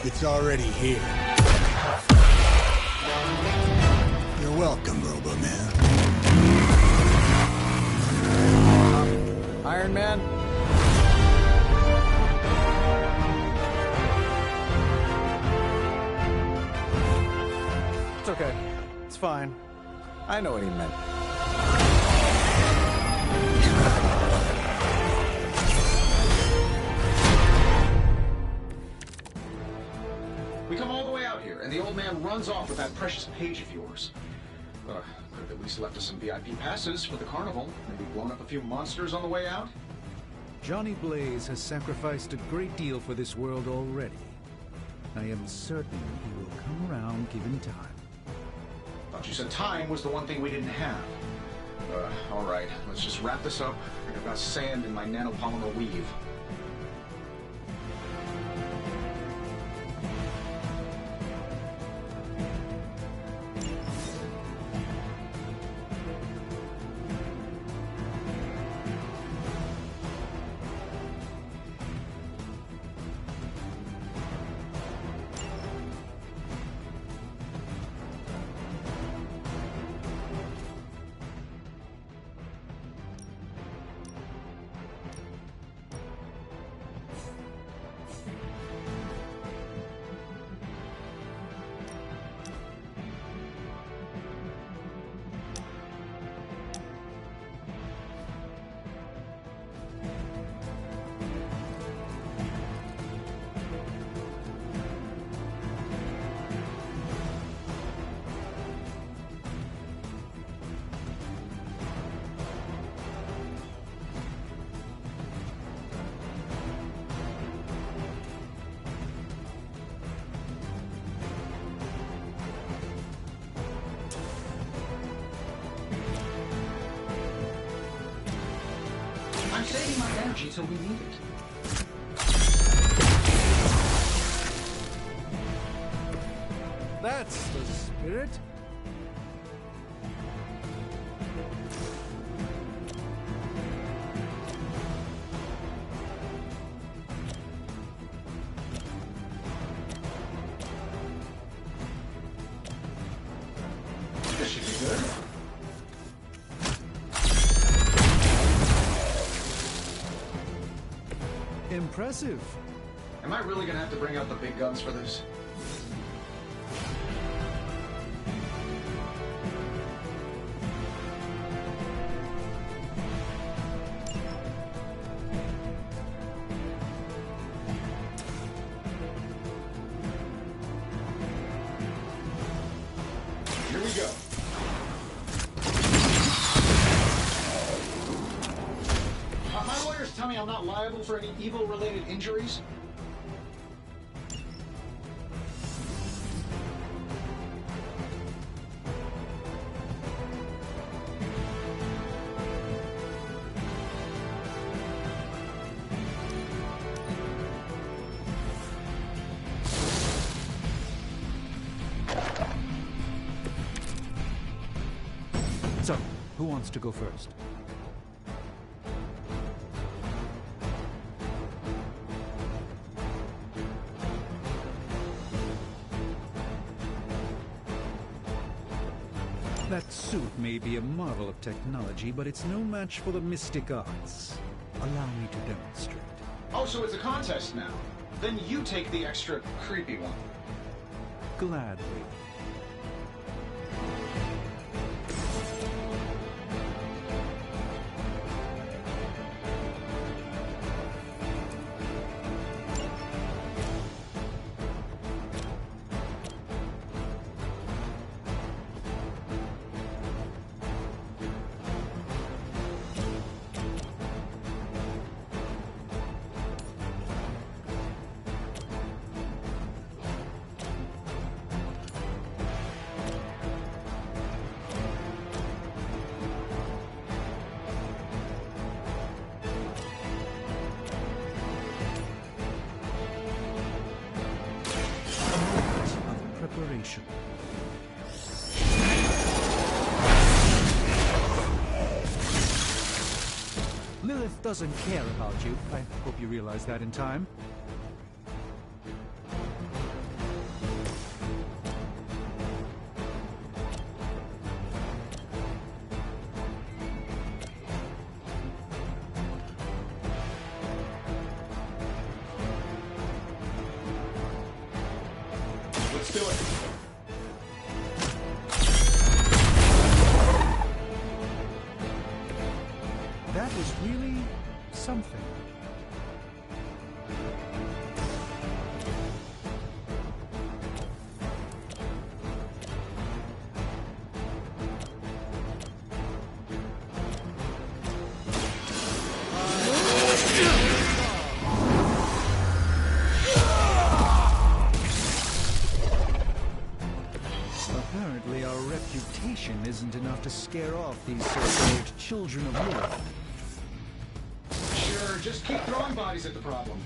It's already here. You're welcome, Robo-Man. Iron Man? It's okay. It's fine. I know what he meant. We come all the way out here, and the old man runs off with that precious page of yours. Could have at least left us some VIP passes for the carnival. Maybe blown up a few monsters on the way out. Johnny Blaze has sacrificed a great deal for this world already. I am certain he will come around given time. Thought you said time was the one thing we didn't have. All right, let's just wrap this up. I think I've got sand in my nanopolymer weave. I'm saving my energy till we need it. That's the spirit. This should be good. Impressive. Am I really gonna have to bring out the big guns for this? Here we go. My lawyers tell me I'm not liable for any evil-related injuries. So, who wants to go first? That suit may be a marvel of technology, but it's no match for the mystic arts. Allow me to demonstrate. Oh, so it's a contest now. Then you take the extra creepy one. Gladly. Preparation. Lilith doesn't care about you. I hope you realize that in time. Let's do it. That was really something. Apparently our reputation isn't enough to scare off these so-called children of Lilith. Sure, just keep throwing bodies at the problem.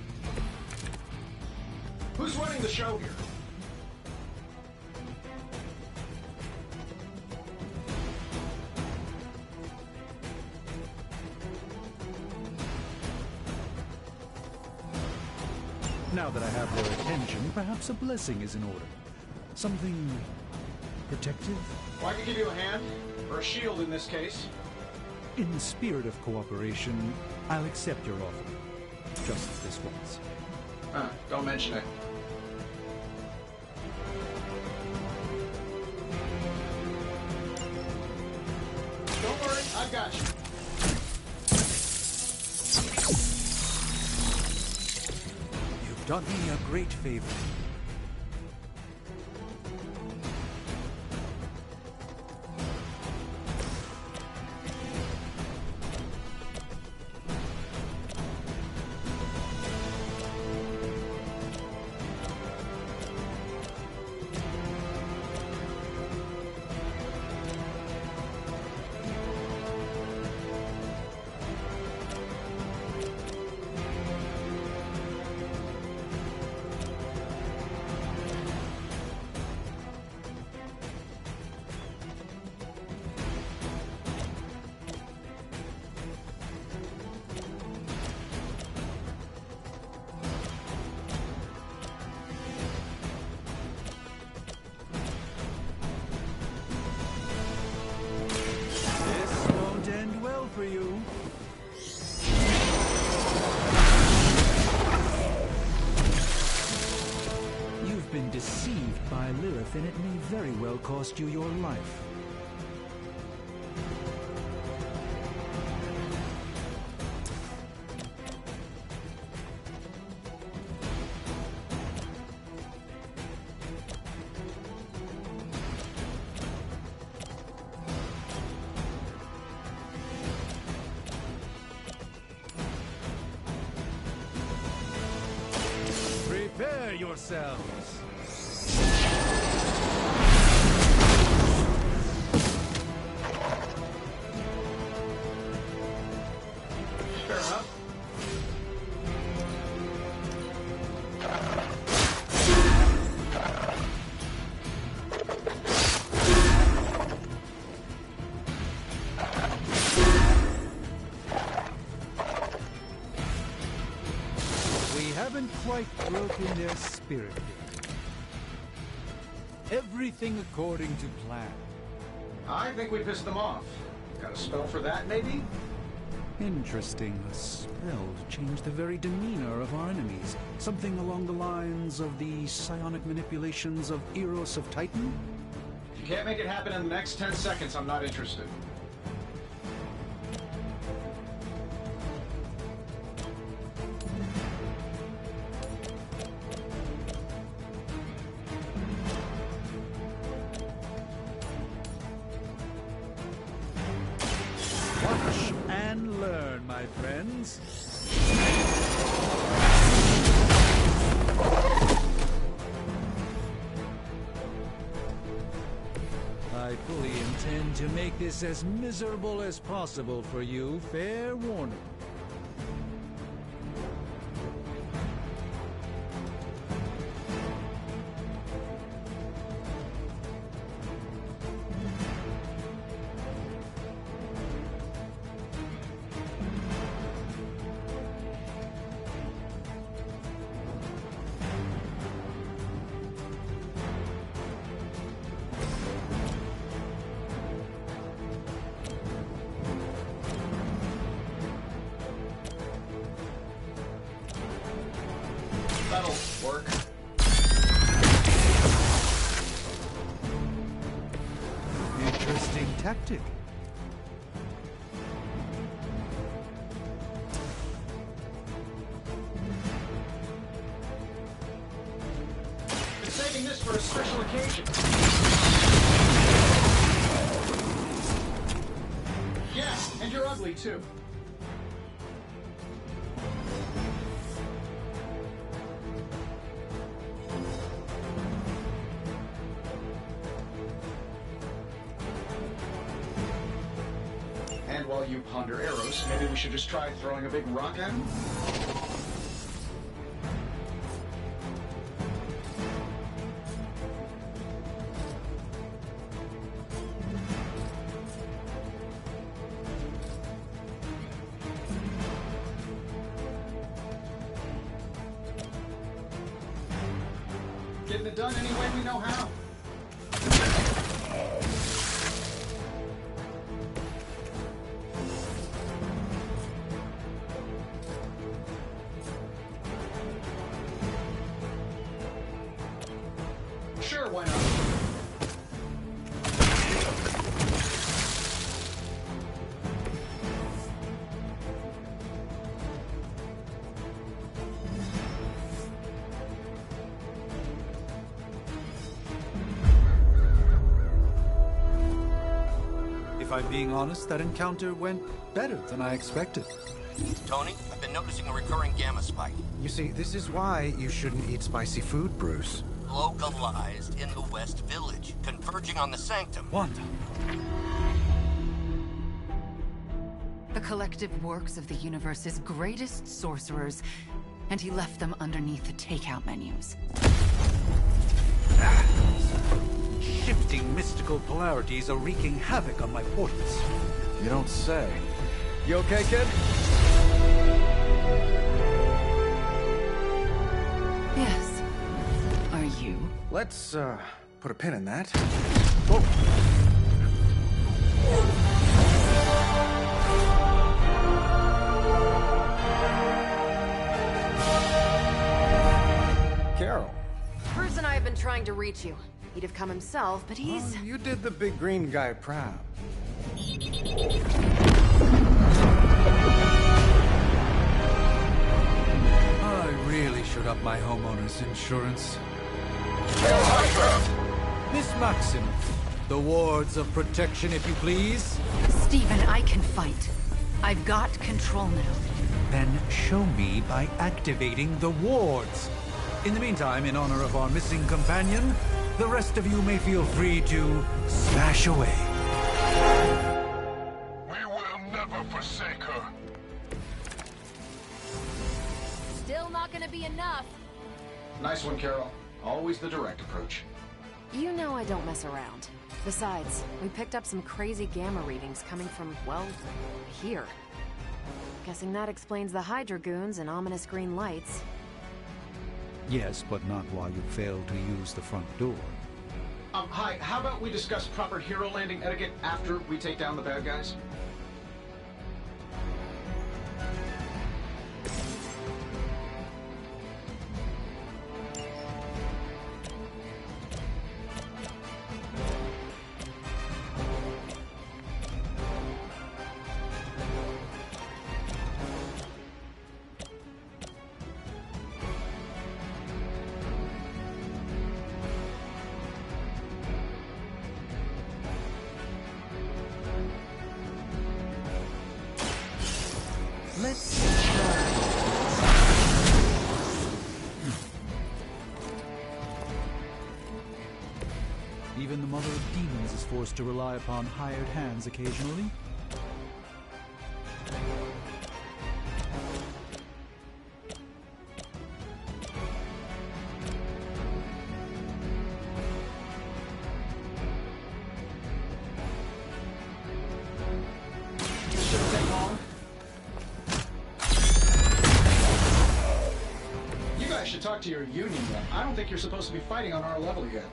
Who's running the show here? Now that I have their attention, perhaps a blessing is in order. Something protective? Well, I can give you a hand, or a shield in this case. In the spirit of cooperation, I'll accept your offer. Just this once. Don't mention it. Don't worry, I've got you. You've done me a great favor. For you. You've been deceived by Lilith, and it may very well cost you your life. Prepare yourselves. Fair enough. We haven't quite broken their spirit yet. Everything according to plan. I think we pissed them off. Got a spell for that, maybe? Interesting. A spell to change the very demeanor of our enemies. Something along the lines of the psionic manipulations of Eros of Titan? If you can't make it happen in the next 10 seconds, I'm not interested. Watch and learn, my friends. I fully intend to make this as miserable as possible for you. Fair warning. That'll work. tactic. Been saving this for a special occasion. Yeah, and you're ugly too. And while you ponder arrows, maybe we should just try throwing a big rock at him? Getting it done any way we know how. Sure, why not? If I'm being honest, that encounter went better than I expected. Tony, I've been noticing a recurring gamma spike. You see, this is why you shouldn't eat spicy food, Bruce. Localized in the West Village, converging on the Sanctum. Wanda. The collective works of the universe's greatest sorcerers, and he left them underneath the takeout menus. Shifting mystical polarities are wreaking havoc on my portals. You don't say. You okay, kid? Yes. Are you? Let's, put a pin in that. Carol. Bruce and I have been trying to reach you. He'd have come himself, but he's... Oh, you did the big green guy proud. I really should up my homeowner's insurance. Miss Maxim, the wards of protection, if you please. Stephen, I can fight. I've got control now. Then show me by activating the wards. In the meantime, in honor of our missing companion, the rest of you may feel free to smash away. We will never forsake her. Still not gonna be enough. Nice one, Carol. Always the direct approach. You know I don't mess around. Besides, we picked up some crazy gamma readings coming from, well, here. Guessing that explains the Hydra goons and ominous green lights. Yes, but not while you fail to use the front door. Hi, how about we discuss proper hero landing etiquette after we take down the bad guys? Let's try. Even the Mother of Demons is forced to rely upon hired hands occasionally. Shouldn't take long. You guys should talk to your union then. I don't think you're supposed to be fighting on our level yet.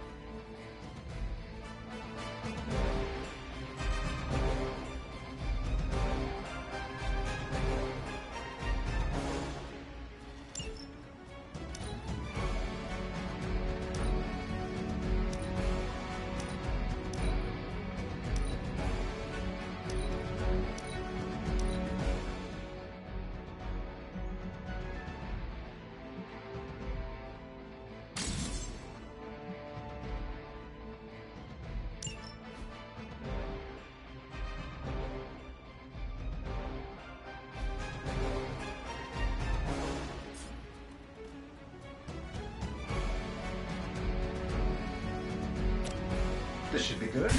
This should be good.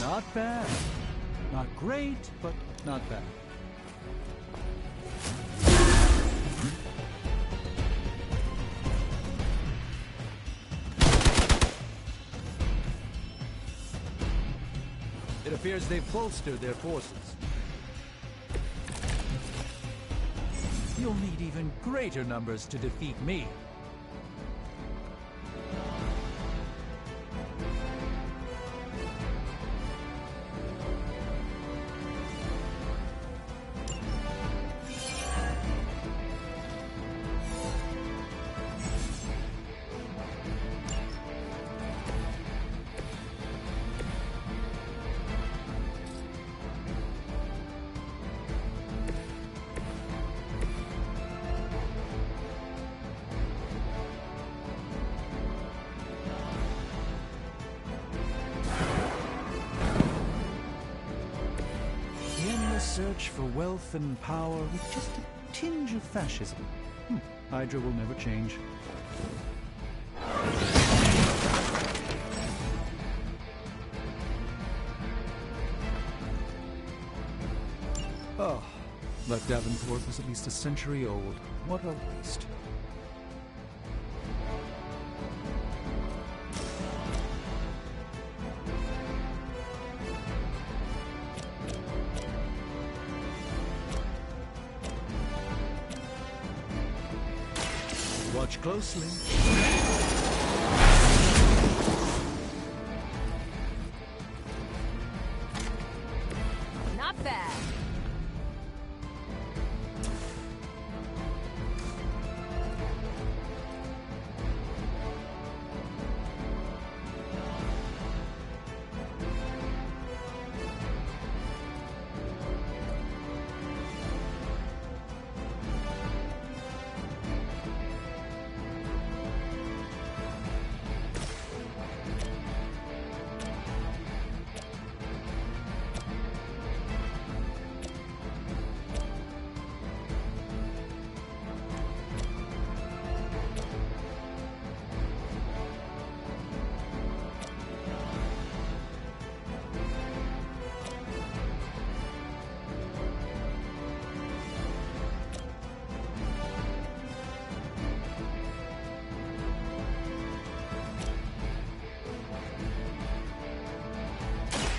Not bad. Not great, but not bad. It appears they've bolstered their forces. You'll need even greater numbers to defeat me. Search for wealth and power with just a tinge of fascism. Hydra will never change. Oh, that Davenport was at least a century old. What a waste. Watch closely. Not bad.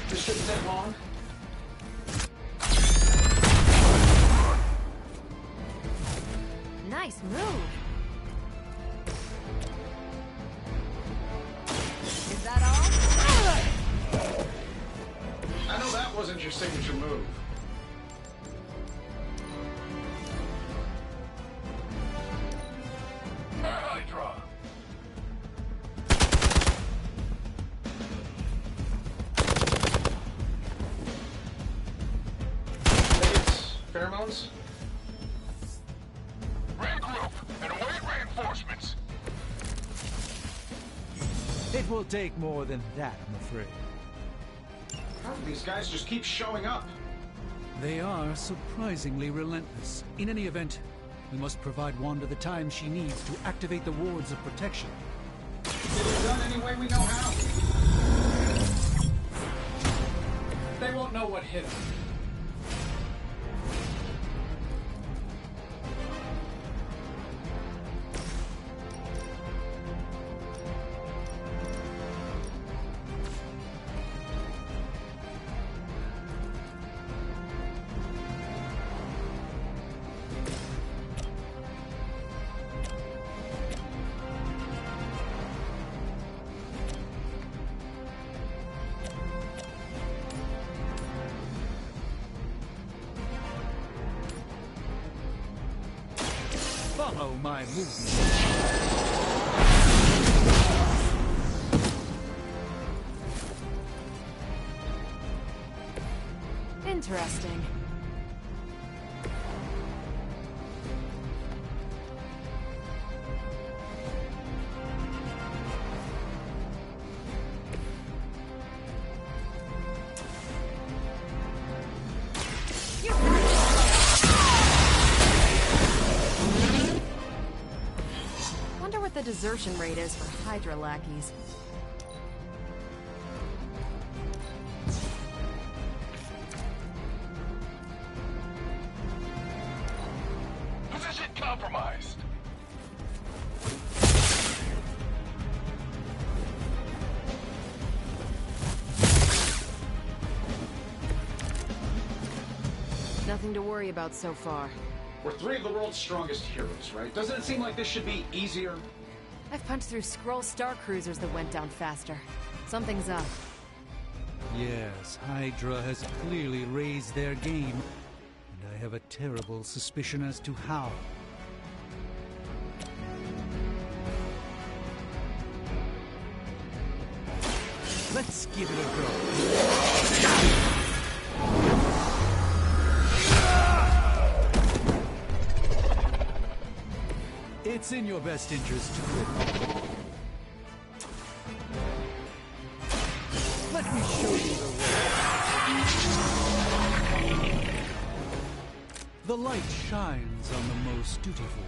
This shouldn't take long. Nice move. Is that all? I know that wasn't your signature move. Hydra! Pheromones? Regroup and await reinforcements. It will take more than that, I'm afraid. How do these guys just keep showing up? They are surprisingly relentless. In any event, we must provide Wanda the time she needs to activate the wards of protection. Get it done any way we know how. They won't know what hit them. Follow my movement. Interesting. Wonder what the desertion rate is for Hydra lackeys. Position compromised. Nothing to worry about so far. We're three of the world's strongest heroes, right? Doesn't it seem like this should be easier? I've punched through Skrull star cruisers that went down faster. Something's up. Yes, Hydra has clearly raised their game, and I have a terrible suspicion as to how. Let's give it a go. It's in your best interest to quit. Let me show you the way. The light shines on the most dutiful.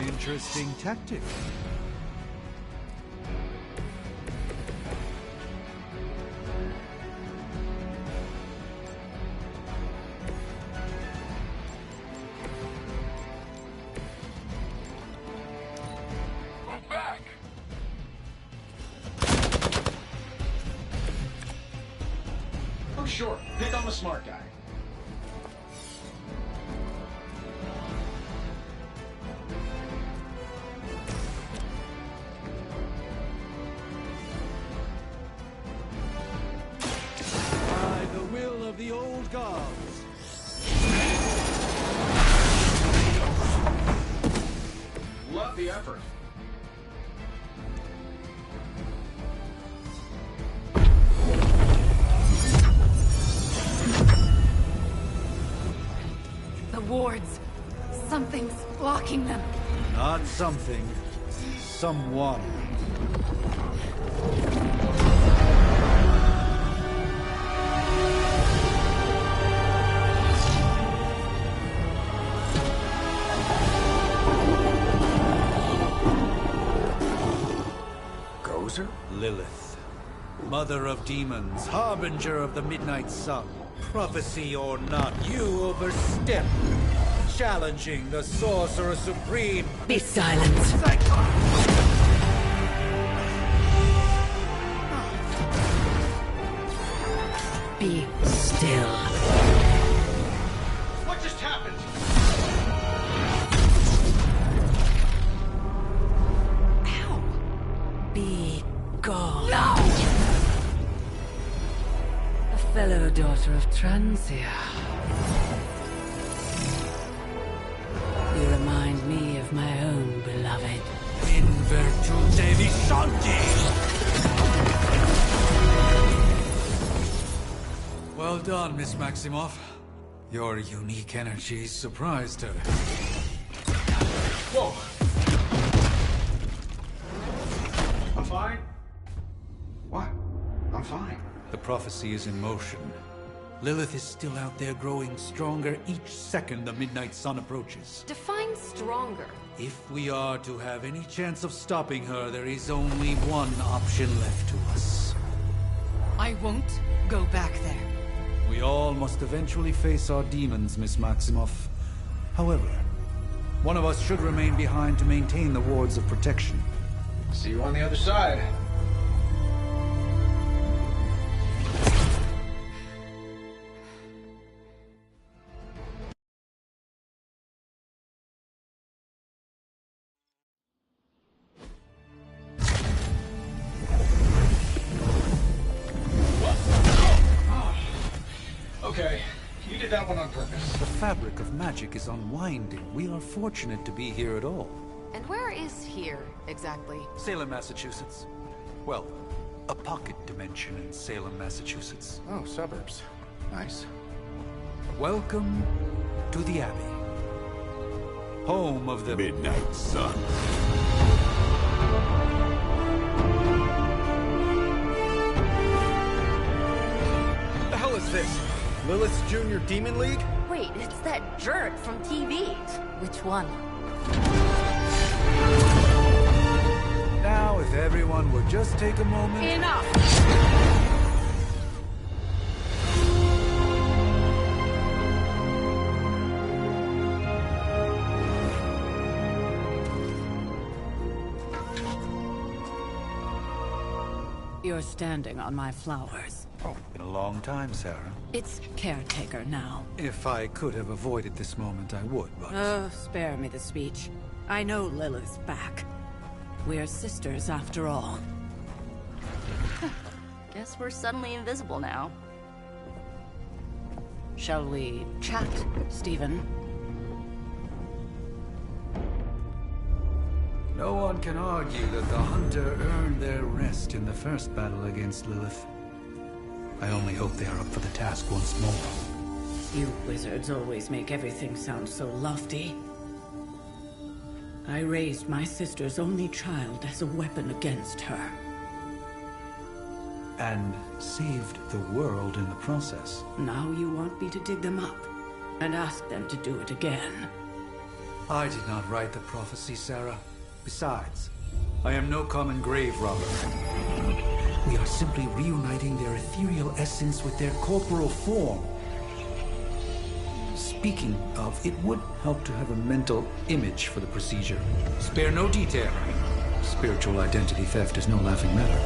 Interesting tactic. Move back. Oh, sure. Pick on the smart guy. By the will of the old gods. Love the effort. The wards. Something's blocking them. Not something. Someone. Gozer? Lilith. Mother of demons, harbinger of the midnight sun. Prophecy or not, you overstep. Challenging the Sorcerer Supreme. Be silent. Be still. What just happened? Be gone. No! A fellow daughter of Transia. You remind me of my own beloved. In virtute vishanti! Well done, Miss Maximoff. Your unique energy surprised her. Whoa! I'm fine. What? I'm fine. The prophecy is in motion. Lilith is still out there growing stronger each second the midnight sun approaches. Define stronger. If we are to have any chance of stopping her, there is only one option left to us. I won't go back there. We all must eventually face our demons, Miss Maximoff. However, one of us should remain behind to maintain the wards of protection. See you on the other side. that one on purpose. The fabric of magic is unwinding. We are fortunate to be here at all. And where is here, exactly? Salem, Massachusetts. Well, a pocket dimension in Salem, Massachusetts. Oh, suburbs. Nice. Welcome to the Abbey. Home of the Midnight Sun. The hell is this? Lilith's Junior Demon League? Wait, it's that jerk from TV. Which one? Now, if everyone would just take a moment... Enough! You're standing on my flowers. Oh, been a long time, Sarah. It's caretaker now. If I could have avoided this moment, I would, but... Oh, spare me the speech. I know Lilith's back. We're sisters after all. Guess we're suddenly invisible now. Shall we chat, Stephen? No one can argue that the Hunter earned their rest in the first battle against Lilith. I only hope they are up for the task once more. You wizards always make everything sound so lofty. I raised my sister's only child as a weapon against her. And saved the world in the process. Now you want me to dig them up and ask them to do it again. I did not write the prophecy, Sarah. Besides, I am no common grave robber. We are simply reuniting their ethereal essence with their corporal form. Speaking of, it would help to have a mental image for the procedure. Spare no detail. Spiritual identity theft is no laughing matter.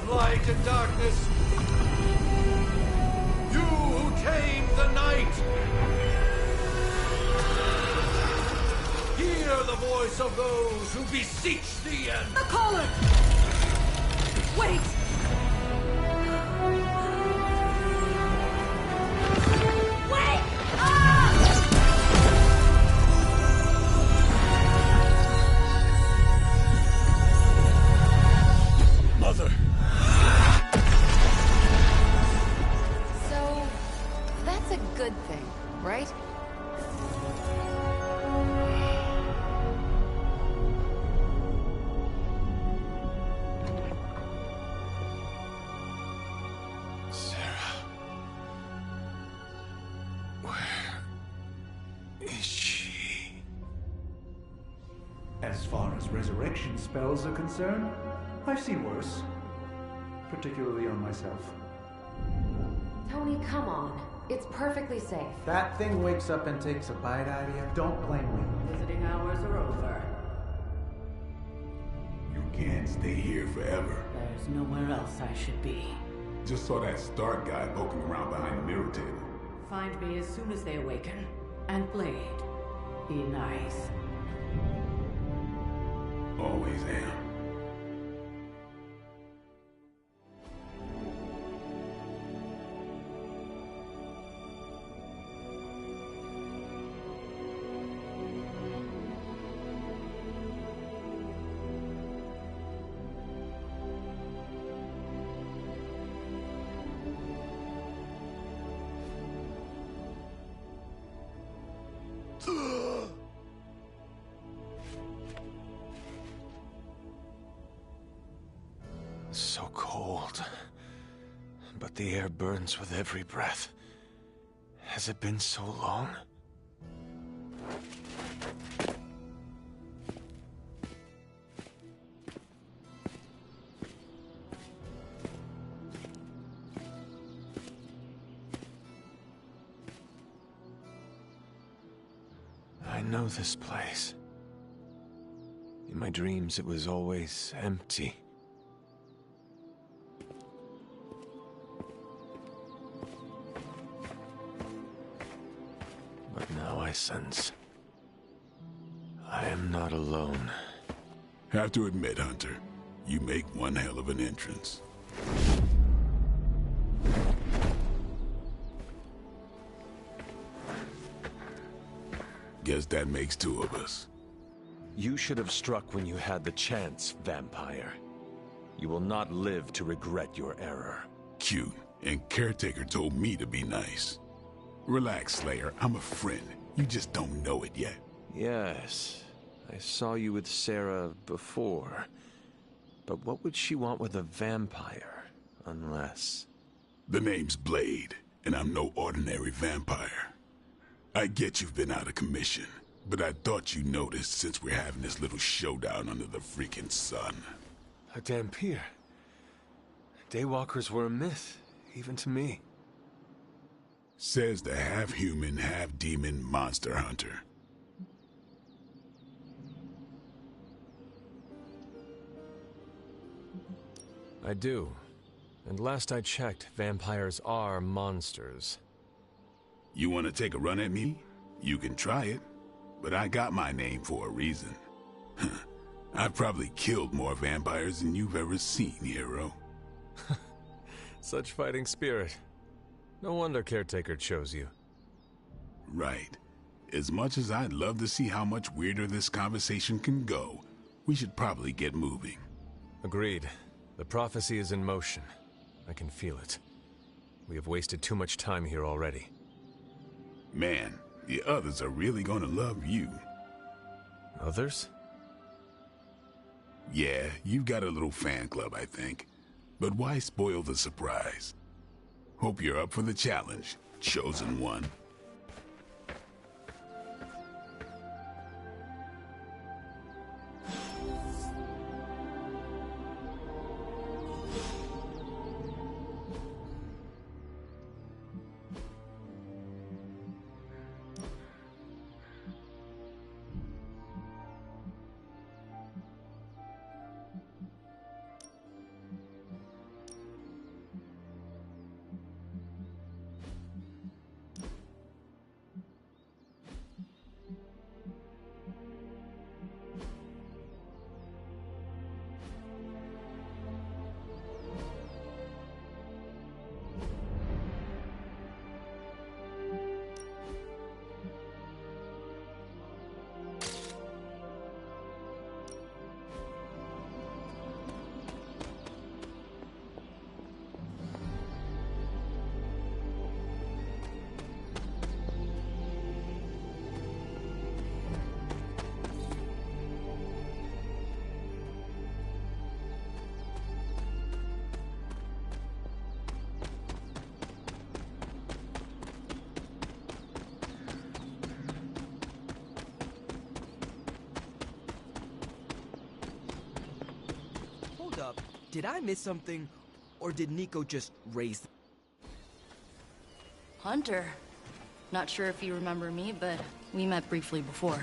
Light and darkness, you who tame the night, hear the voice of those who beseech thee and... The caller! Wait! Wake up! Mother. That's a good thing, right? regeneration spells are concerned, I've seen worse. Particularly on myself. Tony, come on. It's perfectly safe. That thing wakes up and takes a bite out of you. Don't blame me. Visiting hours are over. You can't stay here forever. There's nowhere else I should be. Just saw that Stark guy poking around behind the mirror table. Find me as soon as they awaken. And Blade, be nice. Always am. So cold. But the air burns with every breath. Has it been so long? I know this place. In my dreams, it was always empty. But now I sense I am not alone. Have to admit, Hunter, you make one hell of an entrance. Guess that makes two of us. You should have struck when you had the chance, vampire. You will not live to regret your error. Cute, and Caretaker told me to be nice. Relax, Slayer, I'm a friend. You just don't know it yet. Yes, I saw you with Sarah before. But what would she want with a vampire, unless... The name's Blade, and I'm no ordinary vampire. I get you've been out of commission, but I thought you noticed since we're having this little showdown under the freaking sun. A Dhampir. Daywalkers were a myth, even to me. Says the half-human, half-demon monster hunter. I do. And last I checked, vampires are monsters. You want to take a run at me? You can try it. But I got my name for a reason. I've probably killed more vampires than you've ever seen, hero. Such fighting spirit. No wonder Caretaker chose you. Right. As much as I'd love to see how much weirder this conversation can go, we should probably get moving. Agreed. The prophecy is in motion. I can feel it. We have wasted too much time here already. Man, the others are really gonna love you. Others? Yeah, you've got a little fan club, I think. But why spoil the surprise? Hope you're up for the challenge, Chosen One. Did I miss something, or did Nico just raise... Hunter. Not sure if you remember me, but we met briefly before.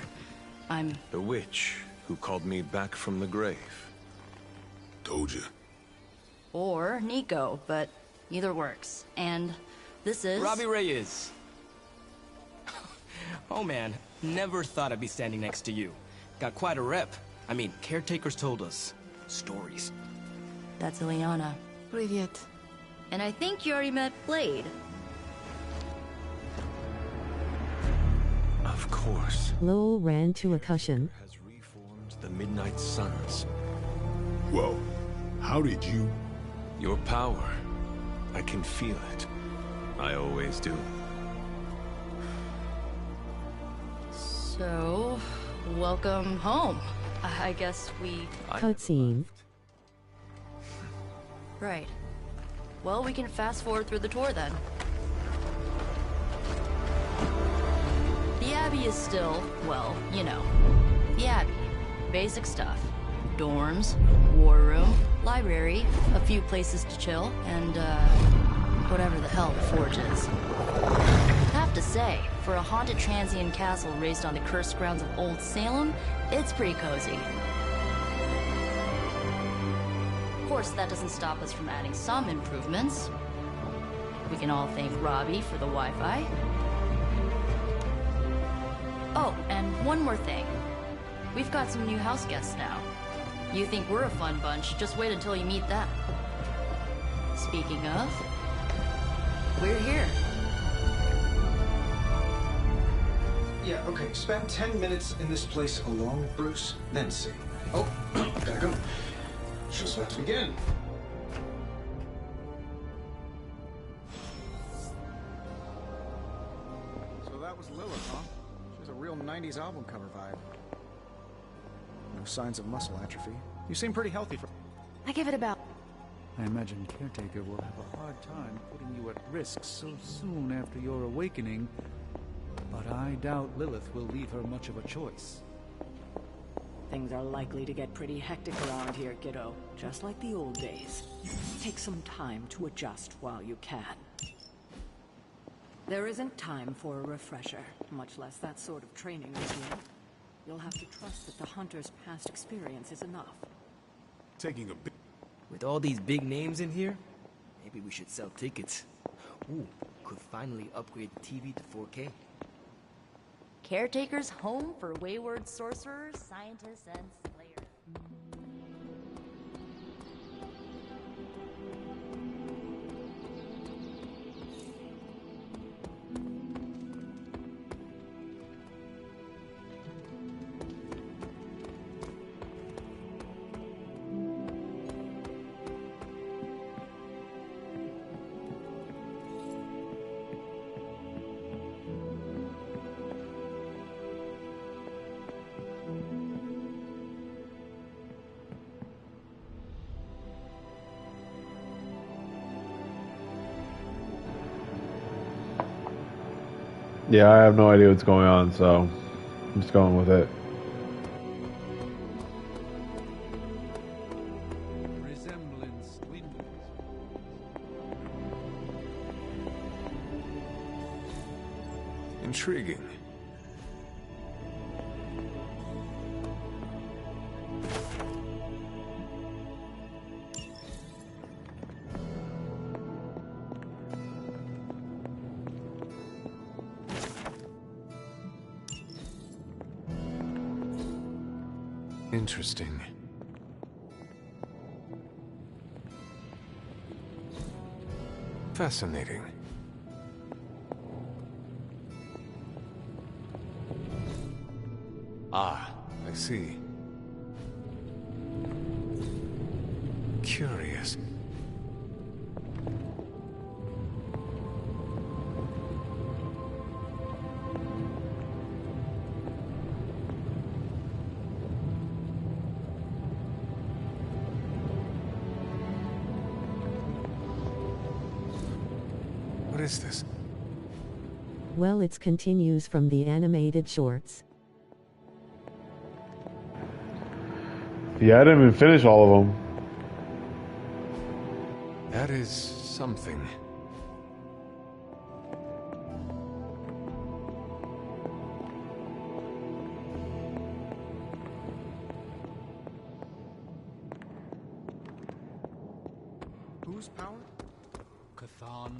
I'm... The witch who called me back from the grave. Told you. Or Nico, but either works. And this is... Robbie Reyes. Oh man, never thought I'd be standing next to you. Got quite a rep. I mean, caretakers told us stories. That's Ileana. Привет. And I think you already met Blade. Of course. Lowell ran to a cushion. Has reformed the Midnight Suns. Whoa. How did you... Your power. I can feel it. I always do. So, welcome home. I guess we... Cutscene. Right. Well, we can fast forward through the tour then. The Abbey is still, well, you know, the Abbey. Basic stuff. Dorms, war room, library, a few places to chill, and, whatever the hell the Forge is. Have to say, for a haunted transient castle raised on the cursed grounds of Old Salem, it's pretty cozy. Of course, that doesn't stop us from adding some improvements. We can all thank Robbie for the Wi-Fi. Oh, and one more thing. We've got some new house guests now. You think we're a fun bunch, just wait until you meet them. Speaking of, we're here. Yeah, okay. Spend 10 minutes in this place alone, Bruce, then see. Oh, gotta go. Show's about to begin. So that was Lilith, huh? She has a real 90s album cover vibe. No signs of muscle atrophy. You seem pretty healthy for... I give it about... I imagine Caretaker will have a hard time putting you at risk so soon after your awakening, but I doubt Lilith will leave her much of a choice. Things are likely to get pretty hectic around here, kiddo. Just like the old days. Take some time to adjust while you can. There isn't time for a refresher, much less that sort of training regime. You'll have to trust that the Hunter's past experience is enough. Taking a bit... With all these big names in here, maybe we should sell tickets. Ooh, could finally upgrade the TV to 4K. Caretaker's home for wayward sorcerers, scientists, and slayers. Yeah, I have no idea what's going on, so I'm just going with it. Resemblance dwindles. Intriguing. Interesting. Fascinating. Ah, I see. Curious. What is this? Well, it continues from the animated shorts. Yeah, I didn't even finish all of them. That is something. Whose power? Chthon.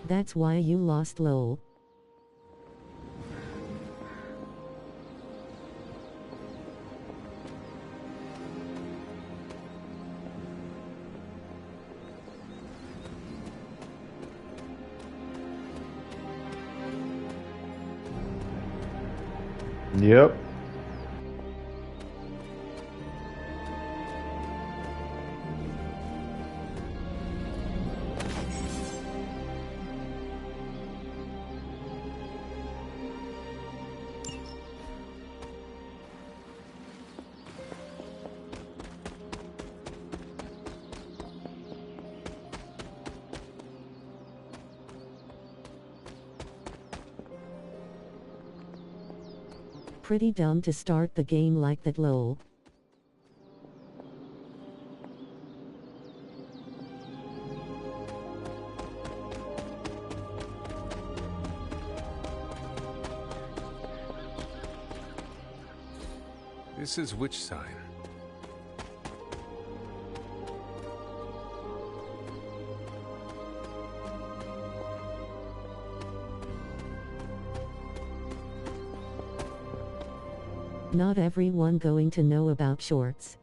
That's why you lost, lol. Yep. Pretty dumb to start the game like that, lol. This is which sign? Not everyone going to know about shorts.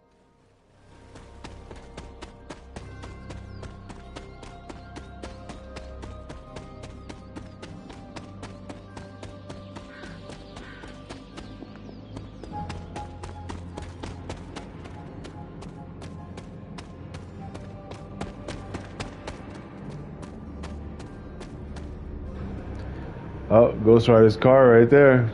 Oh, Ghost Rider's car right there.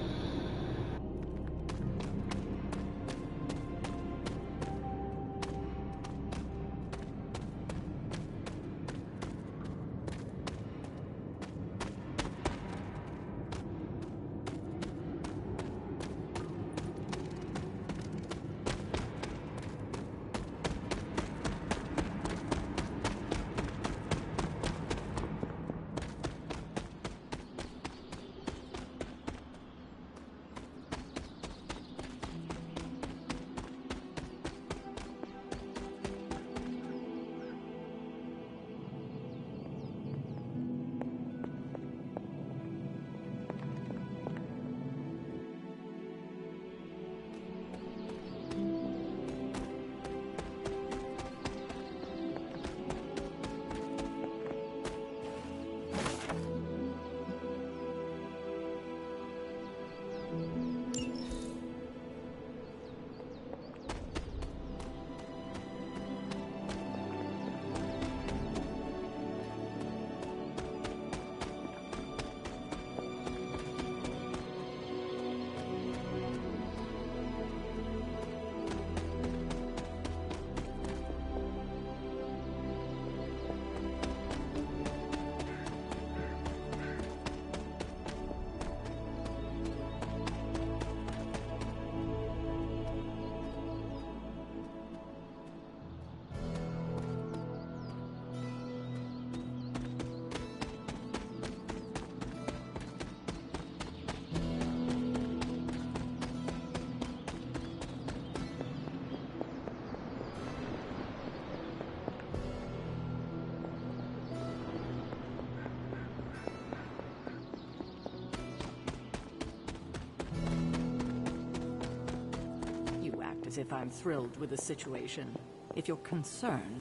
As if I'm thrilled with the situation. If you're concerned...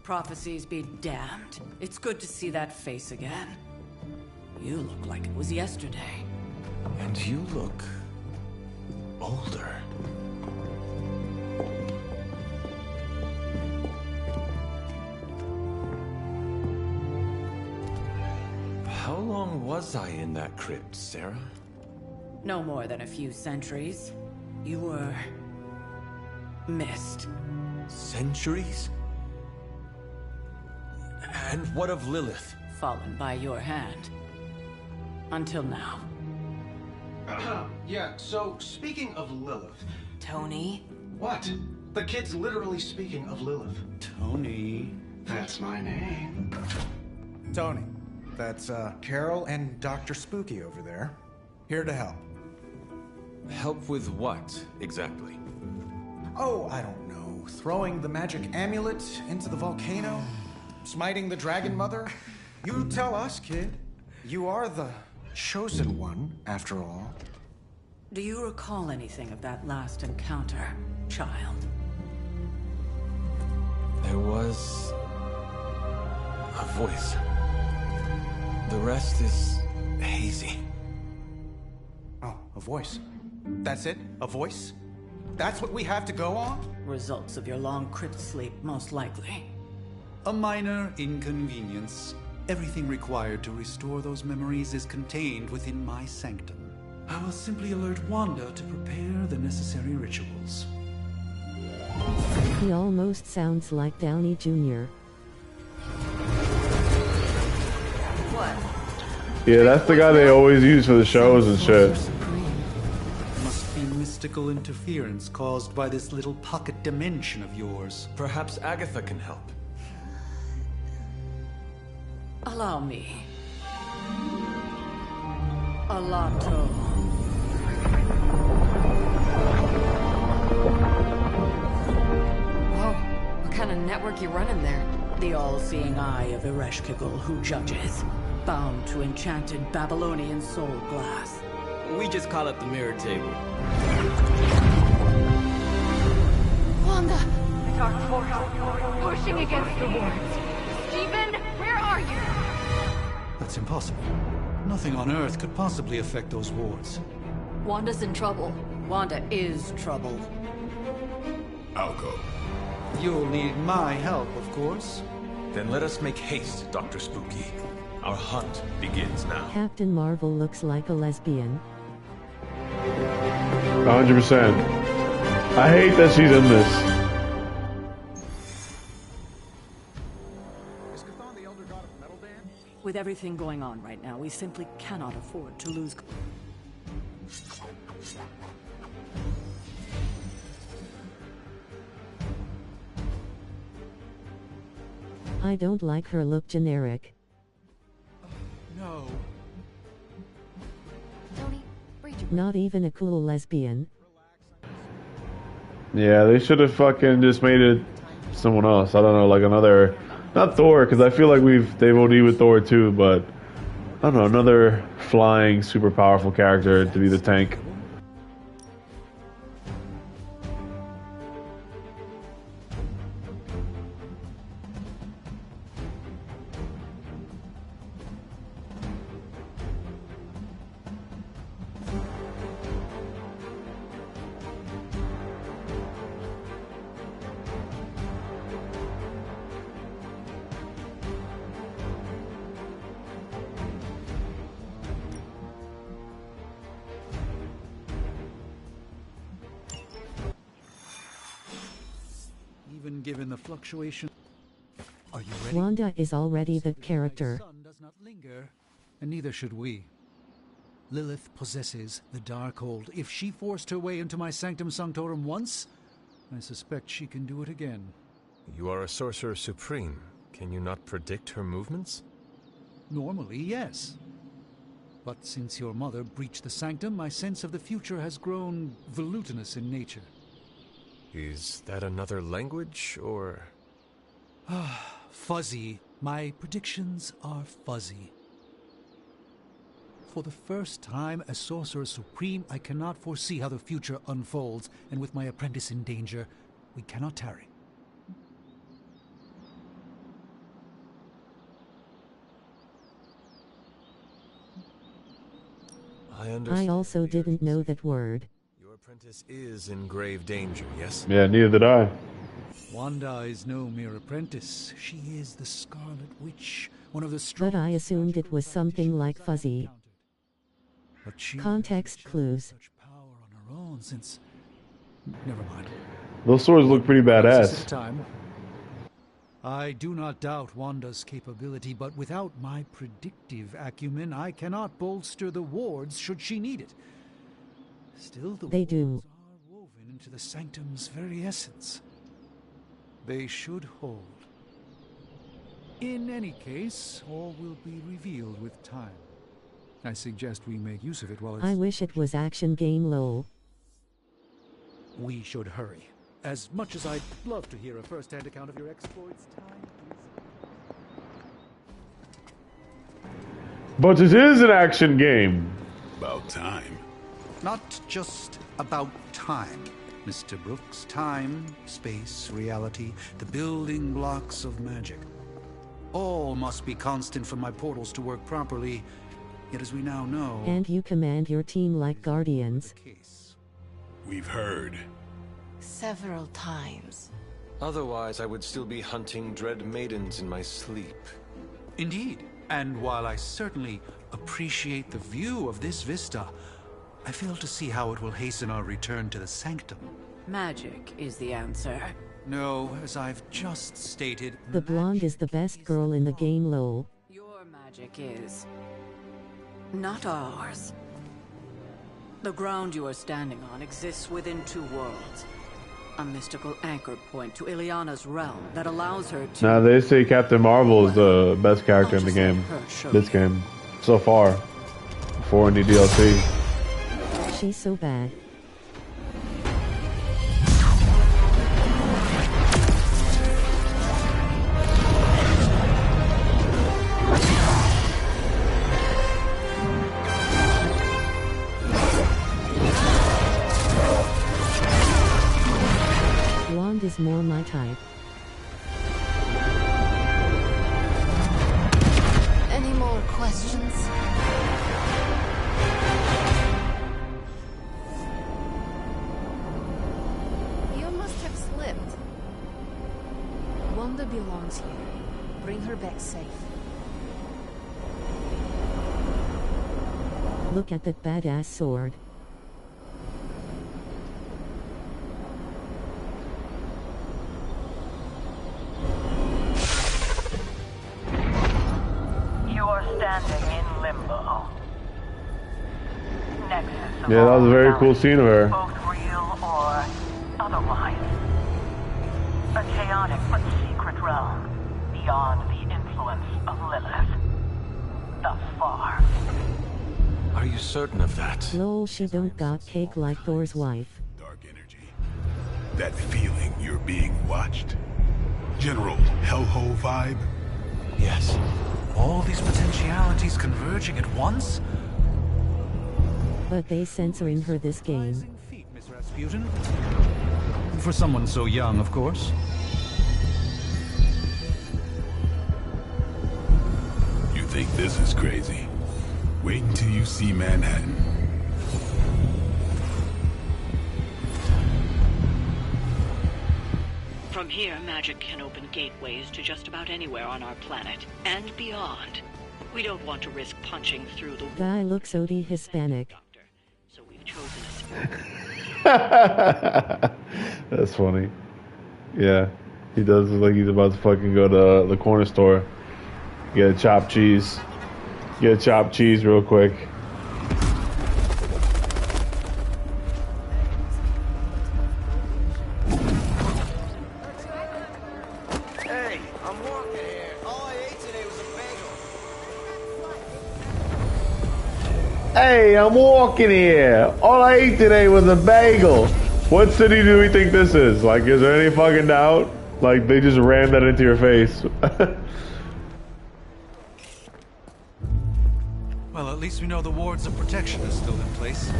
Prophecies be damned. It's good to see that face again. You look like it was yesterday. And you look older. How long was I in that crypt, Sarah? No more than a few centuries. You were... missed. Centuries? And what of Lilith? Fallen by your hand. Until now. Yeah, so speaking of Lilith... Tony? What? The kid's literally speaking of Lilith. Tony. That's my name. Tony. That's, Carol and Dr. Spooky over there. Here to help. Help with what, exactly? Oh, I don't know. Throwing the magic amulet into the volcano? Smiting the Dragon Mother? You tell us, kid. You are the chosen one, after all. Do you recall anything of that last encounter, child? There was... a voice. The rest is hazy. Oh, a voice. That's it? A voice? That's what we have to go on? Results of your long crypt sleep, most likely. A minor inconvenience. Everything required to restore those memories is contained within my sanctum. I will simply alert Wanda to prepare the necessary rituals. He almost sounds like Downey Jr. What? Yeah, that's the guy they always use for the shows and shit. Must be mystical interference caused by this little pocket dimension of yours. Perhaps Agatha can help. Allow me. Alato. Whoa, what kind of network you running there? The all-seeing eye of Ereshkigal who judges, bound to enchanted Babylonian soul glass. We just call it the mirror table. Wanda! Dark force, pushing against the wards. Stephen, where are you? That's impossible. Nothing on Earth could possibly affect those wards. Wanda's in trouble. Wanda is trouble. I'll go. You'll need my help, of course. Then let us make haste, Dr. Spooky. Our hunt begins now. Captain Marvel looks like a lesbian. 100%. I hate that she's in this. Is Chthon the elder god of metal band? With everything going on right now, we simply cannot afford to lose... I don't like her look generic. No. Tony, read your... Not even a cool lesbian. Yeah, they should have fucking just made it someone else. I don't know, like another, not Thor, because I feel like they've OD'd with Thor too, but I don't know, another flying, super powerful character to be the tank. Even given the fluctuation... Are you ready? Wanda is already the character. The sun does not linger, and neither should we. Lilith possesses the Darkhold. If she forced her way into my Sanctum Sanctorum once, I suspect she can do it again. You are a Sorcerer Supreme. Can you not predict her movements? Normally, yes. But since your mother breached the Sanctum, my sense of the future has grown volutinous in nature. Is that another language, or...? Fuzzy. My predictions are fuzzy. For the first time as Sorcerer Supreme, I cannot foresee how the future unfolds, and with my apprentice in danger, we cannot tarry. I understand. I also didn't know that word. Your apprentice is in grave danger, yes? Yeah, neither did I. Wanda is no mere apprentice. She is the Scarlet Witch, one of the But strongest. I assumed it was something like fuzzy. But she Context clues. such power on her own since. Never mind. Those swords look pretty Crisis badass. of time. I do not doubt Wanda's capability, but without my predictive acumen, I cannot bolster the wards should she need it. Still, the They do. wards are woven into the sanctum's very essence. They should hold. In any case, all will be revealed with time. I suggest we make use of it while it's... I wish it was action game lol. We should hurry. As much as I'd love to hear a first-hand account of your exploits, time is... But it is an action game. About time. Not just about time, Mr. Brooks. Time, space, reality, the building blocks of magic. All must be constant for my portals to work properly. Yet as we now know... And you command your team like guardians. We've heard. Several times. Otherwise, I would still be hunting dread maidens in my sleep. Indeed. And while I certainly appreciate the view of this vista, I fail to see how it will hasten our return to the sanctum. Magic is the answer. No, as I've just stated... The blonde is the best girl in the game lol. Your magic is... not ours. The ground you are standing on exists within two worlds. A mystical anchor point to Ileana's realm that allows her to... Now they say Captain Marvel is the best character in the game. This game. So far. Before any DLC. She's so bad. Blonde is more my type. Any more questions? You must have slipped. Wanda belongs here. Bring her back safe. Look at that badass sword. You are standing in limbo. Nexus of Yeah, that was a very all cool scene of her. both real or otherwise. A chaotic but secret realm beyond the influence of Lilith. Thus far. Are you certain of that? Lol, she don't got cake like Thor's wife. That feeling you're being watched? General Hellhole vibe? Yes. All these potentialities converging at once? But they censoring her this game. Miss Rasputin? For someone so young, of course. You think this is crazy? Wait until you see Manhattan. From here, magic can open gateways to just about anywhere on our planet, and beyond. We don't want to risk punching through the Guy looks OD Hispanic. so we've chosen a... That's funny. Yeah. He does look like he's about to fucking go to the corner store. Get a chopped cheese. Get a chopped cheese real quick. Hey, I'm walking here. All I ate today was a bagel. Hey, I'm walking here. All I ate today was a bagel. What city do we think this is? Like, is there any fucking doubt? Like, they just rammed that into your face. Well, at least we know the wards of protection is still in place.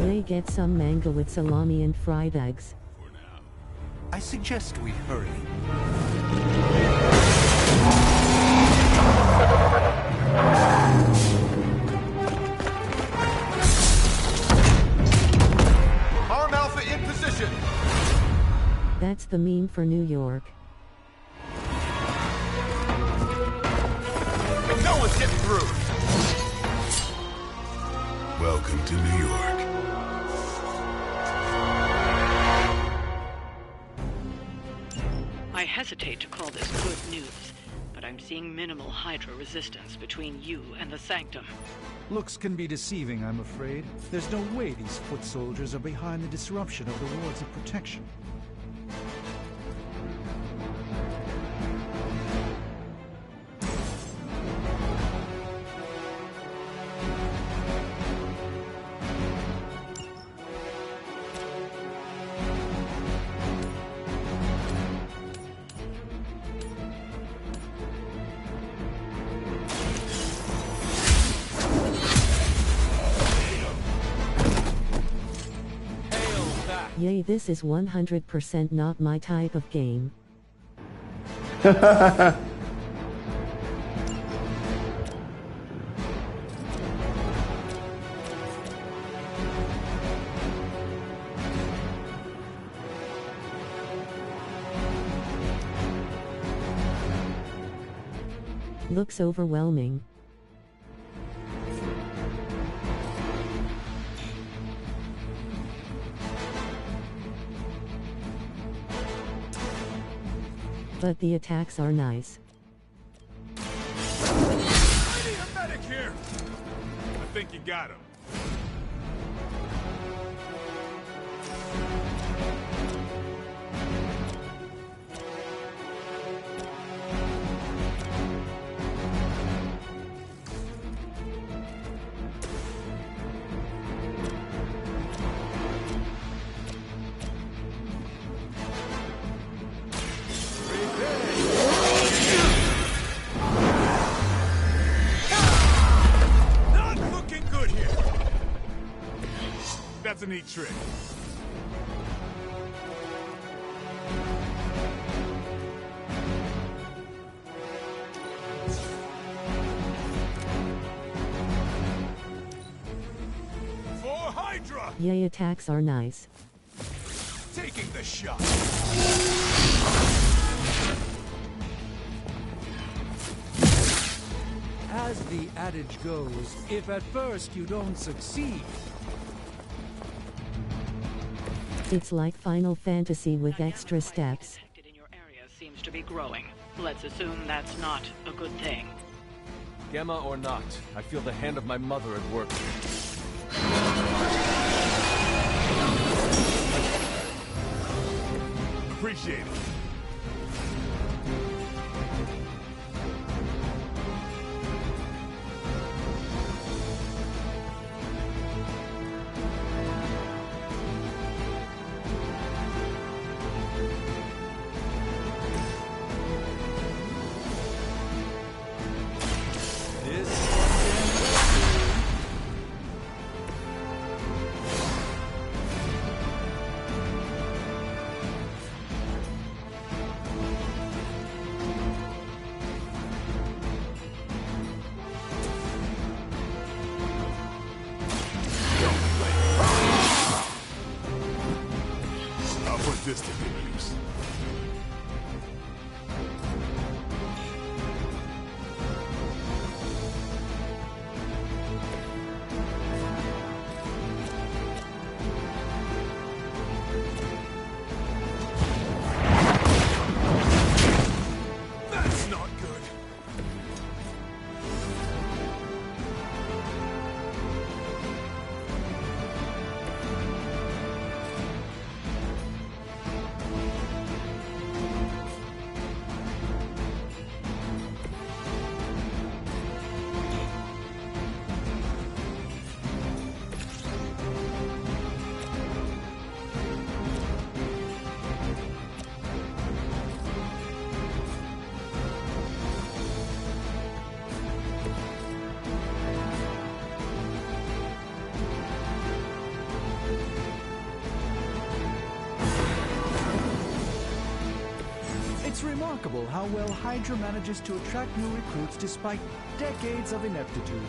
They get some mango with salami and fried eggs. I suggest we hurry. Arm Alpha in position. That's the meme for New York. No one's getting through. Welcome to New York. I hesitate to call this good news, but I'm seeing minimal Hydra resistance between you and the Sanctum. Looks can be deceiving, I'm afraid. There's no way these foot soldiers are behind the disruption of the wards of protection. Yay, this is 100% not my type of game. Looks overwhelming. But the attacks are nice. I need a medic here! I think you got him. That's a neat trick. For Hydra! Yay, attacks are nice. Taking the shot. As the adage goes, if at first you don't succeed, it's like Final Fantasy with extra steps. Seems to be growing. Let's assume that's not a good thing. Gamma or not, I feel the hand of my mother at work. Appreciate it. This to good use. That's not good. remarkable how well Hydra manages to attract new recruits despite decades of ineptitude.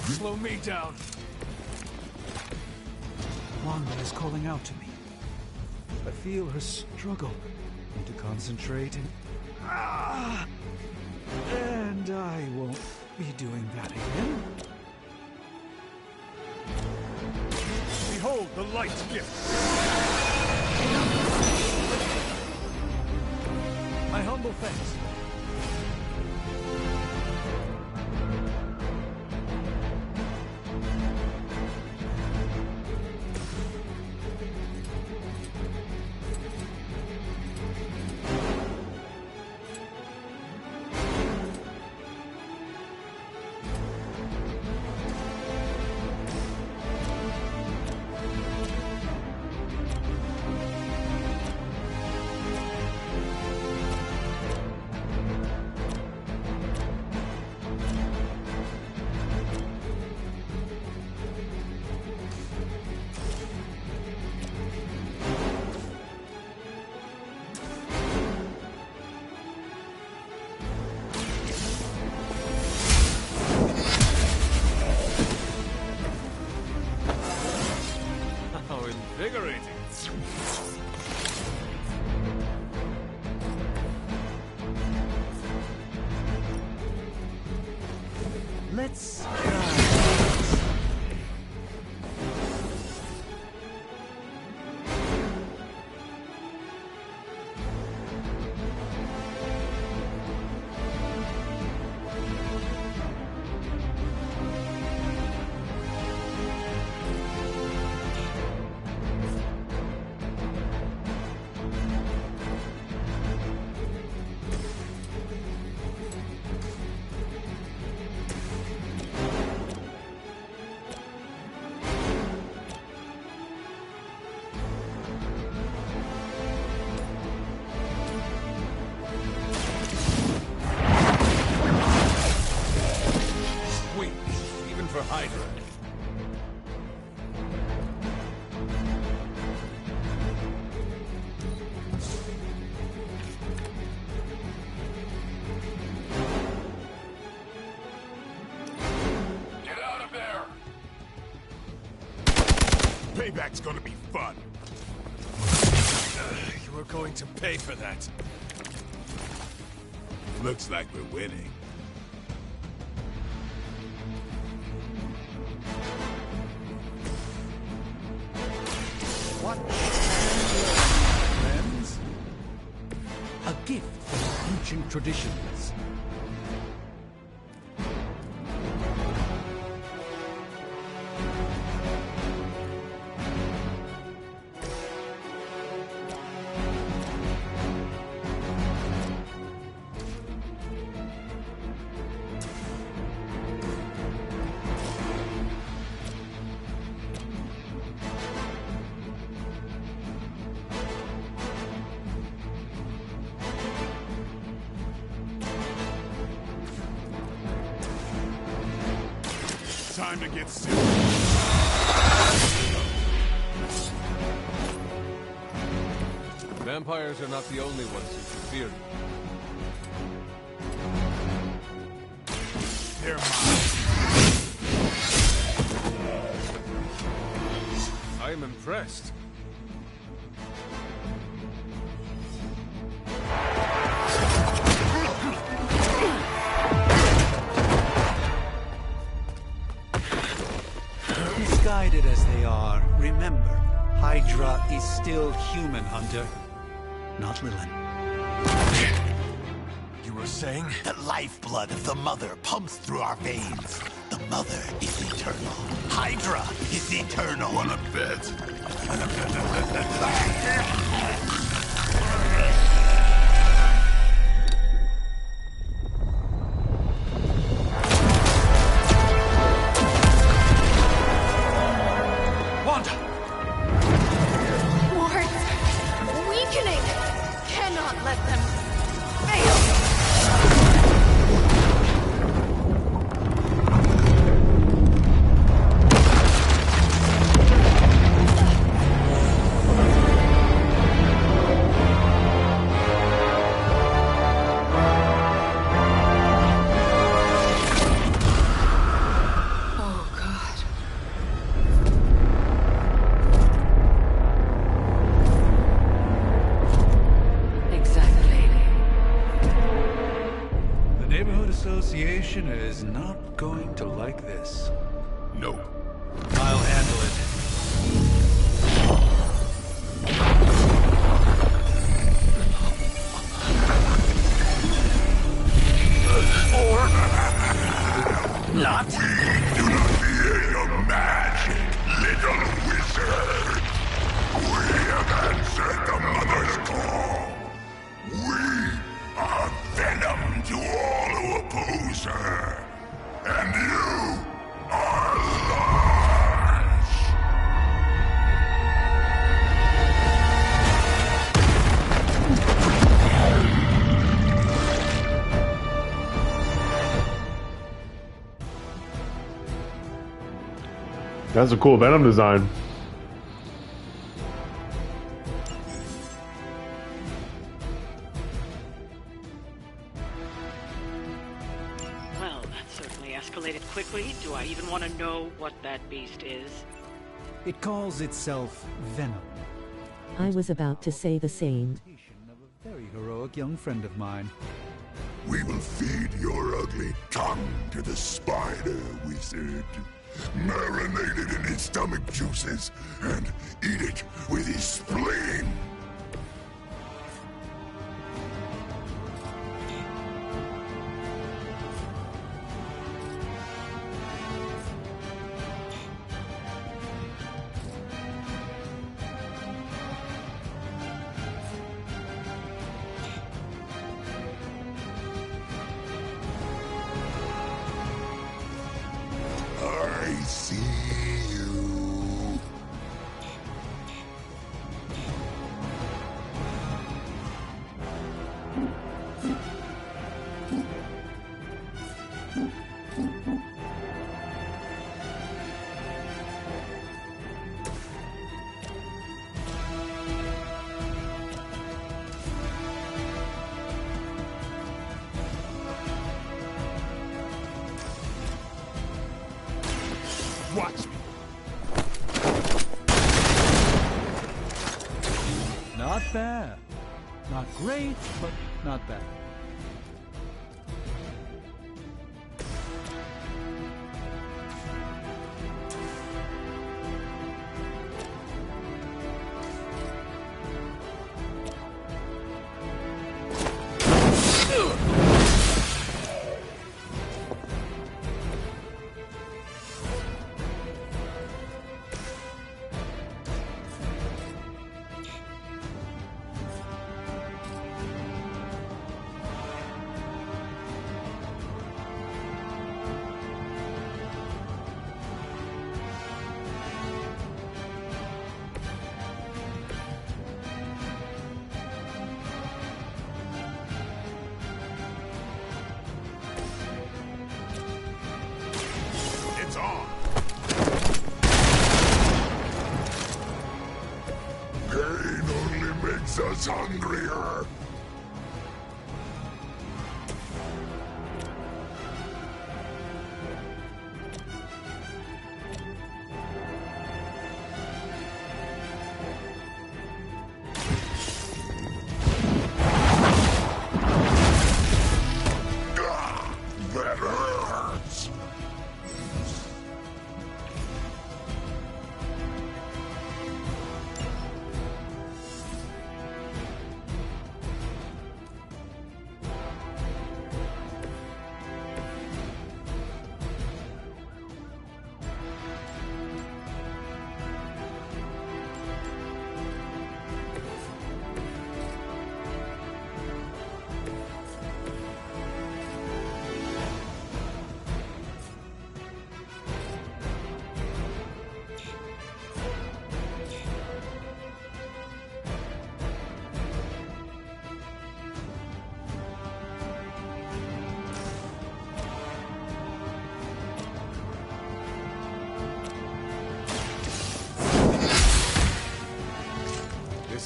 Slow me down. Wanda is calling out to me. I feel her struggle. Need to concentrate and... And I won't be doing that again. Behold the light gift. My humble thanks. Let's for Hydra. Get out of there! Payback's gonna be fun. You are going to pay for that. Looks like we're winning. What friends? A gift from ancient traditions. Time to get serious. Vampires are not the only ones who should fear you. They're mine. I am impressed. Misguided as they are, remember, Hydra is still human, Hunter. Not Lilin. You were saying? The lifeblood of the Mother pumps through our veins. The Mother is eternal. Hydra is eternal. Wanna bet? Association is not going to like this. No. I'll handle it. Or not. We do not fear your magic, little wizard. We have answered the Mother's call. We are venom to all who oppose her. And you are lost. That's a cool Venom design. Well, that certainly escalated quickly. Do I even want to know what that beast is? It calls itself Venom. I was about to say the same. A very heroic young friend of mine. We will feed your ugly tongue to the spider wizard. Marinate it in his stomach juices and eat it with his spleen. I see you. Watch me. Not bad. Not great, but not bad. It's on. Pain only makes us hungrier.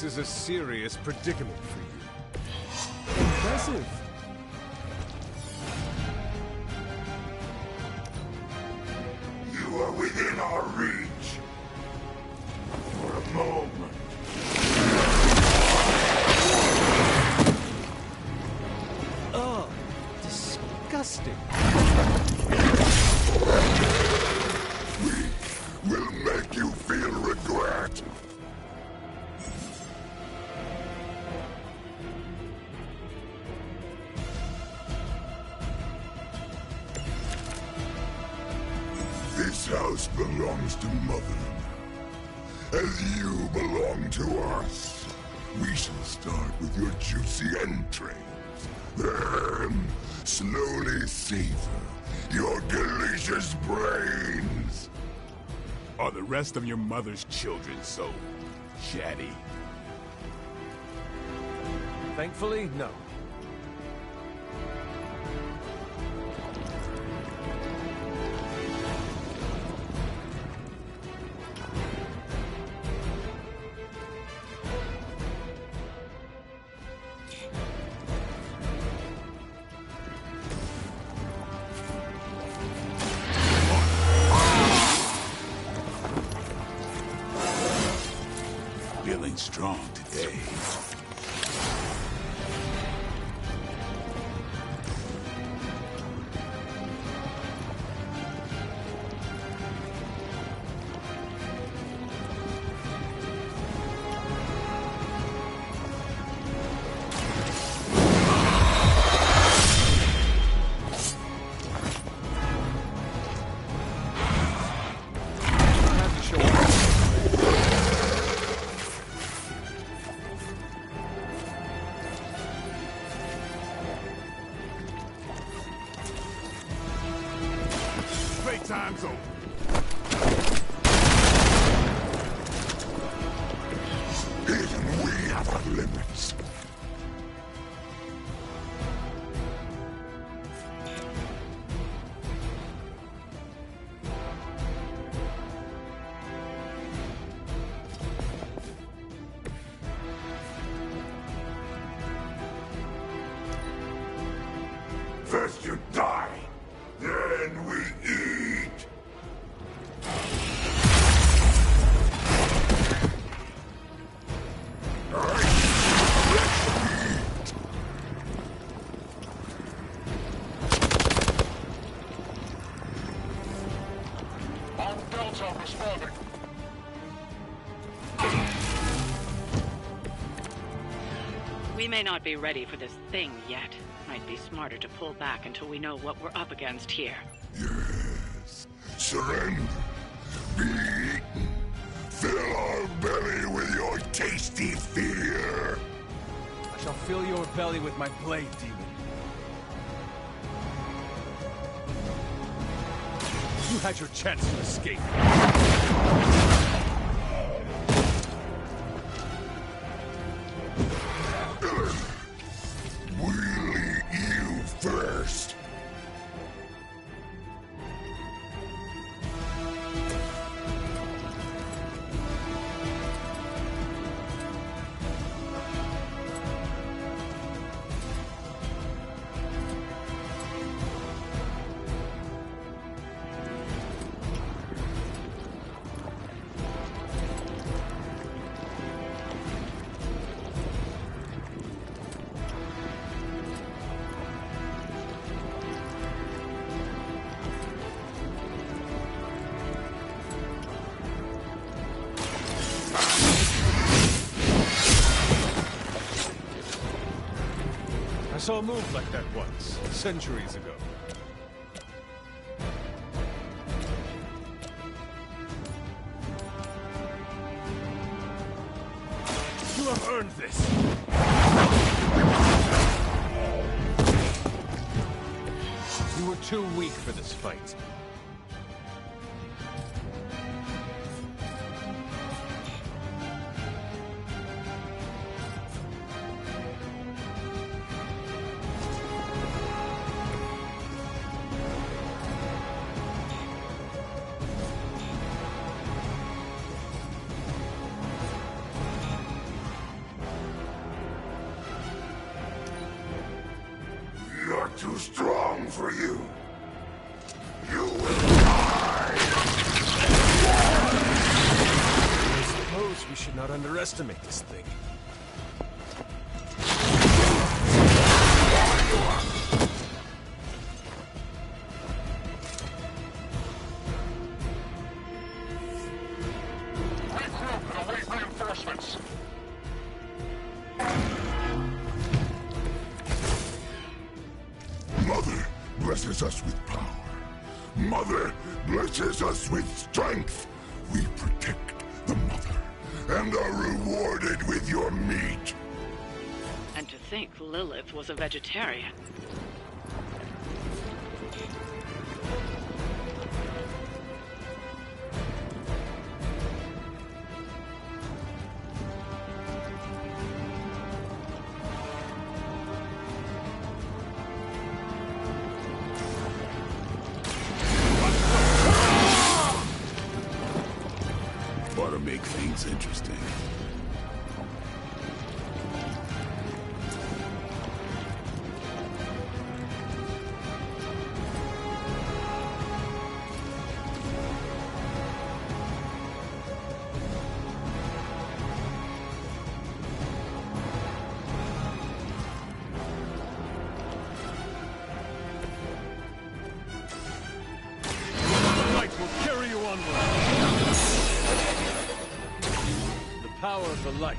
This is a serious predicament for you. Impressive. You are within our reach. For a moment. Oh, disgusting. We will make you feel regret. This house belongs to Mother now, as you belong to us. We shall start with your juicy entrails, then slowly savor your delicious brains. Are the rest of your mother's children so chatty? Thankfully, no. Feeling strong today. Time's over. Even we have our limits. First you die, then we eat. On Delta responding. We may not be ready for this thing yet. Might be smarter to pull back until we know what we're up against here. Yes. Surrender. Be eaten. Fill our belly with your tasty fear. I shall fill your belly with my blade, demon. You had your chance to escape. We'll eat you first. I saw a move like that once, centuries ago. You have earned this. You were too weak for this fight. too strong for you. You will die! I suppose we should not underestimate this thing. Reinforcements. Mother blesses us with power. Mother blesses us with strength. We protect the mother and are rewarded with your meat. And to think Lilith was a vegetarian. Ought to make things interesting. The light will carry you onward. The power of the light.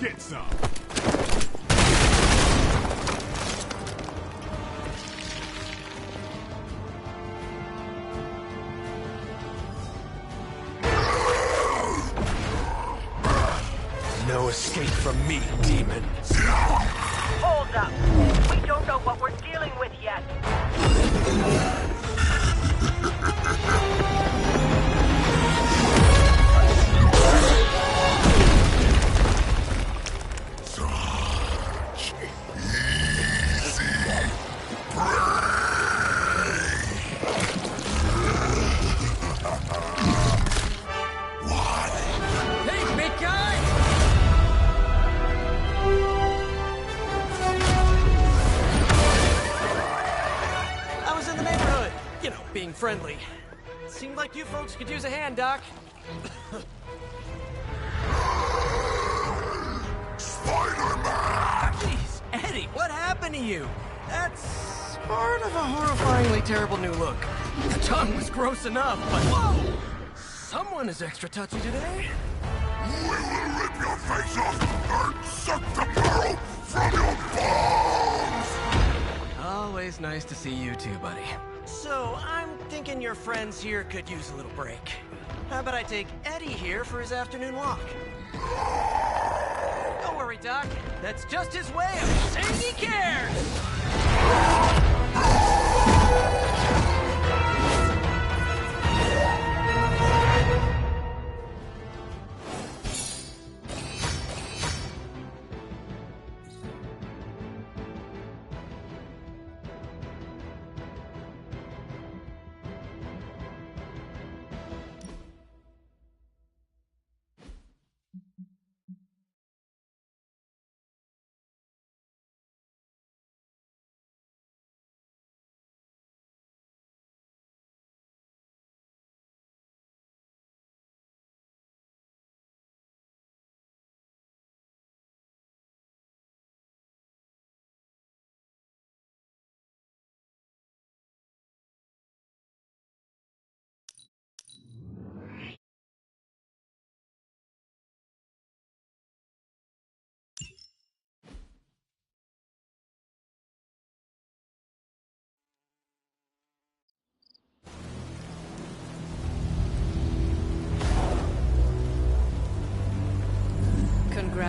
Get some. No escape from me, demon. Hold up. We don't know what we're dealing with yet. Such easy prey! What? Hey, big guy! I was in the neighborhood. You know, being friendly. Seemed like you folks could use a hand, Doc. Spider-Man! Jeez, Eddie, what happened to you? That's sort of a horrifyingly terrible new look. The tongue was gross enough, but whoa! Someone is extra touchy today. We will rip your face off and suck the marrow from your bones! Always nice to see you too, buddy. So, I'm thinking your friends here could use a little break. How about I take Eddie here for his afternoon walk? Don't worry, Doc. That's just his way of saying he cares!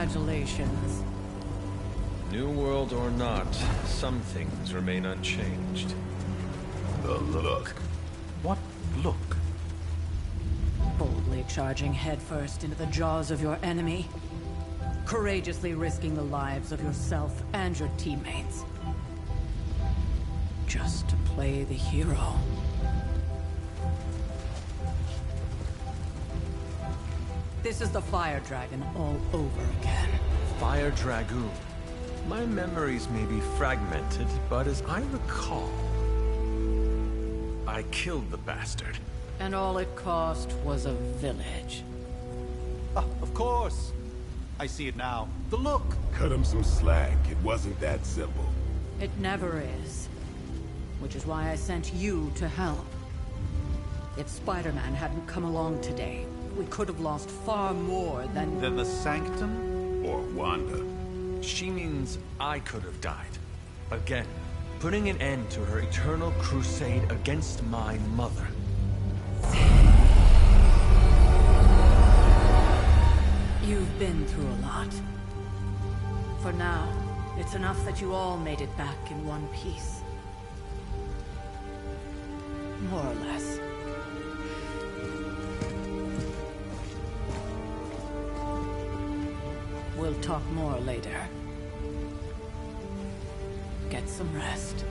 Congratulations. New world or not, some things remain unchanged. The look. What look? Boldly charging headfirst into the jaws of your enemy. Courageously risking the lives of yourself and your teammates. Just to play the hero. This is the Fire Dragon all over again. Fire Dragoon. My memories may be fragmented, but as I recall, I killed the bastard. And all it cost was a village. Of course. I see it now. The look. Cut him some slack. It wasn't that simple. It never is. Which is why I sent you to help. If Spider-Man hadn't come along today, we could have lost far more than the Sanctum? Or Wanda. She means I could have died. Again, putting an end to her eternal crusade against my mother. You've been through a lot. For now, it's enough that you all made it back in one piece. More or less. We'll talk more later. Get some rest.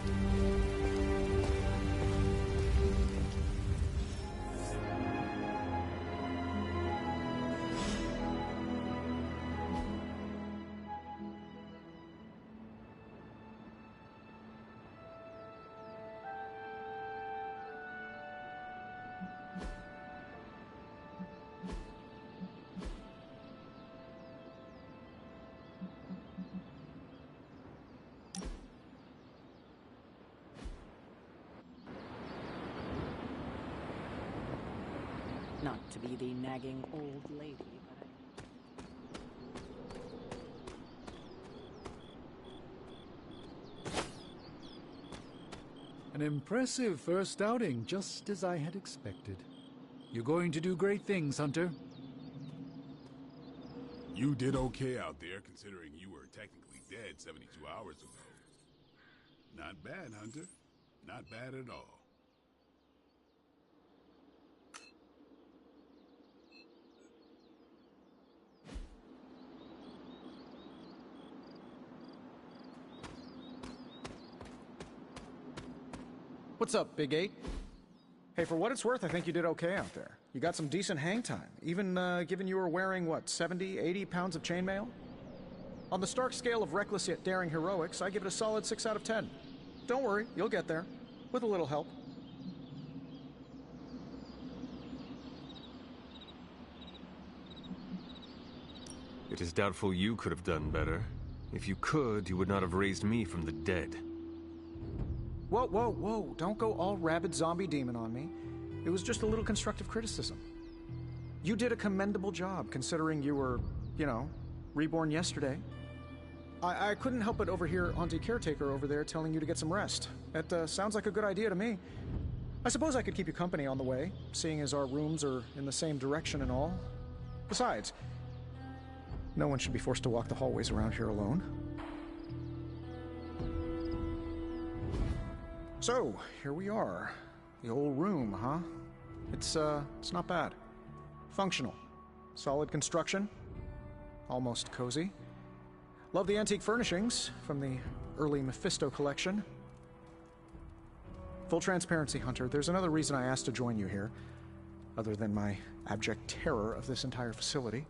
Not to be the nagging old lady, but An impressive first outing, just as I had expected. You're going to do great things, Hunter. You did okay out there, considering you were technically dead 72 hours ago. Not bad, Hunter. Not bad at all. What's up, Big 8? Hey, for what it's worth, I think you did okay out there. You got some decent hang time, even given you were wearing, what, 70, 80 pounds of chainmail? On the Stark scale of reckless yet daring heroics, I give it a solid 6 out of 10. Don't worry, you'll get there. With a little help. It is doubtful you could have done better. If you could, you would not have raised me from the dead. Whoa, whoa, whoa. Don't go all rabid zombie demon on me. It was just a little constructive criticism. You did a commendable job, considering you were, you know, reborn yesterday. I couldn't help but overhear Auntie Caretaker over there telling you to get some rest. That sounds like a good idea to me. I suppose I could keep you company on the way, seeing as our rooms are in the same direction and all. Besides, no one should be forced to walk the hallways around here alone. So, here we are. The old room, huh? It's not bad. Functional. Solid construction. Almost cozy. Love the antique furnishings from the early Mephisto collection. Full transparency, Hunter, there's another reason I asked to join you here, other than my abject terror of this entire facility.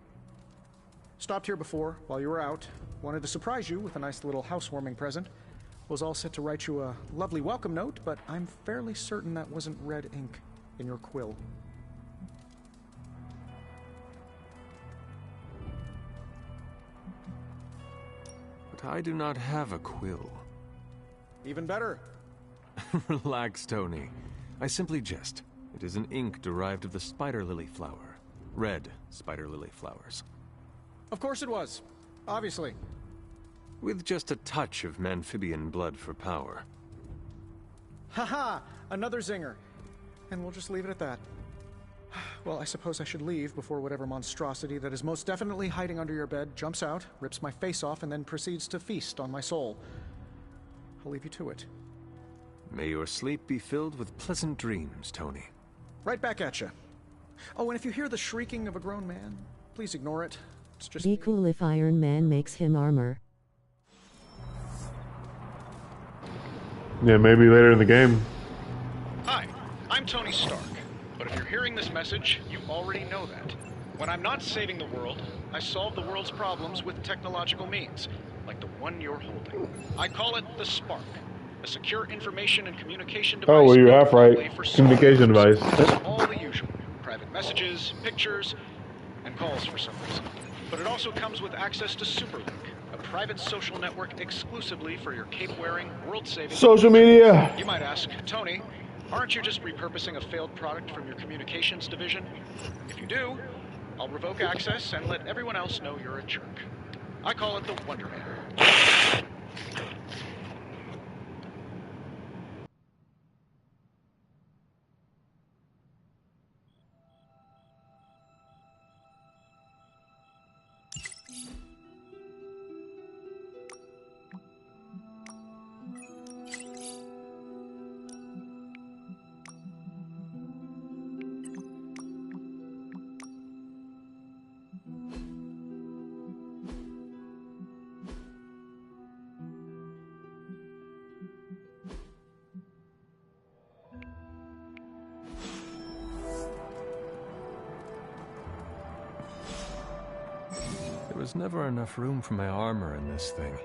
Stopped here before, while you were out. Wanted to surprise you with a nice little housewarming present. Was all set to write you a lovely welcome note, but I'm fairly certain that wasn't red ink in your quill. But I do not have a quill. Even better. Relax, Tony. I simply jest. It is an ink derived of the spider lily flower. Red spider lily flowers. Of course it was. Obviously. With just a touch of Memphibian blood for power. Haha! Another zinger. And we'll just leave it at that. Well, I suppose I should leave before whatever monstrosity that is most definitely hiding under your bed jumps out, rips my face off, and then proceeds to feast on my soul. I'll leave you to it. May your sleep be filled with pleasant dreams, Tony. Right back at you. Oh, and if you hear the shrieking of a grown man, please ignore it. It's just... Be cool if Iron Man makes him armor. Yeah, maybe later in the game. Hi, I'm Tony Stark. But if you're hearing this message, you already know that. When I'm not saving the world, I solve the world's problems with technological means, like the one you're holding. I call it the Spark, a secure information and communication device. Oh, well, you're half right. Communication device. All the usual. Private messages, pictures, and calls for some reason. But it also comes with access to Superlink, a private social network exclusively for your cape-wearing, world-saving... Social media! You might ask, Tony, aren't you just repurposing a failed product from your communications division? If you do, I'll revoke access and let everyone else know you're a jerk. I call it the Wonder Man. There was never enough room for my armor in this thing.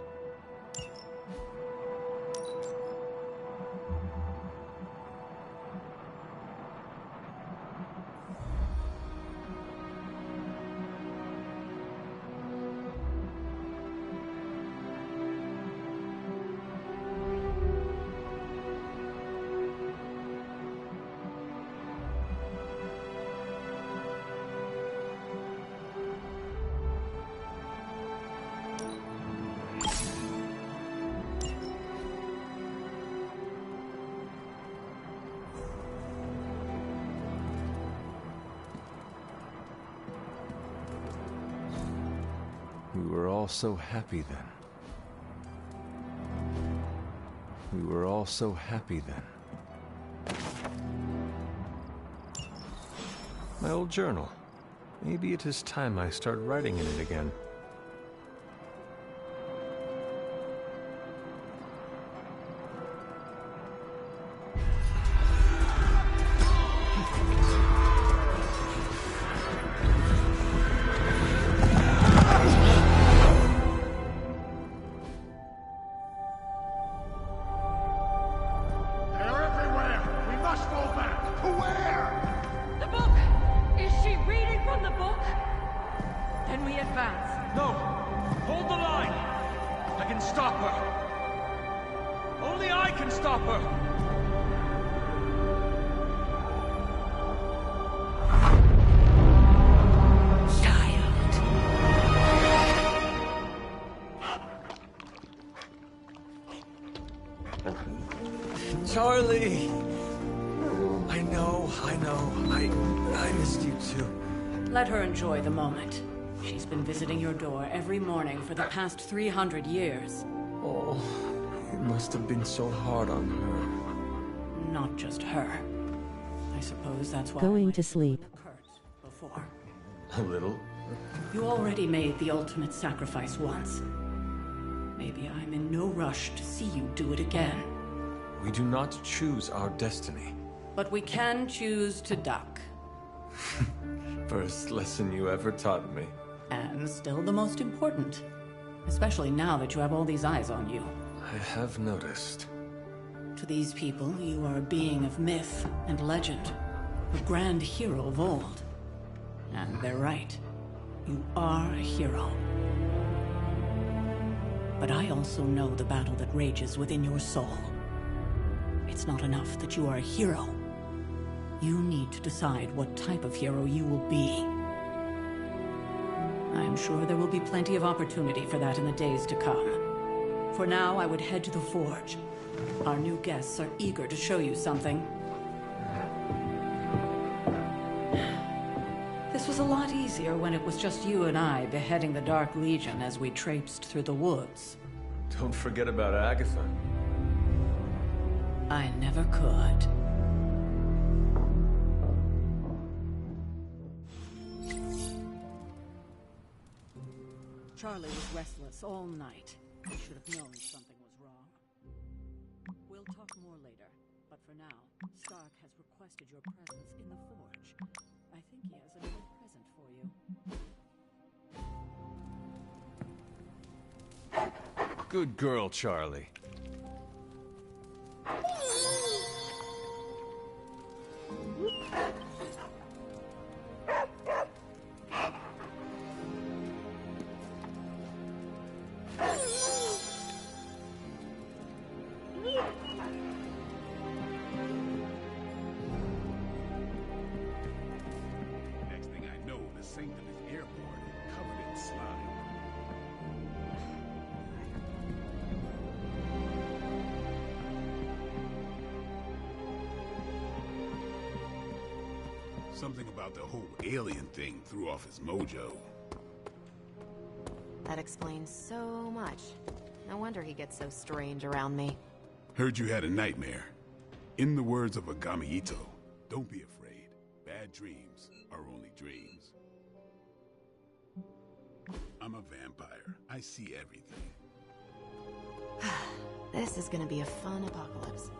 We were all so happy then. We were all so happy then. My old journal. Maybe it is time I start writing in it again. Charlie! I know. I missed you too. Let her enjoy the moment. She's been visiting your door every morning for the past 300 years. Oh, it must have been so hard on her. Not just her. I suppose that's why... Going to sleep. Before. A little. You already made the ultimate sacrifice once. Maybe I'm in no rush to see you do it again. We do not choose our destiny. But we can choose to duck. First lesson you ever taught me. And still the most important. Especially now that you have all these eyes on you. I have noticed. To these people, you are a being of myth and legend. A grand hero of old. And they're right. You are a hero. But I also know the battle that rages within your soul. It's not enough that you are a hero. You need to decide what type of hero you will be. I'm sure there will be plenty of opportunity for that in the days to come. For now, I would head to the Forge. Our new guests are eager to show you something. easier when it was just you and I beheading the Dark Legion as we traipsed through the woods. Don't forget about Agatha. I never could. Charlie was restless all night. He should have known something was wrong. We'll talk more later, but for now, Stark has requested your presence in the Forge. I think he has a little present for you. Good girl, Charlie. Next thing I know, the sanctum is airborne and covered in slime. Something about the whole alien thing threw off his mojo. That explains so much. No wonder he gets so strange around me. Heard you had a nightmare. In the words of Agami Ito, don't be afraid. Bad dreams are only dreams. I'm a vampire. I see everything. This is gonna be a fun apocalypse.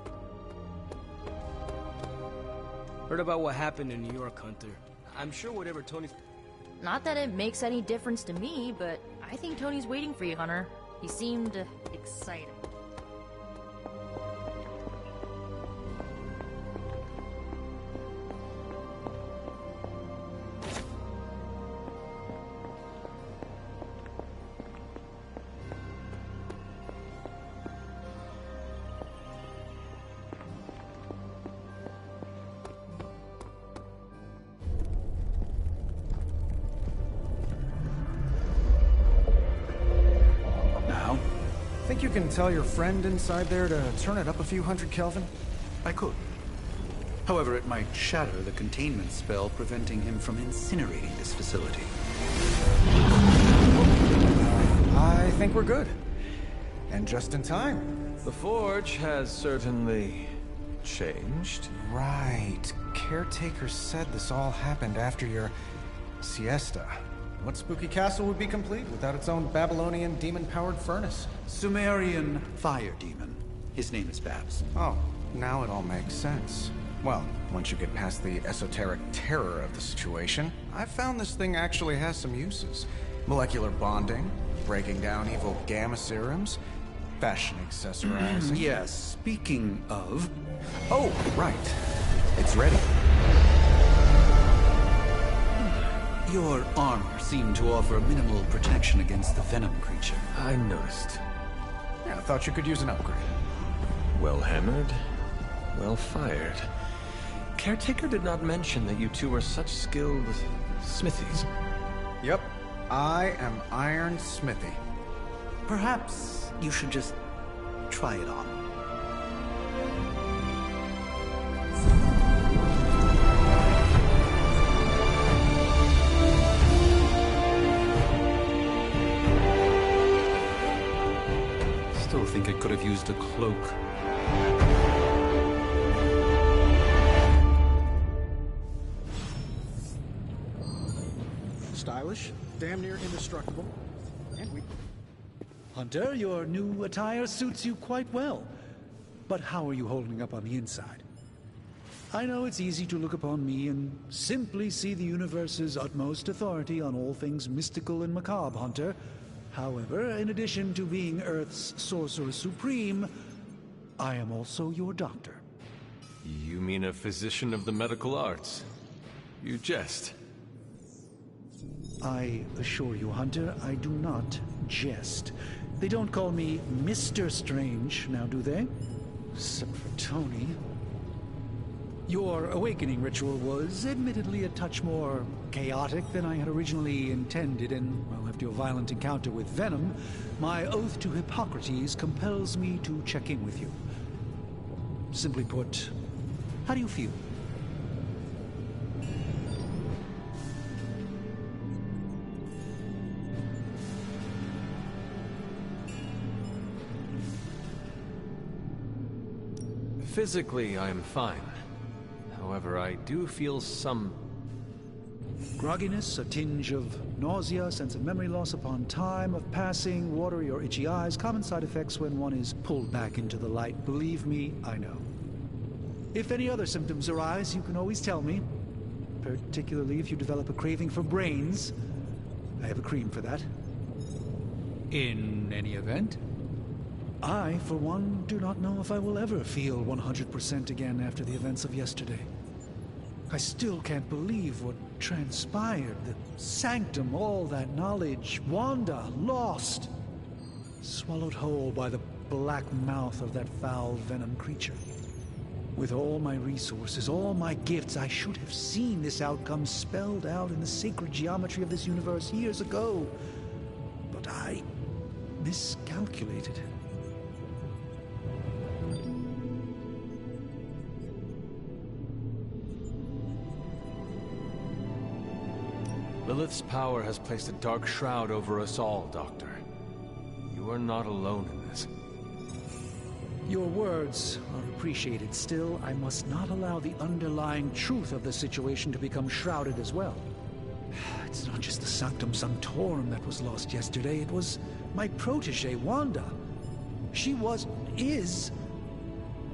Heard about what happened in New York, Hunter. I'm sure whatever Tony's... Not that it makes any difference to me, but I think Tony's waiting for you, Hunter. He seemed excited. Think you can tell your friend inside there to turn it up a few hundred Kelvin? I could. However, it might shatter the containment spell preventing him from incinerating this facility. I think we're good. And just in time. The Forge has certainly changed. Right. Caretaker said this all happened after your siesta. What spooky castle would be complete without its own Babylonian demon-powered furnace? Sumerian fire demon. His name is Babs. Oh, now it all makes sense. Well, once you get past the esoteric terror of the situation, I've found this thing actually has some uses. Molecular bonding, breaking down evil gamma serums, fashion accessorizing. Yes, speaking of... Oh, right. It's ready. Your armor seemed to offer minimal protection against the venom creature. I noticed. Yeah, I thought you could use an upgrade. Well hammered, well fired. Caretaker did not mention that you two are such skilled smithies. Yep, I am Iron Smithy. Perhaps you should just try it on. Still think it could have used a cloak. Stylish, damn near indestructible, and we... Hunter, your new attire suits you quite well. But how are you holding up on the inside? I know it's easy to look upon me and simply see the universe's utmost authority on all things mystical and macabre, Hunter. However, in addition to being Earth's Sorcerer Supreme, I am also your doctor. You mean a physician of the medical arts? You jest. I assure you, Hunter, I do not jest. They don't call me Mr. Strange, now do they? Except for Tony. Your awakening ritual was admittedly a touch more chaotic than I had originally intended, and, well, after your violent encounter with Venom, my oath to Hippocrates compels me to check in with you. Simply put, how do you feel? Physically, I am fine. However, I do feel some... grogginess, a tinge of nausea, sense of memory loss upon time of passing, watery or itchy eyes, common side effects when one is pulled back into the light. Believe me, I know. If any other symptoms arise, you can always tell me. Particularly if you develop a craving for brains. I have a cream for that. In any event? I, for one, do not know if I will ever feel 100% again after the events of yesterday. I still can't believe what transpired. The Sanctum, all that knowledge. Wanda, lost. Swallowed whole by the black mouth of that foul venom creature. With all my resources, all my gifts, I should have seen this outcome spelled out in the sacred geometry of this universe years ago. But I miscalculated. Lilith's power has placed a dark shroud over us all, Doctor. You are not alone in this. Your words are appreciated. Still, I must not allow the underlying truth of the situation to become shrouded as well. It's not just the Sanctum Sanctorum that was lost yesterday. It was my protege, Wanda. She is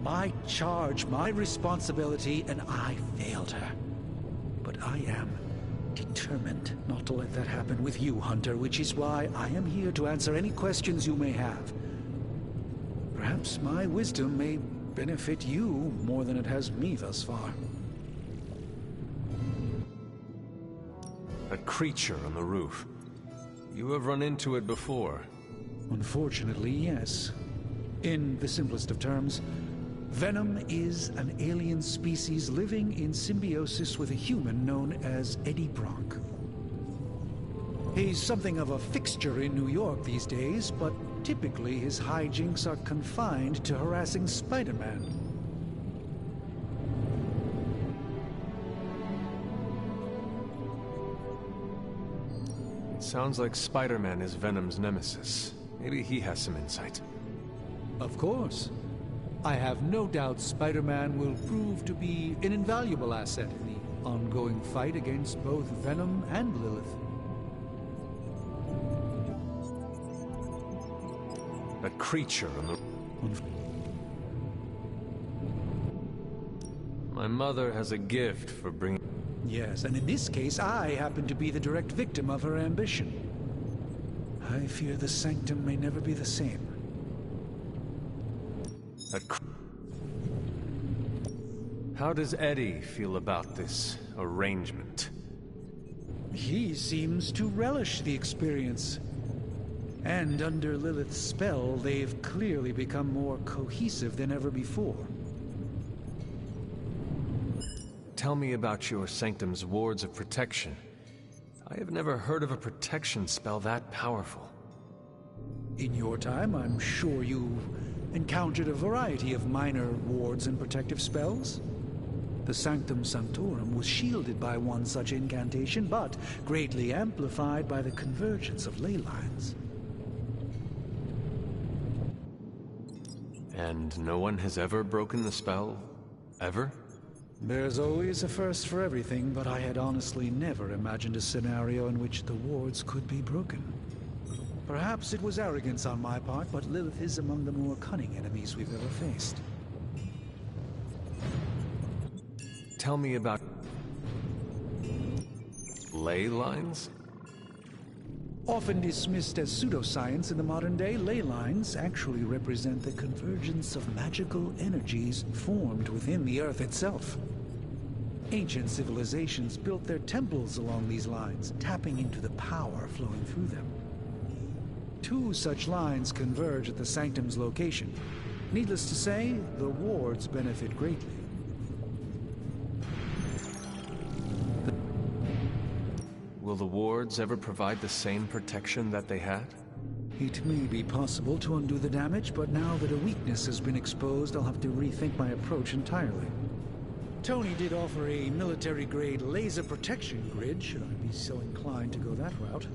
my charge, my responsibility, and I failed her. But I am determined not to let that happen with you, Hunter, which is why I am here to answer any questions you may have. Perhaps my wisdom may benefit you more than it has me thus far. A creature on the roof. You have run into it before. Unfortunately, yes. In the simplest of terms, Venom is an alien species living in symbiosis with a human known as Eddie Brock. He's something of a fixture in New York these days, but typically his hijinks are confined to harassing Spider-Man. It sounds like Spider-Man is Venom's nemesis. Maybe he has some insight. Of course. I have no doubt Spider-Man will prove to be an invaluable asset in the ongoing fight against both Venom and Lilith. A creature on the... My mother has a gift for bringing... Yes, and in this case, I happen to be the direct victim of her ambition. I fear the Sanctum may never be the same. How does Eddie feel about this arrangement? He seems to relish the experience. And under Lilith's spell, they've clearly become more cohesive than ever before. Tell me about your Sanctum's wards of protection. I have never heard of a protection spell that powerful. In your time, I'm sure you encountered a variety of minor wards and protective spells. The Sanctum Sanctorum was shielded by one such incantation, but greatly amplified by the convergence of ley lines. And no one has ever broken the spell? Ever? There's always a first for everything, but I had honestly never imagined a scenario in which the wards could be broken. Perhaps it was arrogance on my part, but Lilith is among the more cunning enemies we've ever faced. Tell me about... ley lines? Often dismissed as pseudoscience in the modern day, ley lines actually represent the convergence of magical energies formed within the Earth itself. Ancient civilizations built their temples along these lines, tapping into the power flowing through them. 2 such lines converge at the Sanctum's location. Needless to say, the wards benefit greatly. Will the wards ever provide the same protection that they had? It may be possible to undo the damage, but now that a weakness has been exposed, I'll have to rethink my approach entirely. Tony did offer a military-grade laser protection grid, should I be so inclined to go that route.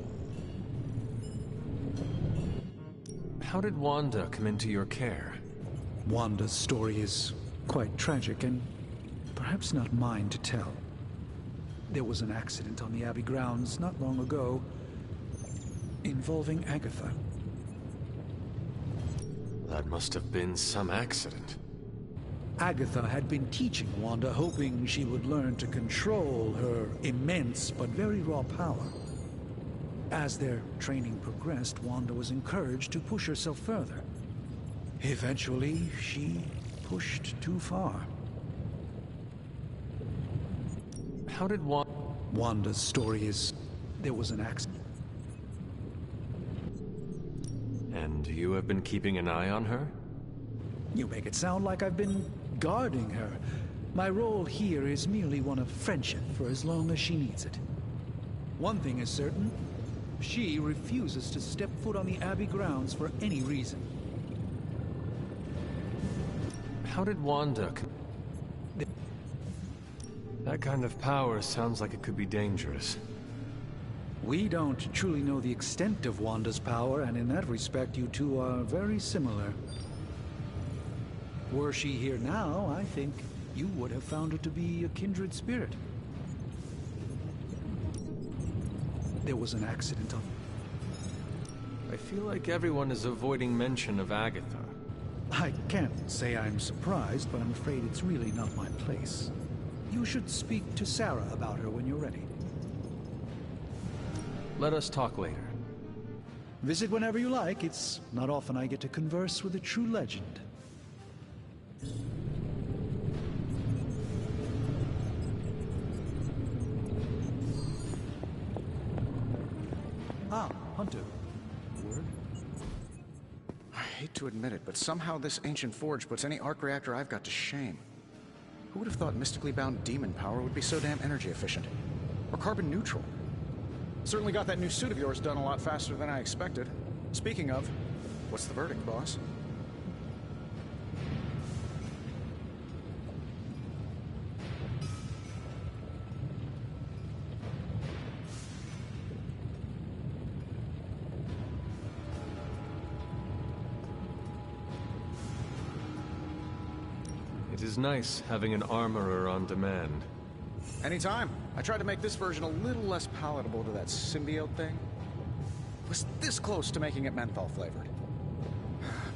How did Wanda come into your care? Wanda's story is Quite tragic, and perhaps not mine to tell. There was an accident on the Abbey grounds not long ago involving Agatha. That must have been some accident. Agatha had been teaching Wanda, hoping she would learn to control her immense but very raw power. As their training progressed, Wanda was encouraged to push herself further. Eventually, she pushed too far. How did Wanda's story is, there was an accident. And you have been keeping an eye on her? You make it sound like I've been guarding her. My role here is merely one of friendship for as long as she needs it. One thing is certain, she refuses to step foot on the Abbey grounds for any reason. How did Wanda... That kind of power sounds like it could be dangerous. We don't truly know the extent of Wanda's power, and in that respect, you two are very similar. Were she here now, I think you would have found her to be a kindred spirit. There was an accident on... I feel like everyone is avoiding mention of Agatha. I can't say I'm surprised, but I'm afraid it's really not my place. You should speak to Sarah about her when you're ready. Let us talk later. Visit whenever you like. It's not often I get to converse with a true legend. Ah, Hunter. Word? I hate to admit it, but somehow this ancient forge puts any arc reactor I've got to shame. Who would have thought mystically bound demon power would be so damn energy efficient? Or carbon neutral? Certainly got that new suit of yours done a lot faster than I expected. Speaking of, what's the verdict, boss? It is nice having an armorer on demand. Anytime. I tried to make this version a little less palatable to that symbiote thing. Was this close to making it menthol flavored.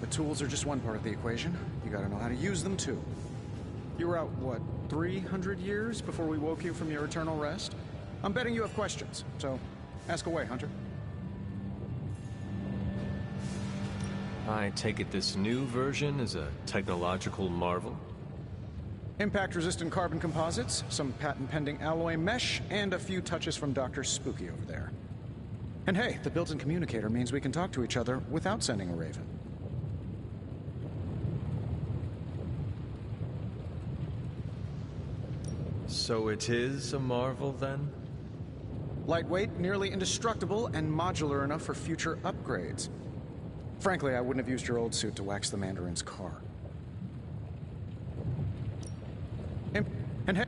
But tools are just one part of the equation. You gotta know how to use them too. You were out, what, 300 years before we woke you from your eternal rest? I'm betting you have questions, so ask away, Hunter. I take it this new version is a technological marvel? Impact-resistant carbon composites, some patent-pending alloy mesh, and a few touches from Dr. Spooky over there. And hey, the built-in communicator means we can talk to each other without sending a raven. So it is a marvel, then? Lightweight, nearly indestructible, and modular enough for future upgrades. Frankly, I wouldn't have used your old suit to wax the Mandarin's car. And hey...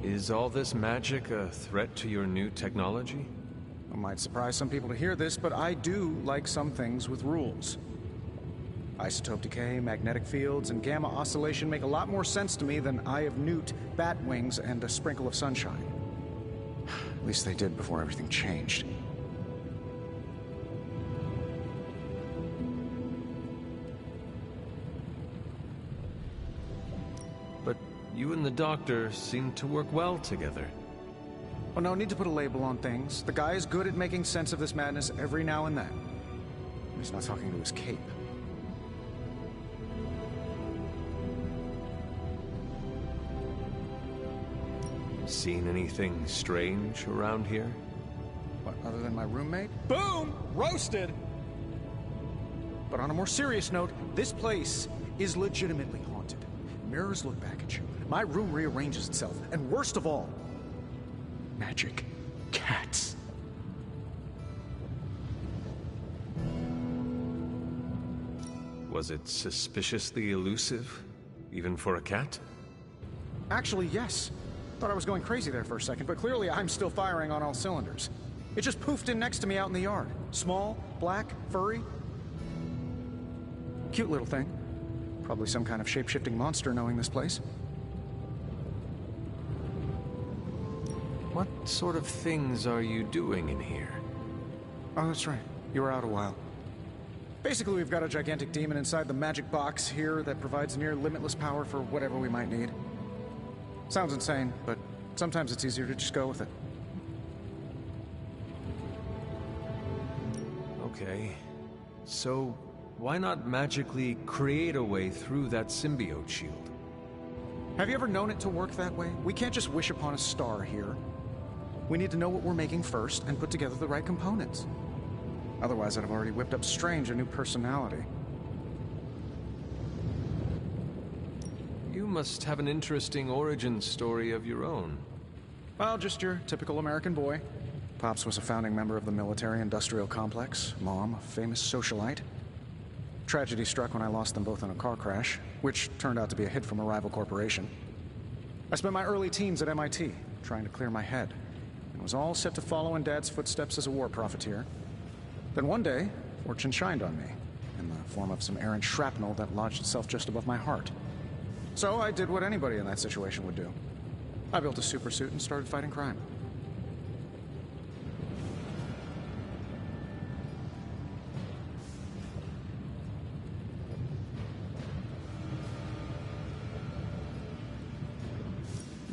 Is all this magic a threat to your new technology? It might surprise some people to hear this, but I do like some things with rules. Isotope decay, magnetic fields, and gamma oscillation make a lot more sense to me than Eye of Newt, bat wings, and a sprinkle of sunshine. At least they did before everything changed. But you and the Doctor seem to work well together. Oh, no need to put a label on things. The guy is good at making sense of this madness every now and then. He's not talking to his cape. Seen anything strange around here? What, other than my roommate? Boom! Roasted! But on a more serious note, this place is legitimately haunted. Mirrors look back at you. My room rearranges itself. And worst of all, magic cats. Was it suspiciously elusive, even for a cat? Actually, yes. Thought I was going crazy there for a second, but clearly I'm still firing on all cylinders. It just poofed in next to me out in the yard. Small, black, furry. Cute little thing. Probably some kind of shape-shifting monster knowing this place. What sort of things are you doing in here? Oh, that's right. You were out a while. Basically, we've got a gigantic demon inside the magic box here that provides near limitless power for whatever we might need. Sounds insane, but sometimes it's easier to just go with it. Okay. So, why not magically create a way through that symbiote shield? Have you ever known it to work that way? We can't just wish upon a star here. We need to know what we're making first and put together the right components. Otherwise, I'd have already whipped up Strange a new personality. You must have an interesting origin story of your own. Well, just your typical American boy. Pops was a founding member of the military-industrial complex. Mom, a famous socialite. Tragedy struck when I lost them both in a car crash, which turned out to be a hit from a rival corporation. I spent my early teens at MIT, trying to clear my head, and was all set to follow in Dad's footsteps as a war profiteer. Then one day, fortune shined on me, in the form of some errant shrapnel that lodged itself just above my heart. So I did what anybody in that situation would do. I built a supersuit and started fighting crime.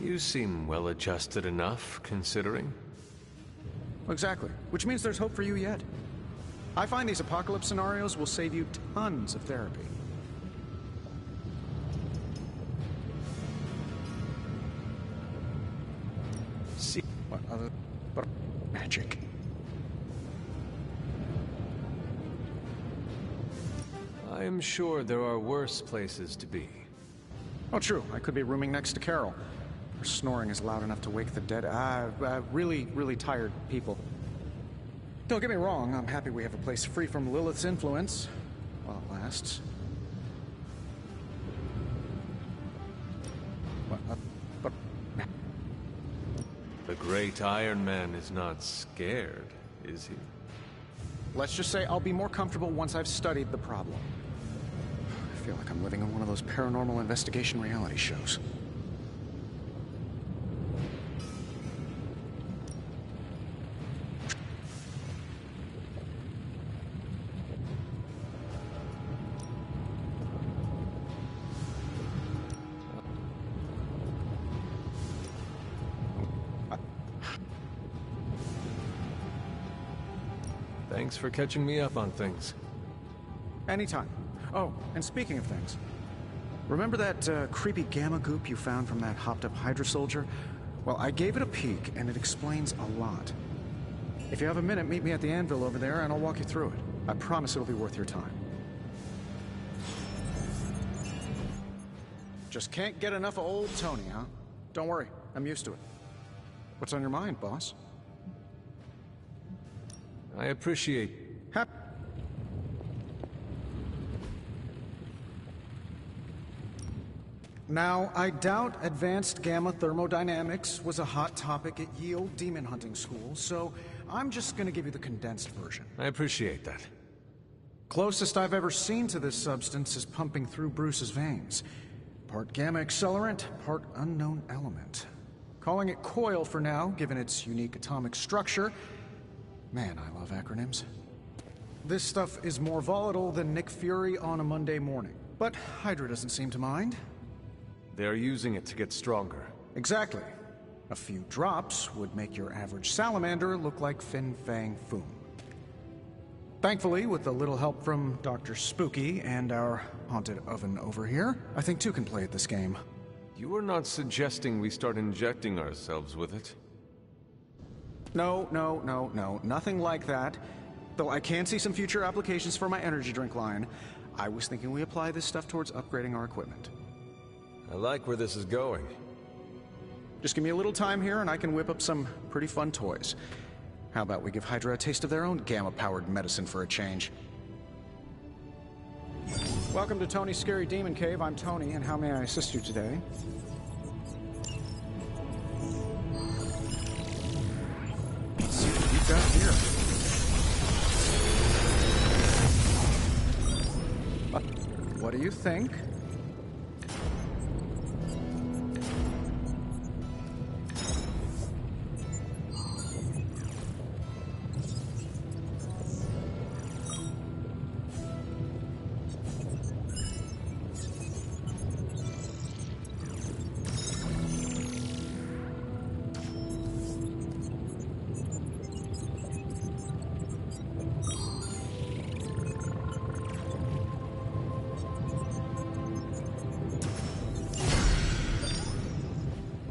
You seem well-adjusted enough, considering. Exactly, which means there's hope for you yet. I find these apocalypse scenarios will save you tons of therapy. See what other but magic. I am sure there are worse places to be. Oh, true. I could be rooming next to Carol. Her snoring is loud enough to wake the dead. Really tired people. Don't get me wrong, I'm happy we have a place free from Lilith's influence, while it lasts. But The great Iron Man is not scared, is he? let's just say I'll be more comfortable once I've studied the problem. I feel like I'm living in one of those paranormal investigation reality shows. Thanks for catching me up on things. Anytime. Oh, and speaking of things, remember that creepy gamma goop you found from that hopped-up Hydra soldier? Well, I gave it a peek, and it explains a lot. If you have a minute, meet me at the anvil over there, and I'll walk you through it. I promise it'll be worth your time. Just can't get enough of old Tony, huh? Don't worry, I'm used to it. What's on your mind, boss? I appreciate... Now, I doubt advanced gamma thermodynamics was a hot topic at Yield Demon Hunting School, so I'm just gonna give you the condensed version. I appreciate that. Closest I've ever seen to this substance is pumping through Bruce's veins. Part gamma accelerant, part unknown element. Calling it Coil for now, given its unique atomic structure. Man, I love acronyms. This stuff is more volatile than Nick Fury on a Monday morning. But Hydra doesn't seem to mind. They're using it to get stronger. Exactly. A few drops would make your average salamander look like Fin Fang Foom. Thankfully, with a little help from Dr. Spooky and our haunted oven over here, I think two can play at this game. You are not suggesting we start injecting ourselves with it? No, nothing like that. Though I can see some future applications for my energy drink line. I was thinking we apply this stuff towards upgrading our equipment. I like where this is going. Just give me a little time here and I can whip up some pretty fun toys. How about we give Hydra a taste of their own gamma-powered medicine for a change? Welcome to Tony's Scary Demon Cave. I'm Tony, and how may I assist you today? Let's see what we've got here. you think?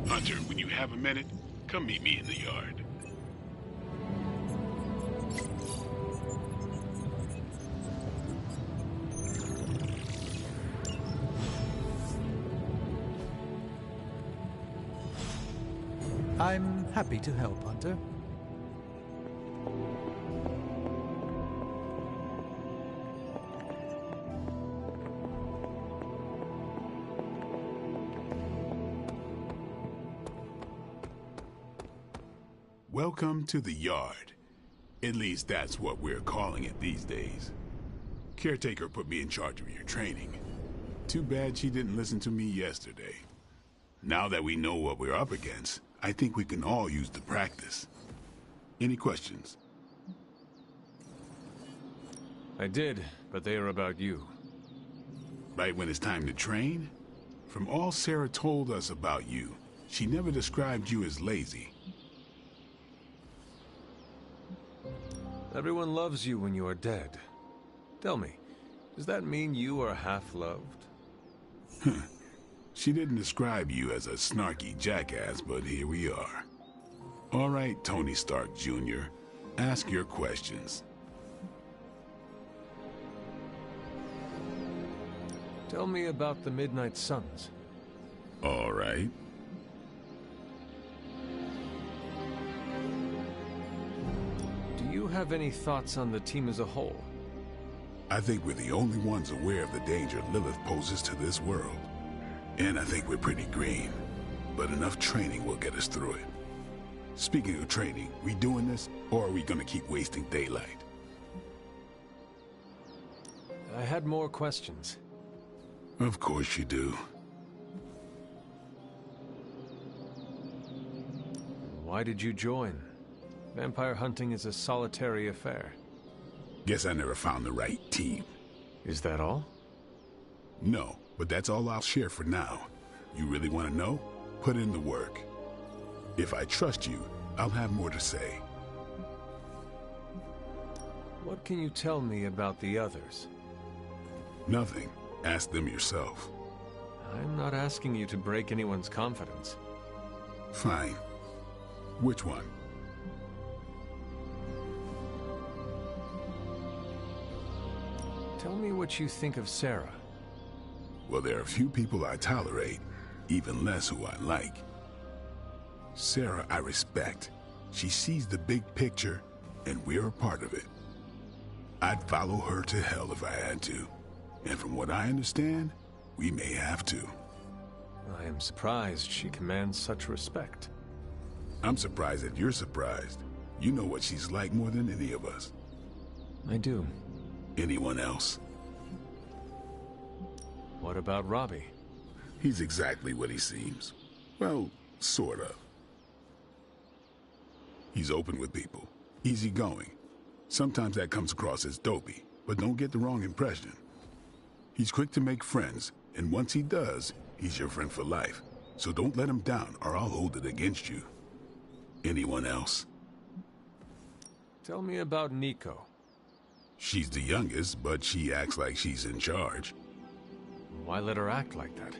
Hunter, when you have a minute, come meet me in the yard. I'm happy to help, Hunter. Welcome to the yard. At least that's what we're calling it these days. Caretaker put me in charge of your training. Too bad she didn't listen to me yesterday. Now that we know what we're up against, I think we can all use the practice. Any questions? I did, but they are about you. Right when it's time to train? From all Sarah told us about you, she never described you as lazy. Everyone loves you when you are dead. Tell me, does that mean you are half-loved? She didn't describe you as a snarky jackass, but here we are. All right, Tony Stark Jr., ask your questions. Tell me about the Midnight Suns. All right. Do you have any thoughts on the team as a whole? I think we're the only ones aware of the danger Lilith poses to this world. And I think we're pretty green. But enough training will get us through it. Speaking of training, we doing this, or are we gonna keep wasting daylight? I had more questions. Of course you do. Why did you join? Vampire hunting is a solitary affair. Guess I never found the right team. Is that all? No, but that's all I'll share for now. You really want to know? Put in the work. If I trust you, I'll have more to say. What can you tell me about the others? Nothing. Ask them yourself. I'm not asking you to break anyone's confidence. Fine. Which one? Tell me what you think of Sarah. Well, there are few people I tolerate, even less who I like. Sarah, I respect. She sees the big picture, and we're a part of it. I'd follow her to hell if I had to. And from what I understand, we may have to. I am surprised she commands such respect. I'm surprised that you're surprised. You know what she's like more than any of us. I do. Anyone else? What about Robbie? He's exactly what he seems. Well, sort of. He's open with people, easygoing. Sometimes that comes across as dopey, but don't get the wrong impression. He's quick to make friends, and once he does, he's your friend for life. So don't let him down, or I'll hold it against you. Anyone else? Tell me about Nico. She's the youngest, but she acts like she's in charge. Why let her act like that?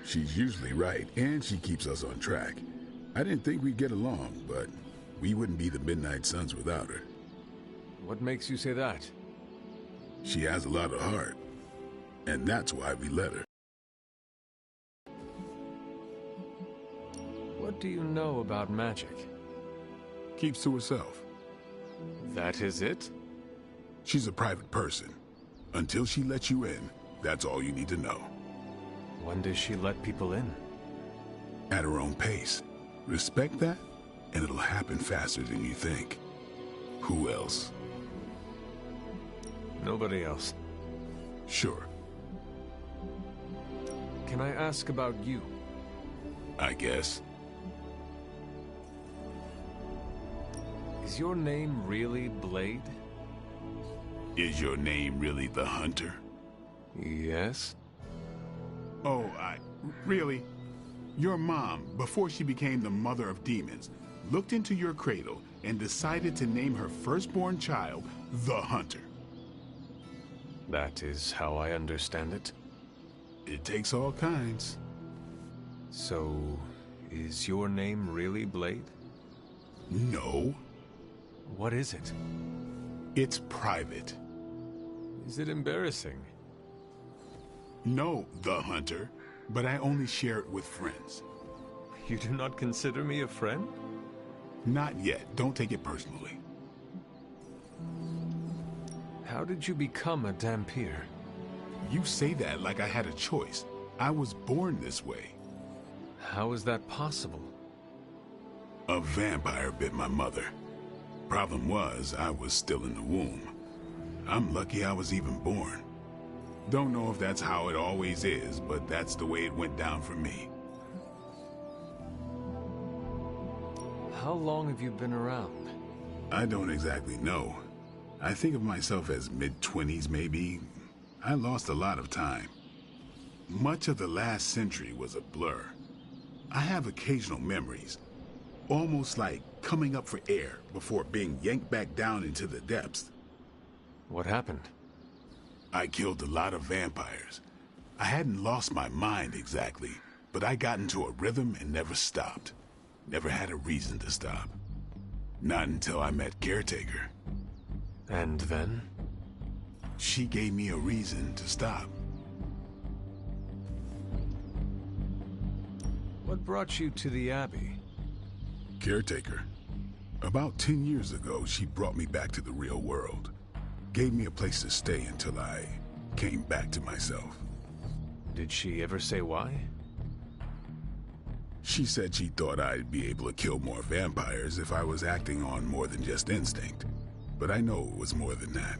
She's usually right, and she keeps us on track. I didn't think we'd get along, but we wouldn't be the Midnight Suns without her. What makes you say that? She has a lot of heart, and that's why we let her. What do you know about magic? Keeps to herself. That is it? She's a private person. Until she lets you in, that's all you need to know. When does she let people in? At her own pace. Respect that, and it'll happen faster than you think. Who else? Nobody else. Sure. Can I ask about you? I guess. Is your name really Blade? Is your name really the Hunter? Yes. Oh, really? Your mom, before she became the mother of demons, looked into your cradle and decided to name her firstborn child the Hunter. That is how I understand it. It takes all kinds. So, is your name really Blade? No. What is it? It's private. Is it embarrassing? No, the Hunter, but I only share it with friends. You do not consider me a friend? Not yet. Don't take it personally. How did you become a Dhampir? You say that like I had a choice. I was born this way. How is that possible? A vampire bit my mother. Problem was, I was still in the womb. I'm lucky I was even born. Don't know if that's how it always is, but that's the way it went down for me. How long have you been around? I don't exactly know. I think of myself as mid-20s, maybe. I lost a lot of time. Much of the last century was a blur. I have occasional memories, almost like coming up for air before being yanked back down into the depths. What happened? I killed a lot of vampires. I hadn't lost my mind exactly, but I got into a rhythm and never stopped. Never had a reason to stop. Not until I met Caretaker. And then? She gave me a reason to stop. What brought you to the Abbey? Caretaker. About 10 years ago, she brought me back to the real world. Gave me a place to stay until I came back to myself. Did she ever say why? She said she thought I'd be able to kill more vampires if I was acting on more than just instinct. But I know it was more than that.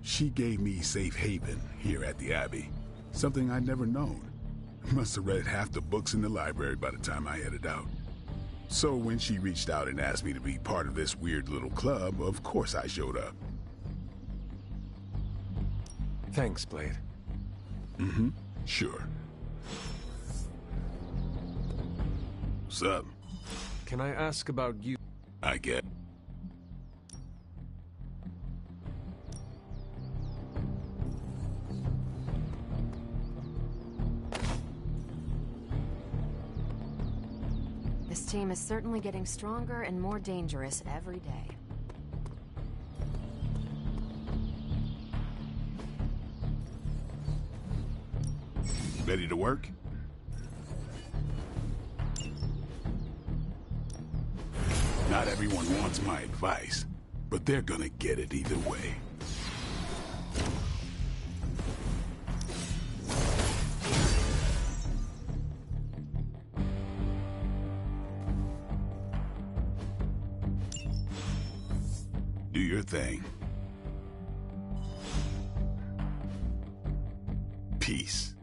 She gave me safe haven here at the Abbey. Something I'd never known. Must have read half the books in the library by the time I headed out. So when she reached out and asked me to be part of this weird little club, of course I showed up. Thanks, Blade. Mm-hmm. Sure. What's up? Can I ask about you? I get. This team is certainly getting stronger and more dangerous every day. Ready to work? Not everyone wants my advice, but they're gonna get it either way. Do your thing. Peace.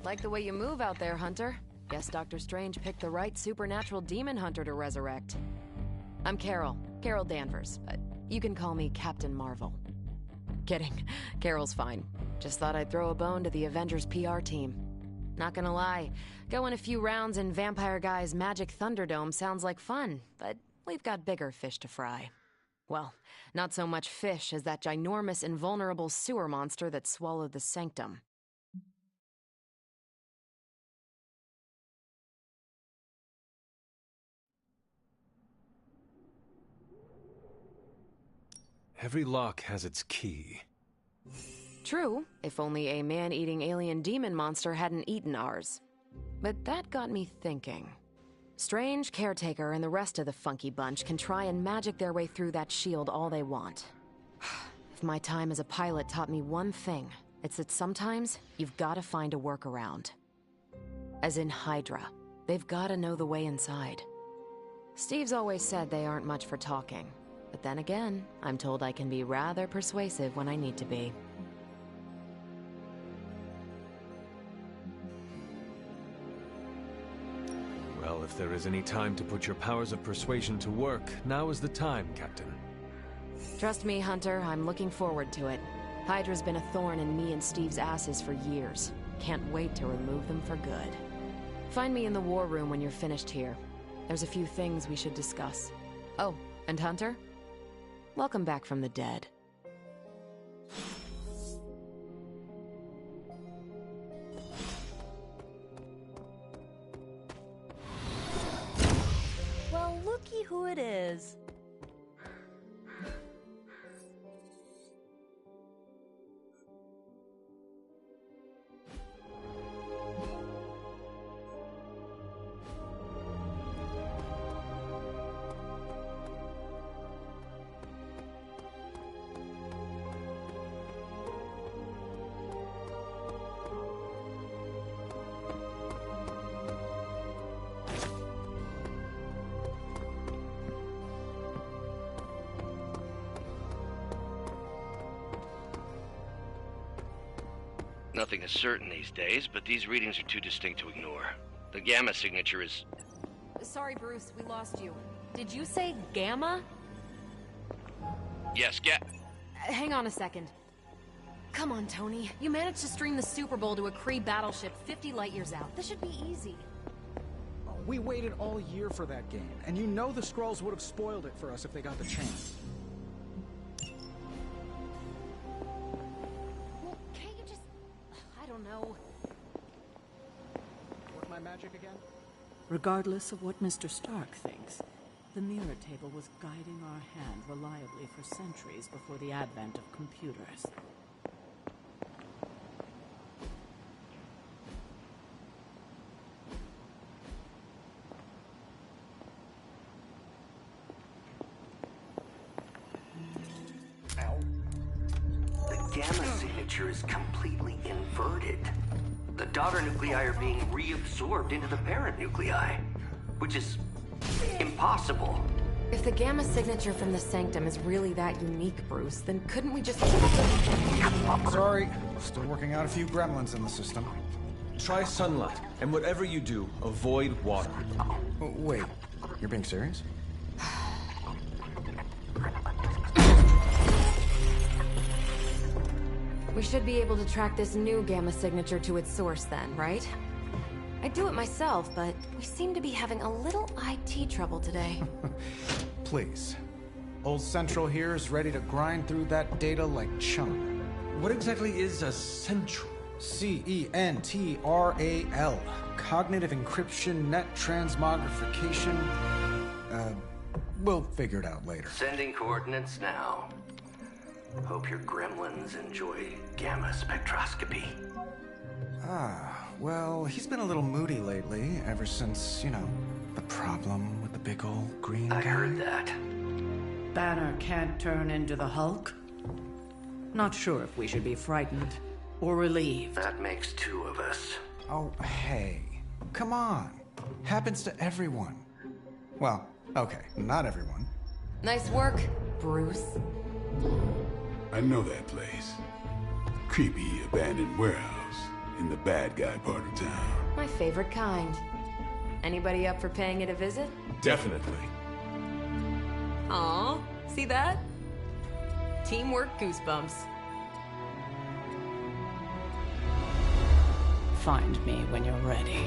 Like the way you move out there, Hunter. Guess Dr. Strange picked the right supernatural demon hunter to resurrect. I'm Carol Danvers, but you can call me Captain Marvel. Kidding, Carol's fine. Just thought I'd throw a bone to the Avengers PR team. Not gonna lie, going a few rounds in Vampire Guy's Magic Thunderdome sounds like fun, but we've got bigger fish to fry. Well, not so much fish as that ginormous invulnerable sewer monster that swallowed the Sanctum. Every lock has its key. True, if only a man-eating alien demon monster hadn't eaten ours. But that got me thinking. Strange, Caretaker, and the rest of the funky bunch can try and magic their way through that shield all they want. If my time as a pilot taught me one thing, it's that sometimes you've gotta find a workaround. As in Hydra. They've gotta know the way inside. Steve's always said they aren't much for talking. But then again, I'm told I can be rather persuasive when I need to be. if there is any time to put your powers of persuasion to work, now is the time, Captain. Trust me, Hunter, I'm looking forward to it. Hydra's been a thorn in me and Steve's asses for years. Can't wait to remove them for good. Find me in the war room when you're finished here. There's a few things we should discuss. Oh, and Hunter? Welcome back from the dead. Well, looky who it is. Nothing is certain these days, but these readings are too distinct to ignore. The Gamma signature is... Sorry, Bruce, we lost you. Did you say Gamma? Yes, Hang on a second. Come on, Tony. You managed to stream the Super Bowl to a Kree battleship 50 light years out. This should be easy. We waited all year for that game, and you know the Skrulls would have spoiled it for us if they got the chance. Magic again? Regardless of what Mr. Stark thinks, the mirror table was guiding our hand reliably for centuries before the advent of computers. The Gamma signature is completely inverted. The daughter nuclei are being reabsorbed into the parent nuclei, which is impossible. If the Gamma signature from the Sanctum is really that unique, Bruce, then couldn't we just... Sorry, still working out a few gremlins in the system. Try sunlight, and whatever you do, avoid water. Oh, wait, you're being serious? We should be able to track this new Gamma signature to its source then, right? I'd do it myself, but we seem to be having a little IT trouble today. Please. Old Central here is ready to grind through that data like chum. What exactly is a Central? CENTRAL. Cognitive Encryption Net Transmogrification. We'll figure it out later. Sending coordinates now. Hope your gremlins enjoy gamma spectroscopy. Well, he's been a little moody lately, ever since, you know, the problem with the big old green guy. I heard that. Banner can't turn into the Hulk? Not sure if we should be frightened or relieved. That makes two of us. Oh, hey. Come on. Happens to everyone. Well, okay, not everyone. Nice work, Bruce. I know that place. Creepy abandoned warehouse in the bad guy part of town. My favorite kind. Anybody up for paying it a visit? Definitely. Aw, see that? Teamwork goosebumps. Find me when you're ready.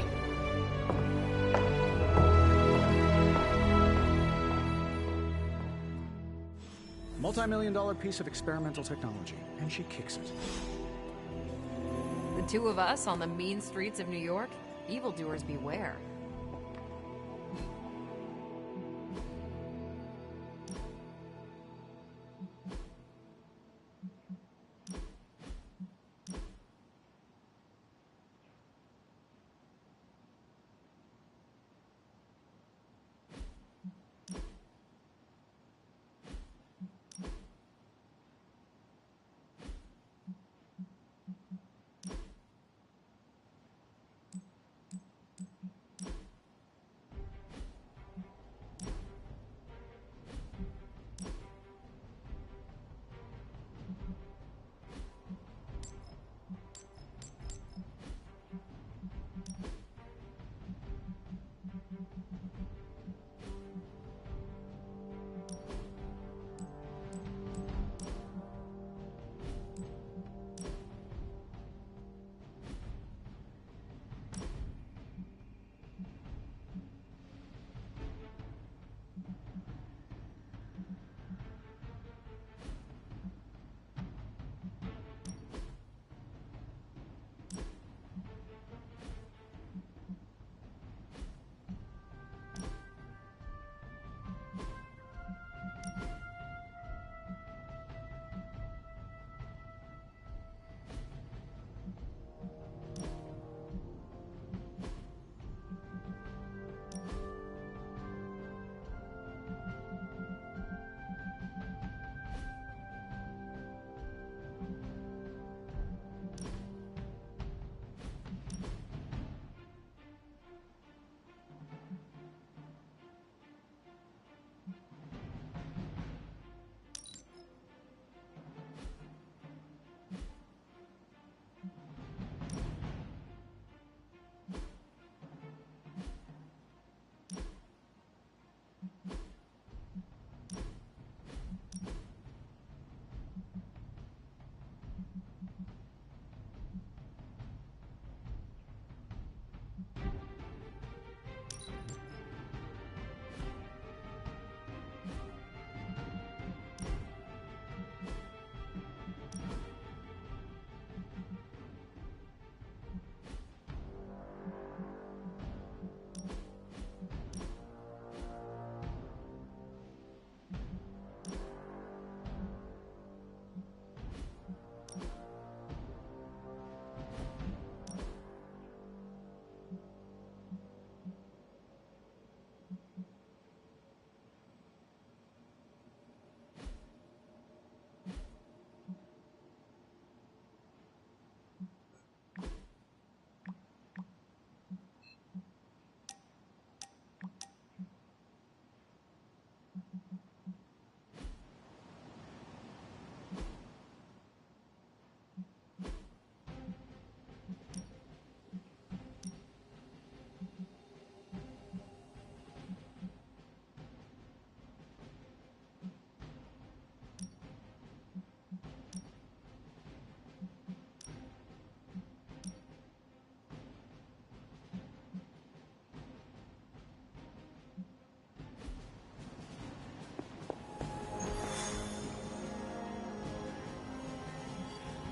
Multi-million-dollar piece of experimental technology, and she kicks it. The two of us on the mean streets of New York? Evildoers beware.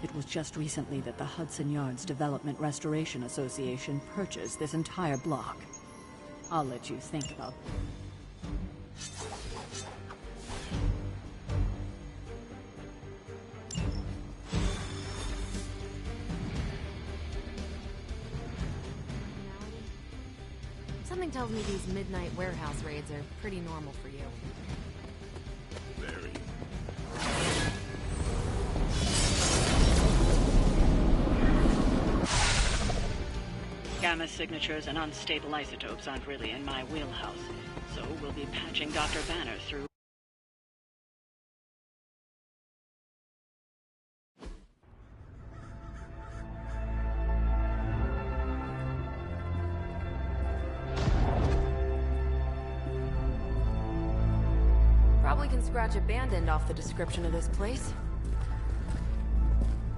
It was just recently that the Hudson Yards Development Restoration Association purchased this entire block. I'll let you think about it. Something tells me these midnight warehouse raids are pretty normal for you. Very. Gamma signatures and unstable isotopes aren't really in my wheelhouse, so we'll be patching Dr. Banner through. Probably can scratch abandoned off the description of this place.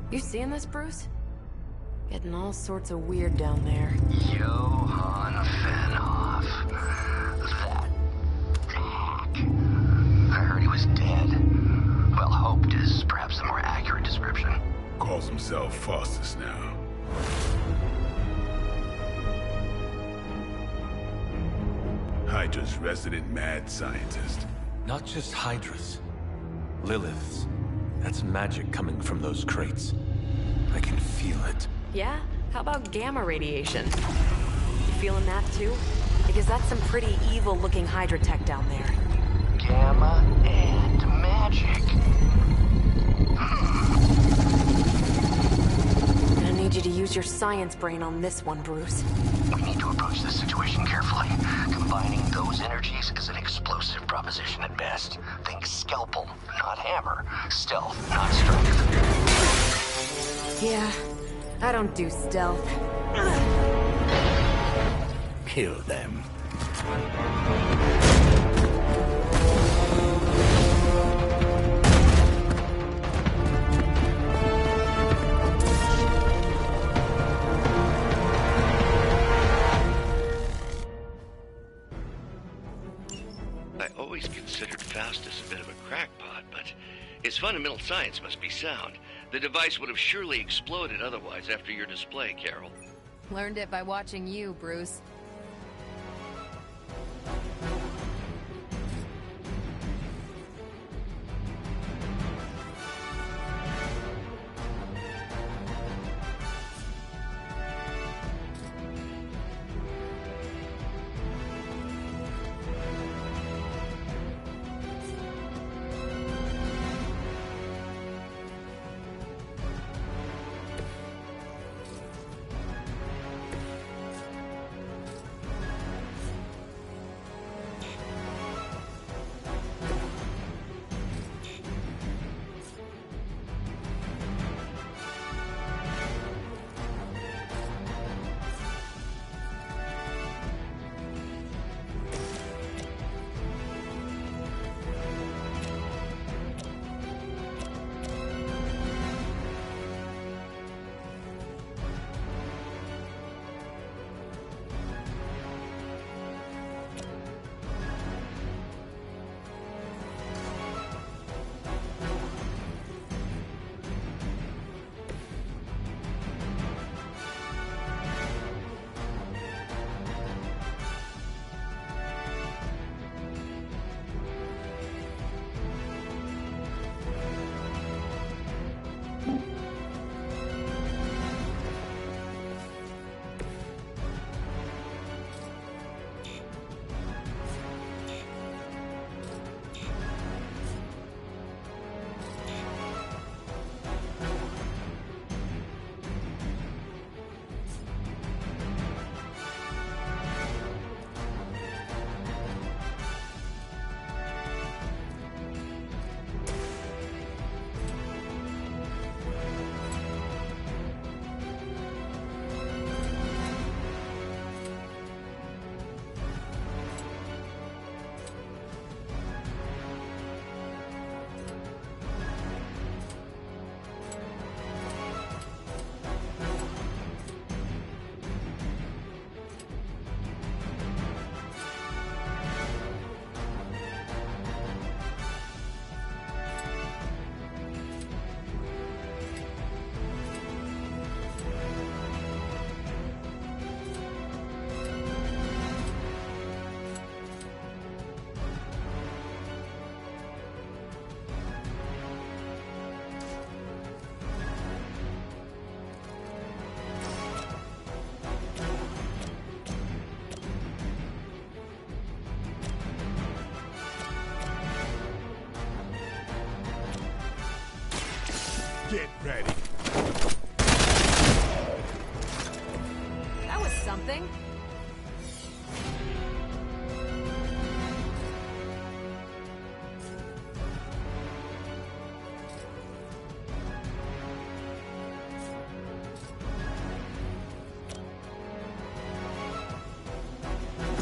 You seeing this, Bruce? Getting all sorts of weird down there. Johann Fenhoff. That hack. I heard he was dead. Well, hoped is perhaps a more accurate description. Calls himself Faustus now. Hydra's resident mad scientist. Not just Hydra's. Lilith's. That's magic coming from those crates. I can feel it. Yeah? How about gamma radiation? You feeling that too? Because that's some pretty evil-looking Hydra tech down there. Gamma and magic. Gonna need you to use your science brain on this one, Bruce. We need to approach this situation carefully. Combining those energies is an explosive proposition at best. Think scalpel, not hammer. Stealth, not strength. Yeah, I don't do stealth. Kill them. I always considered Faustus a bit of a crackpot, but his fundamental science must be sound. The device would have surely exploded otherwise after your display, Carol. Learned it by watching you, Bruce. Get ready. That was something.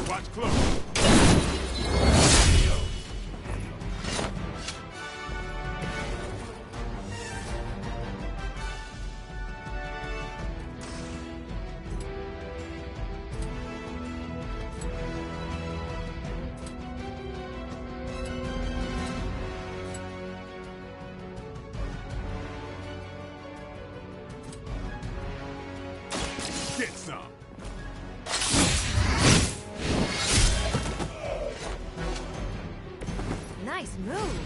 Watch close. Get some. Nice move.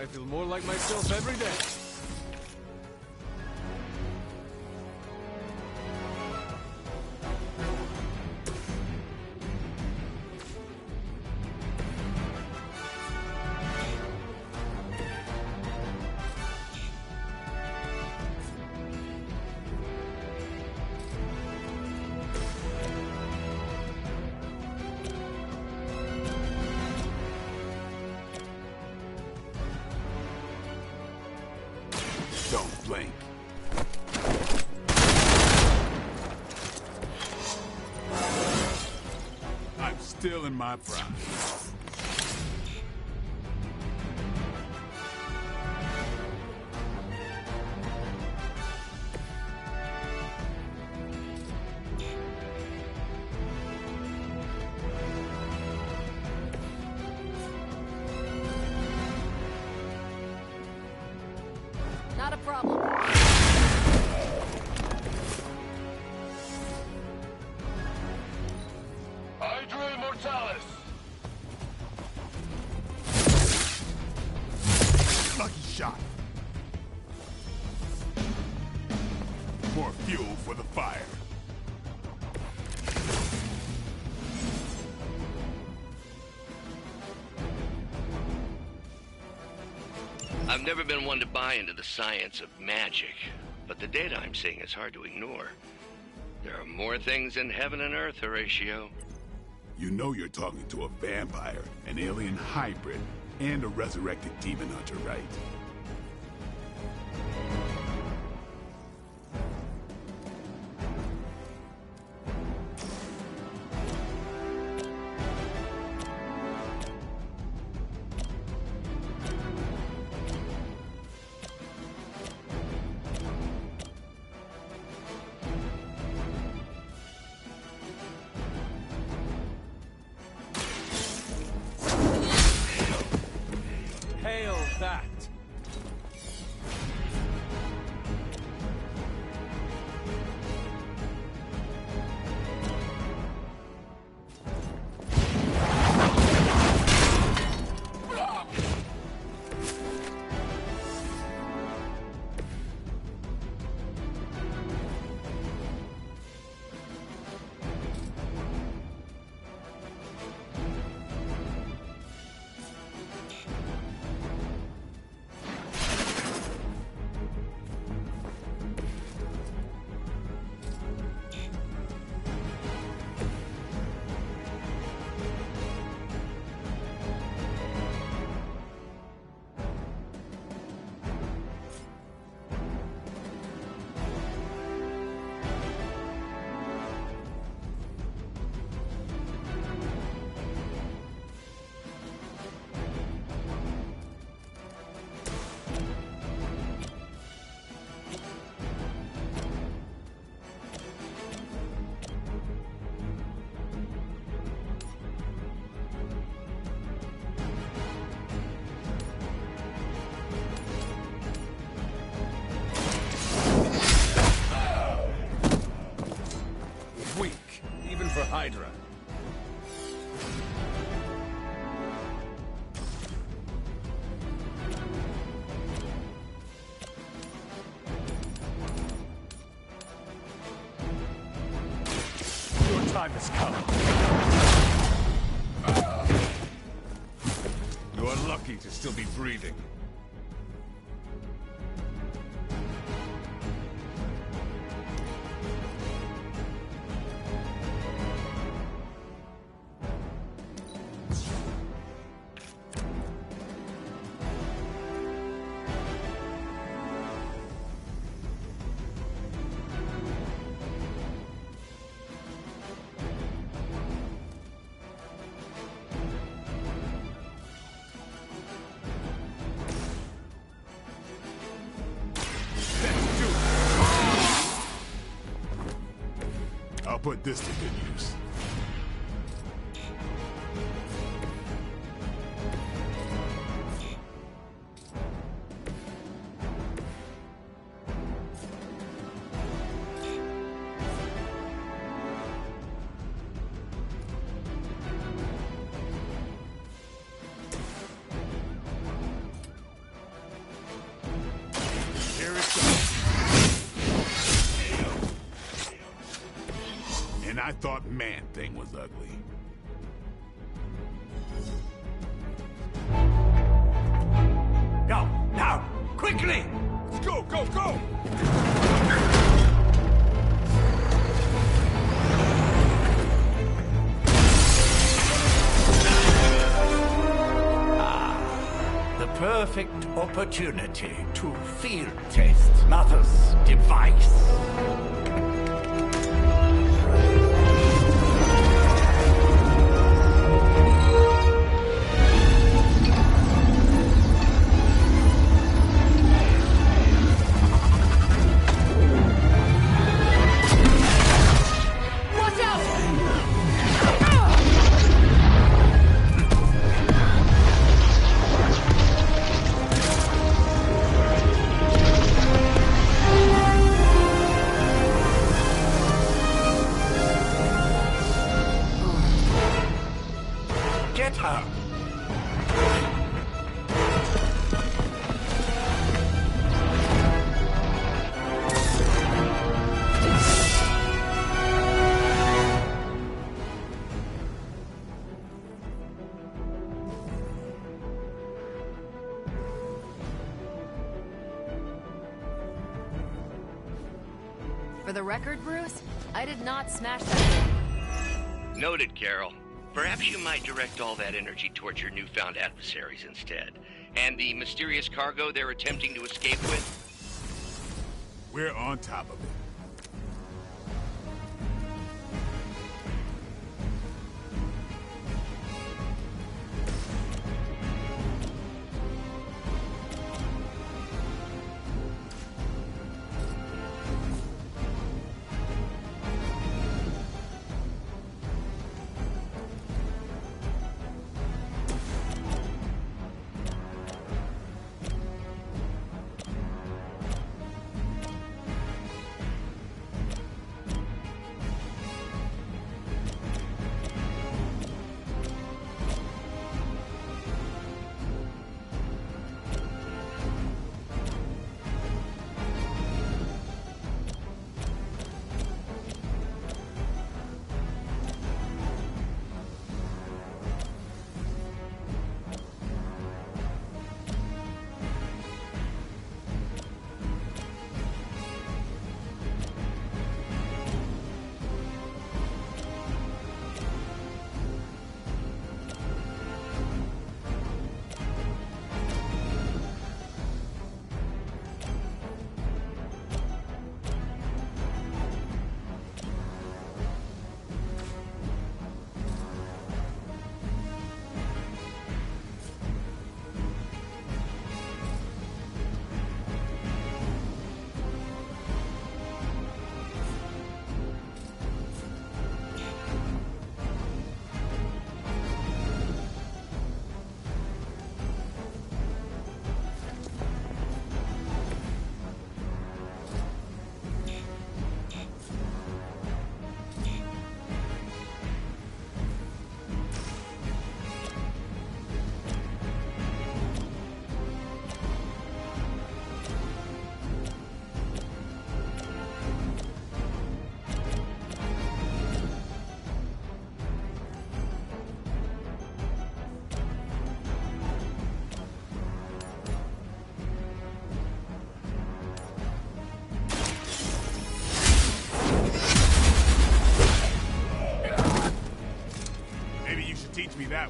I feel more like myself every day. Don't blink. I'm still in my prime. Not a problem. Hydra Immortalis! Lucky shot. More fuel for the fire. I've never been one to buy into the science of magic, but the data I'm seeing is hard to ignore. There are more things in heaven and earth, Horatio. You know you're talking to a vampire, an alien hybrid, and a resurrected demon hunter, right? Hail that! Hydra. Your time has come. You are lucky to still be breathing. I'll put this to good use. Here it goes. And I thought Man-Thing was ugly. Go, now, quickly! Let's go, go, go! The perfect opportunity to field test Mother's device. Get her! For the record, Bruce, I did not smash that thing. Noted, Carol. Perhaps you might direct all that energy towards your newfound adversaries instead. And the mysterious cargo they're attempting to escape with? We're on top of it.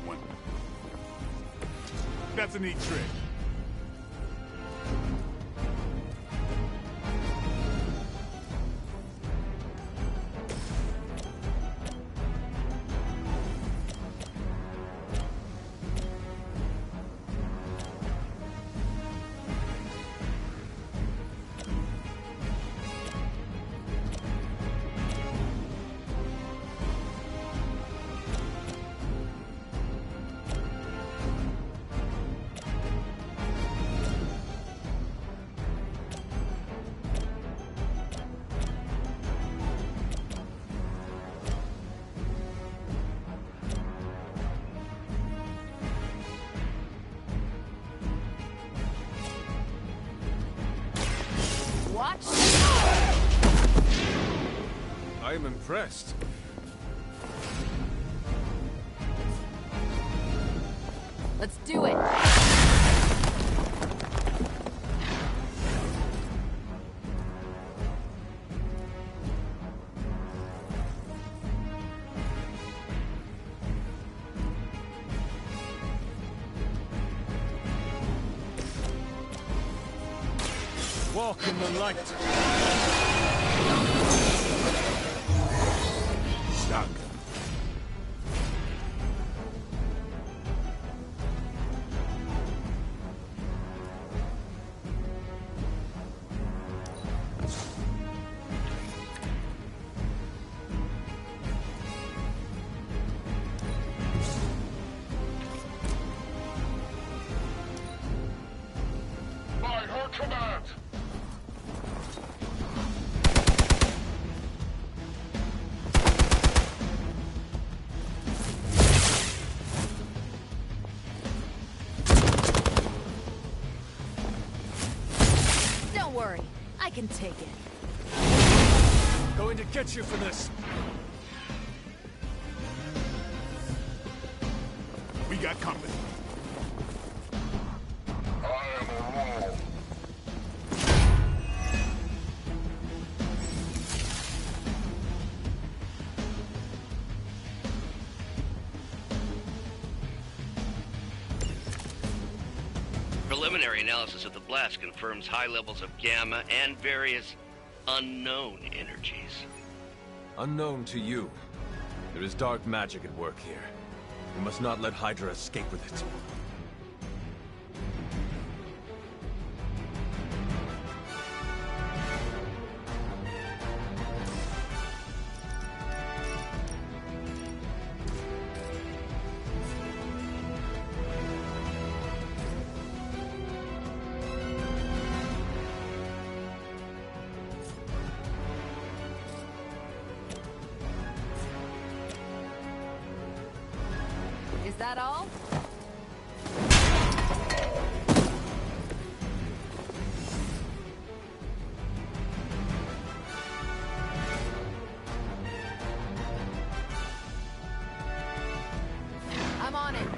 that one. That's a neat trick. I am impressed. Let's do it! Walk in the light. Stuck. By her command! Don't worry, I can take it. Going to get you for this. We got company. I am Aurora. Preliminary analysis of the blast confirms high levels of gamma and various unknown energies. Unknown to you. There is dark magic at work here. We must not let Hydra escape with it. Is that all? I'm on it.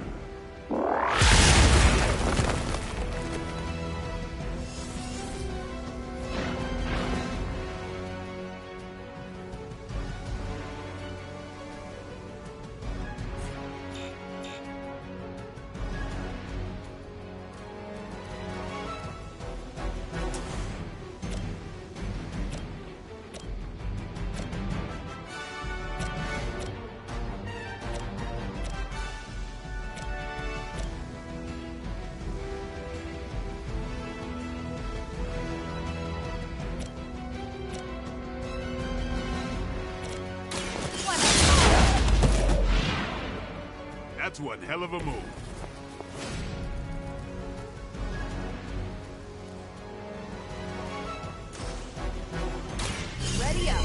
That's one hell of a move. Ready up.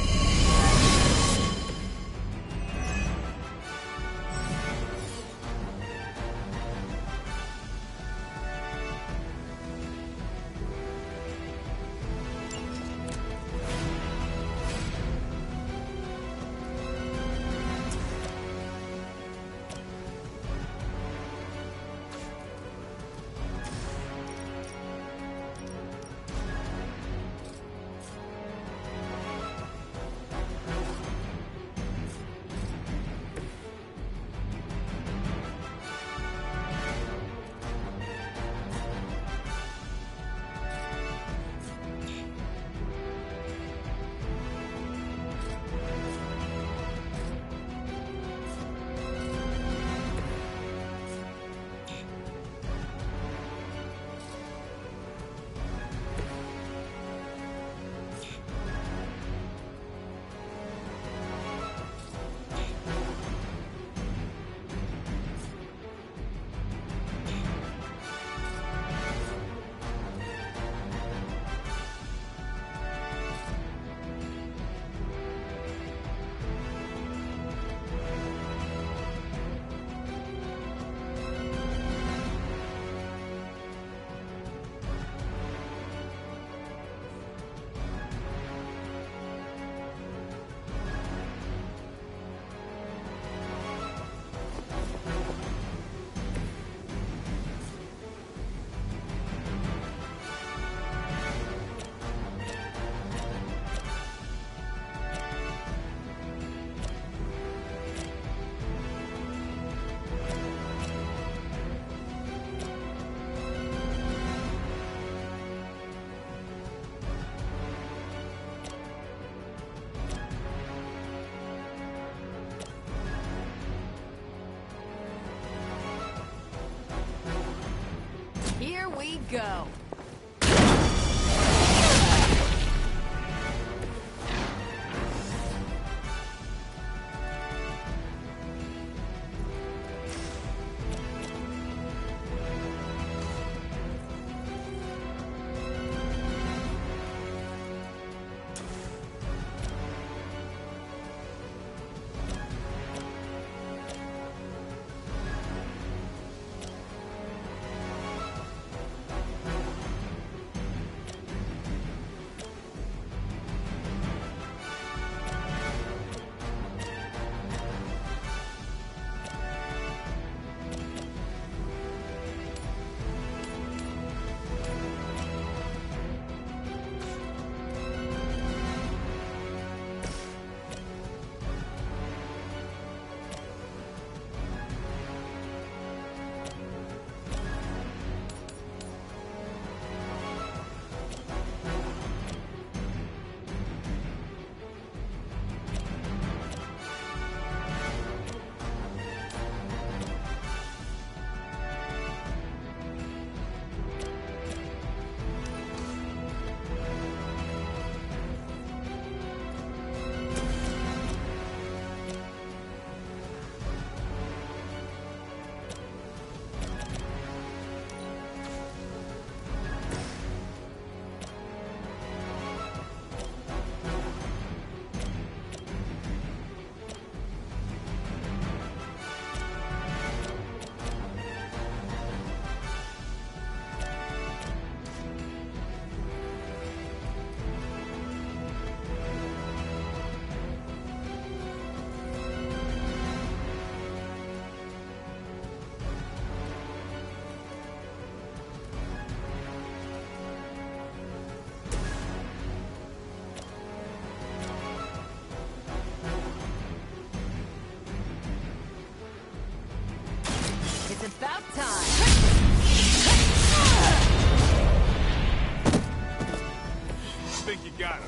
we go. It's about time. I think you got him.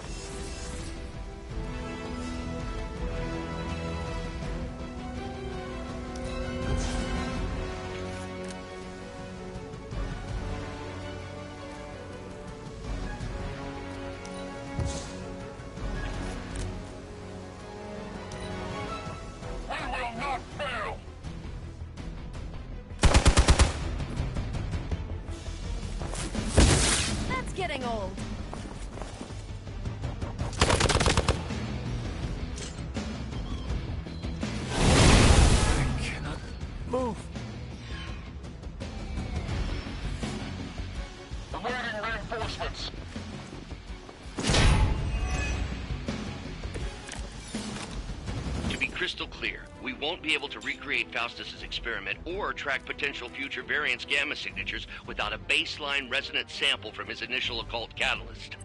Getting old. I cannot move. Awaiting reinforcements. To be crystal clear, we won't be able to recreate Faustus's experiment or track potential future variants' gamma signatures without a baseline resonant sample from his initial occult catalyst.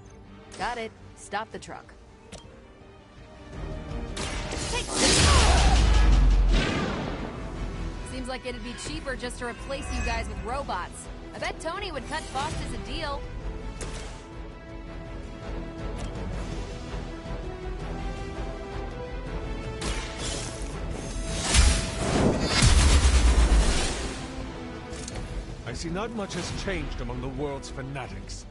Got it. Stop the truck. Seems like it'd be cheaper just to replace you guys with robots. I bet Tony would cut Faustus a deal. I see not much has changed among the world's fanatics.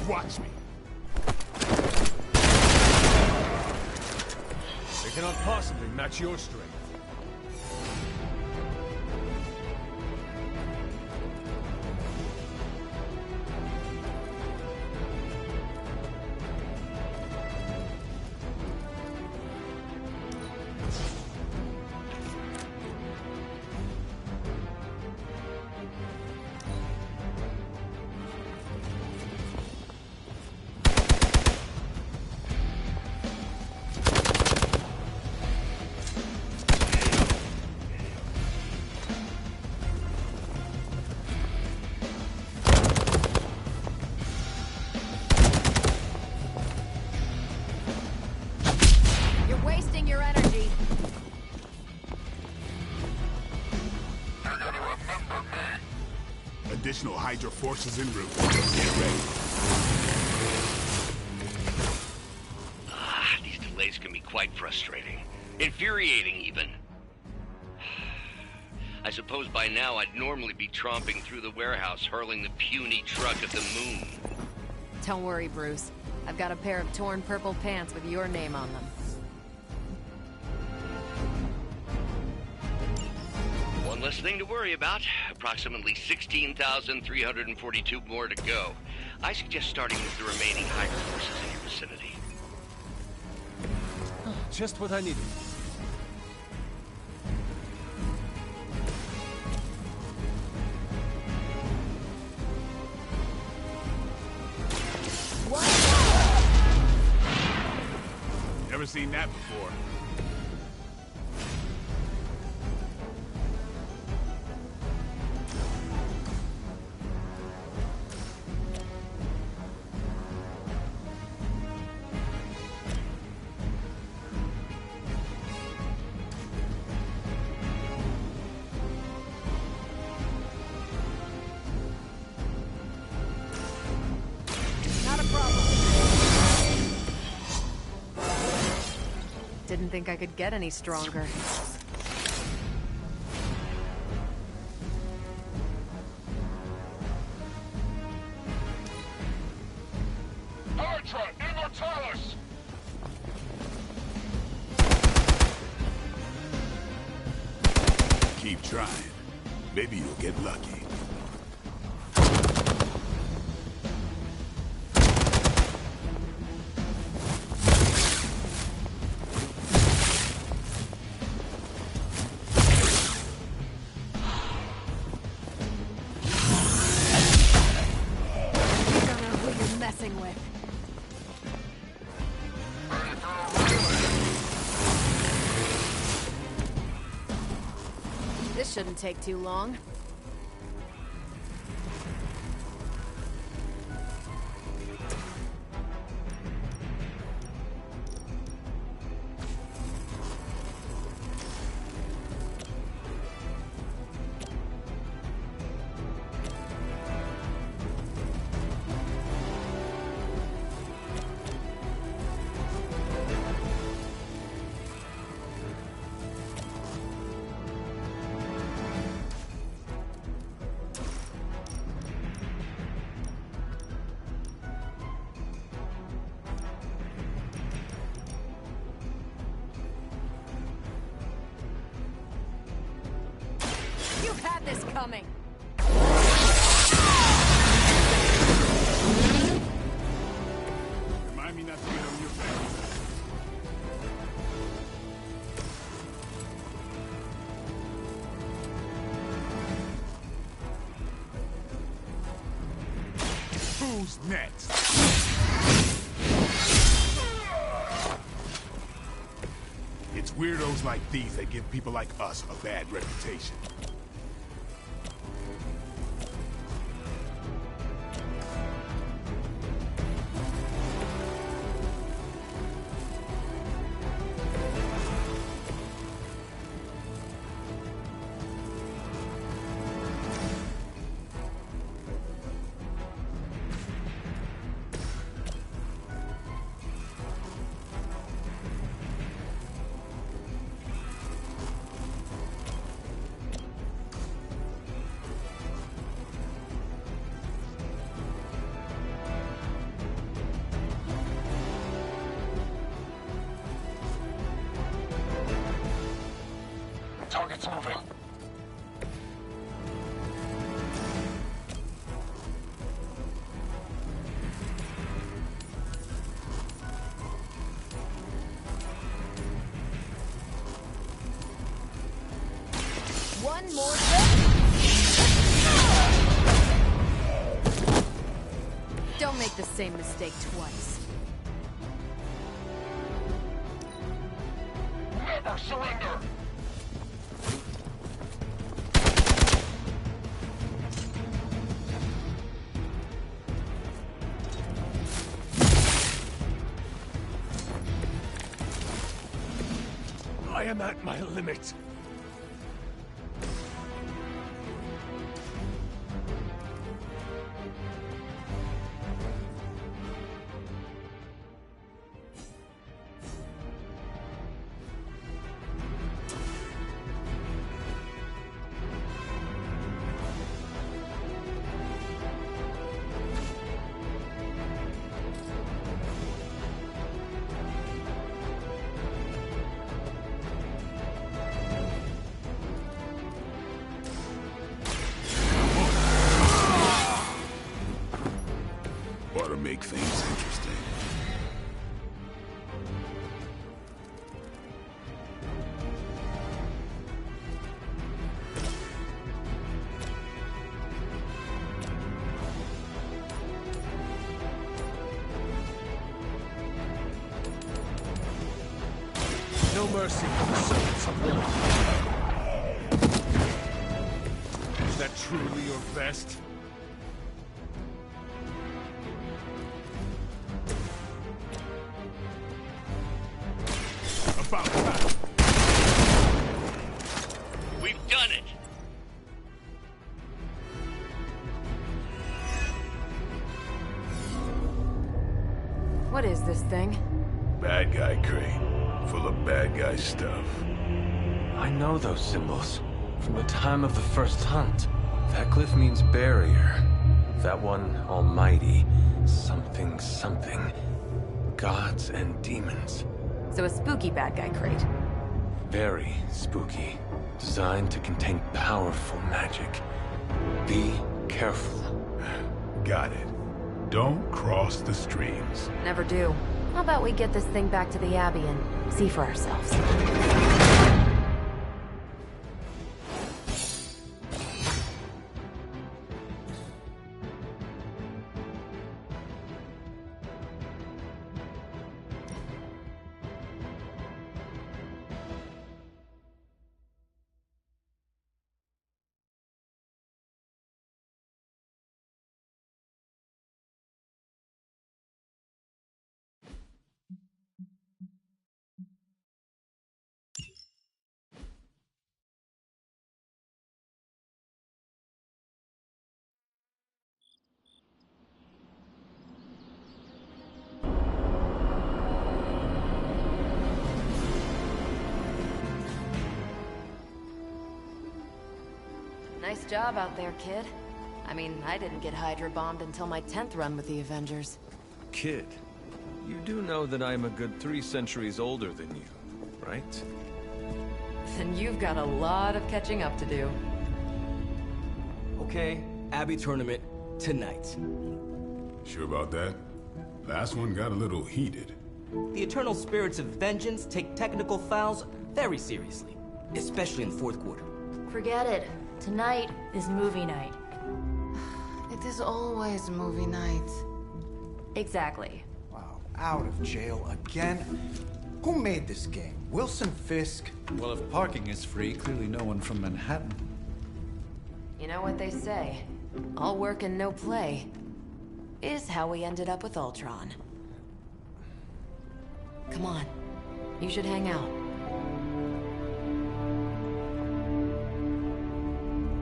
Watch me. They cannot possibly match your strength. Additional Hydra forces en route. Get ready. These delays can be quite frustrating. Infuriating, even. I suppose by now I'd normally be tromping through the warehouse, hurling the puny truck at the moon. Don't worry, Bruce. I've got a pair of torn purple pants with your name on them. One less thing to worry about. Approximately 16,342 more to go. I suggest starting with the remaining Hydra forces in your vicinity. Just what I needed. Never seen that before. Didn't think I could get any stronger. Hydra, Immortalis! Keep trying. Maybe you'll get lucky. This shouldn't take too long. You've had this coming. Remind me not to get on your back. Who's next? It's weirdos like these that give people like us a bad reputation. Target's moving. One more hit. Don't make the same mistake twice. Never surrender! I am at my limit. make things interesting. No mercy for the servants of war. Is that truly your best? About time. We've done it! What is this thing? Bad guy crate. Full of bad guy stuff. I know those symbols. From the time of the first hunt. That glyph means barrier. That one, almighty. Something, something. Gods and demons. So a spooky bad guy crate. Very spooky. Designed to contain powerful magic. Be careful. Got it. Don't cross the streams. Never do. How about we get this thing back to the Abbey and see for ourselves? Nice job out there, kid. I mean, I didn't get Hydra bombed until my 10th run with the Avengers. Kid, you do know that I'm a good 3 centuries older than you, right? Then you've got a lot of catching up to do. Okay, Abbey tournament tonight. Sure about that? Last one got a little heated. The Eternal Spirits of Vengeance take technical fouls very seriously, especially in the fourth quarter. Forget it. Tonight is movie night. It is always movie night. Exactly. Wow, out of jail again? Who made this game? Wilson Fisk? Well, if parking is free, clearly no one from Manhattan. You know what they say? All work and no play is how we ended up with Ultron. Come on. You should hang out.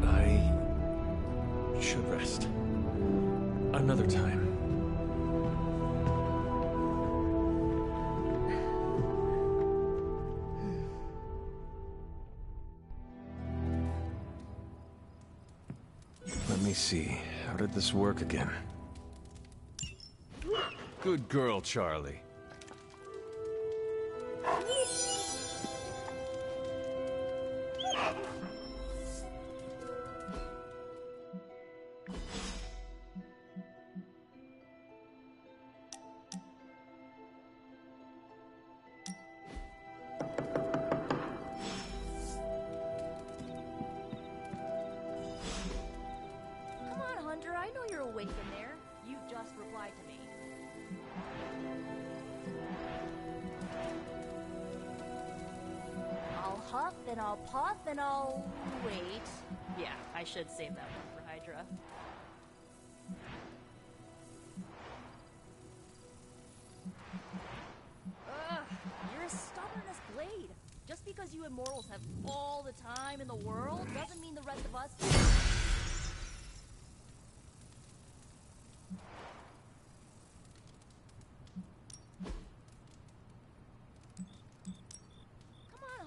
I should rest. Another time. Let me see. How did this work again? Good girl, Charlie. I know you're awake in there. You just replied to me. I'll huff, and I'll puff, and I'll wait. Yeah, I should save that one for Hydra. Ugh, you're as stubborn as Blade. Just because you immortals have all the time in the world doesn't mean the rest of us...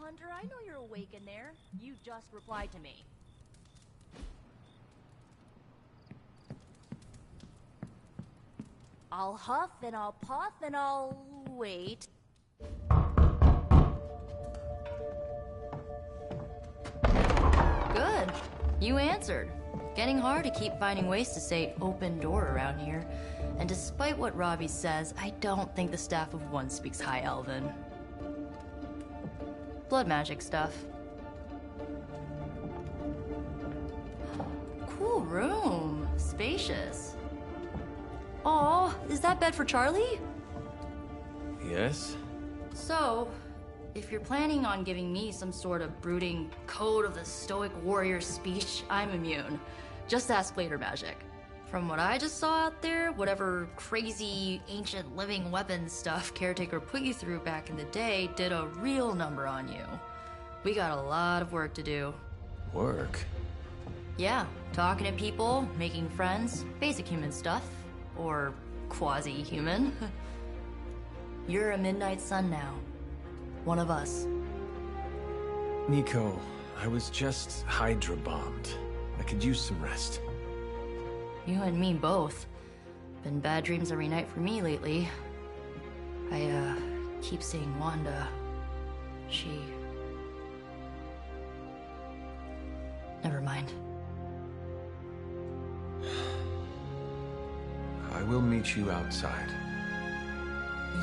Hunter, I know you're awake in there. You just replied to me. I'll huff, and I'll puff, and I'll wait. Good. You answered. Getting hard to keep finding ways to say open door around here. And despite what Robbie says, I don't think the staff of One speaks High Elven. Blood magic stuff. Cool room. Spacious. Aw, is that bed for Charlie? Yes? So, if you're planning on giving me some sort of brooding code of the stoic warrior speech, I'm immune. Just ask later, Magic. From what I just saw out there, whatever crazy ancient living weapons stuff Caretaker put you through back in the day did a real number on you. We got a lot of work to do. Work? Yeah, talking to people, making friends, basic human stuff. Or quasi-human. You're a Midnight Sun now. One of us. Nico, I was just Hydra bombed. I could use some rest. You and me both. Been bad dreams every night for me lately. I, keep seeing Wanda. She... Never mind. I will meet you outside.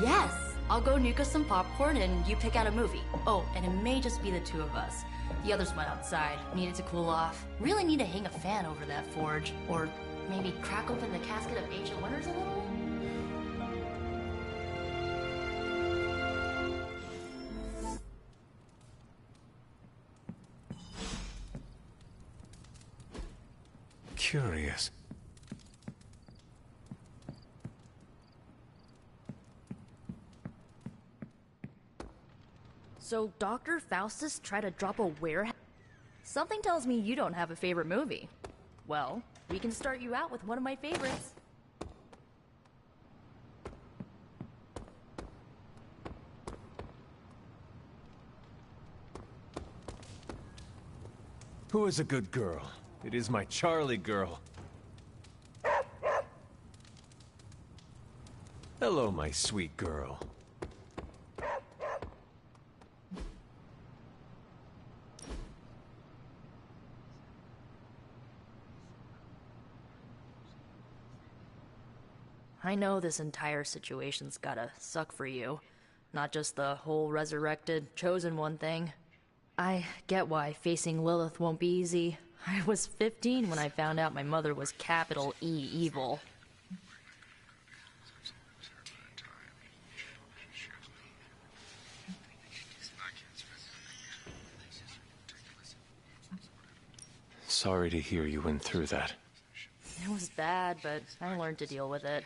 Yes! I'll go nuke us some popcorn and you pick out a movie. Oh, and it may just be the two of us. The others went outside, needed to cool off. Really need to hang a fan over that forge. Or maybe crack open the casket of Ancient Wonders a little? Curious. So Dr. Faustus tried to drop a warehouse? Something tells me you don't have a favorite movie. Well, we can start you out with one of my favorites. Who is a good girl? It is my Charlie girl. Hello, my sweet girl. I know this entire situation's gotta suck for you. Not just the whole resurrected, chosen one thing. I get why facing Lilith won't be easy. I was 15 when I found out my mother was capital E evil. Sorry to hear you went through that. It was bad, but I learned to deal with it.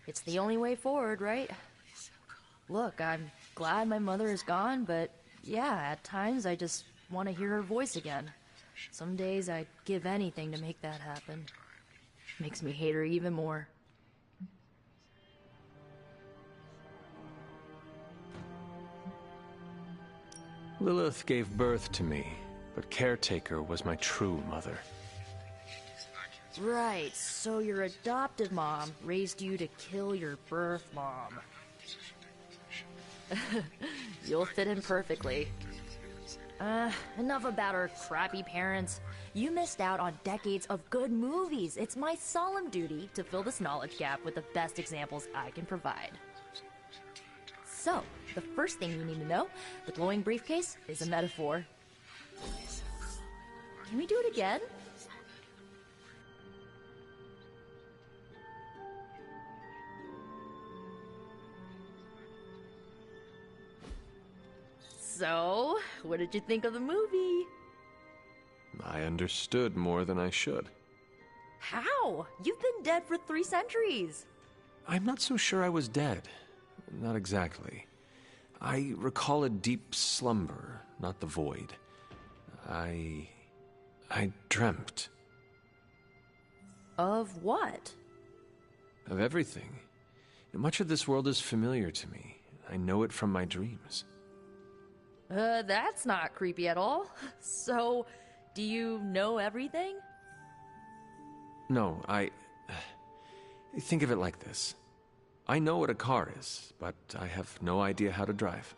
It's the only way forward, right? Look, I'm glad my mother is gone, but yeah, at times I just want to hear her voice again. Some days I'd give anything to make that happen. Makes me hate her even more. Lilith gave birth to me, but Caretaker was my true mother. Right, so your adopted mom raised you to kill your birth mom. You'll fit in perfectly. Enough about her crappy parents. You missed out on decades of good movies. It's my solemn duty to fill this knowledge gap with the best examples I can provide. So, the first thing you need to know, the glowing briefcase is a metaphor. Can we do it again? So, what did you think of the movie? I understood more than I should. How? You've been dead for 3 centuries. I'm not so sure I was dead. Not exactly. I recall a deep slumber, not the void. I dreamt. Of what? Of everything. Much of this world is familiar to me. I know it from my dreams. That's not creepy at all. So, do you know everything? No, think of it like this. I know what a car is, but I have no idea how to drive.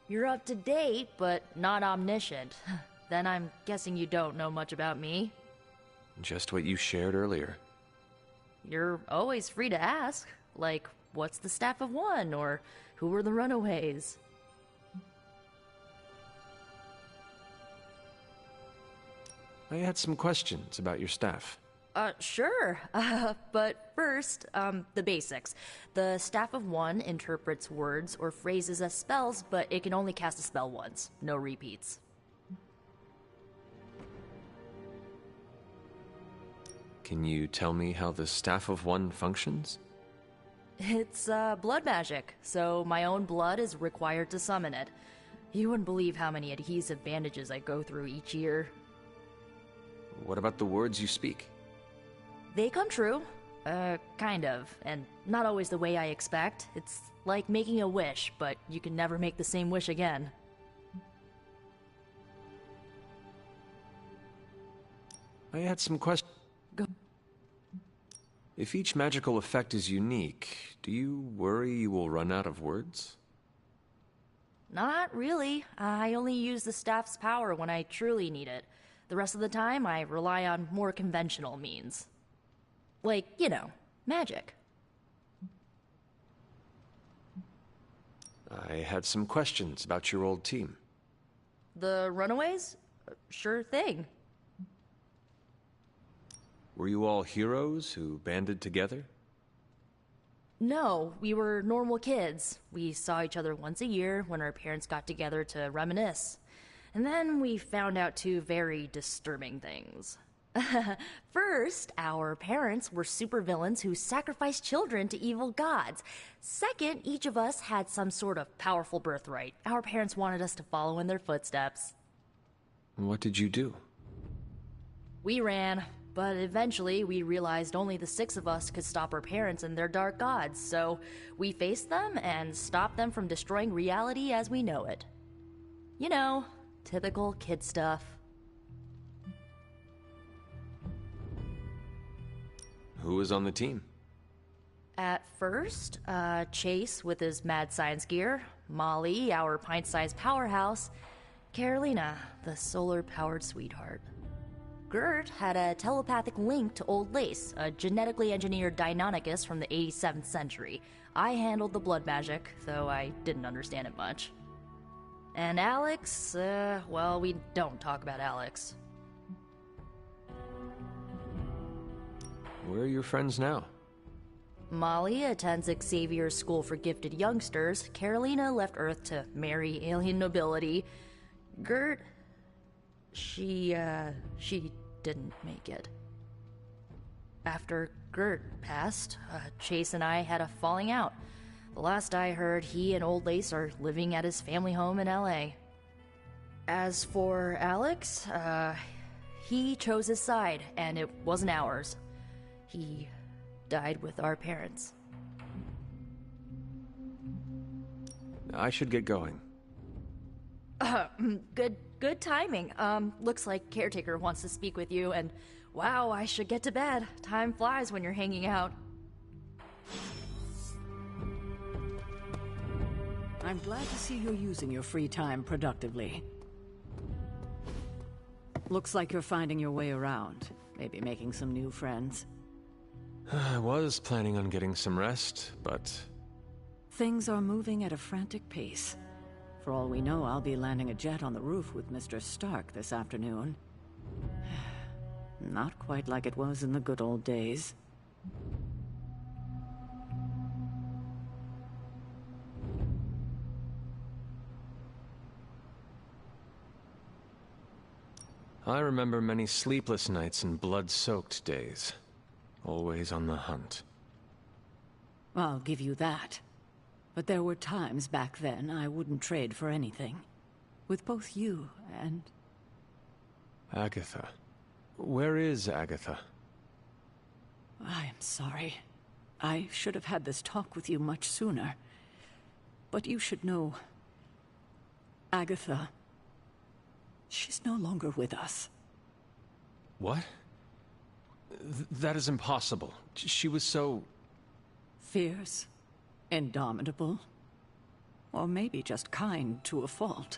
You're up to date, but not omniscient. Then I'm guessing you don't know much about me. Just what you shared earlier. You're always free to ask. Like, what's the Staff of One? Or who were the Runaways? I had some questions about your staff. Sure. But first, the basics. The Staff of One interprets words or phrases as spells, but it can only cast a spell once. No repeats. Can you tell me how the Staff of One functions? It's, blood magic, so my own blood is required to summon it. You wouldn't believe how many adhesive bandages I go through each year. What about the words you speak? They come true. Kind of. And not always the way I expect. It's like making a wish, but you can never make the same wish again. I had some questions. Go. If each magical effect is unique, do you worry you will run out of words? Not really. I only use the staff's power when I truly need it. The rest of the time, I rely on more conventional means. Like, you know, magic. I had some questions about your old team. The Runaways? Sure thing. Were you all heroes who banded together? No, we were normal kids. We saw each other once a year when our parents got together to reminisce. And then we found out two very disturbing things. First, our parents were supervillains who sacrificed children to evil gods. Second, each of us had some sort of powerful birthright. Our parents wanted us to follow in their footsteps. What did you do? We ran, but eventually we realized only the 6 of us could stop our parents and their dark gods, so we faced them and stopped them from destroying reality as we know it. You know, typical kid stuff. Who was on the team? At first, Chase with his mad science gear, Molly, our pint-sized powerhouse, Carolina, the solar-powered sweetheart. Gert had a telepathic link to Old Lace, a genetically engineered Deinonychus from the 87th century. I handled the blood magic, though I didn't understand it much. And Alex, well, we don't talk about Alex. Where are your friends now? Molly attends Xavier's School for Gifted Youngsters. Carolina left Earth to marry alien nobility. Gert, she didn't make it. After Gert passed, Chase and I had a falling out. The last I heard, he and Old Lace are living at his family home in LA. As for Alex, he chose his side, and it wasn't ours. He died with our parents. I should get going. Good timing. Looks like Caretaker wants to speak with you, and wow, I should get to bed. Time flies when you're hanging out. I'm glad to see you're using your free time productively. Looks like you're finding your way around. Maybe making some new friends. I was planning on getting some rest, but... Things are moving at a frantic pace. For all we know, I'll be landing a jet on the roof with Mr. Stark this afternoon. Not quite like it was in the good old days. I remember many sleepless nights and blood-soaked days. Always on the hunt. I'll give you that. But there were times back then I wouldn't trade for anything. With both you and... Agatha. Where is Agatha? I am sorry. I should have had this talk with you much sooner. But you should know... Agatha... She's no longer with us. What? That is impossible. She was so... Fierce, indomitable, or maybe just kind to a fault.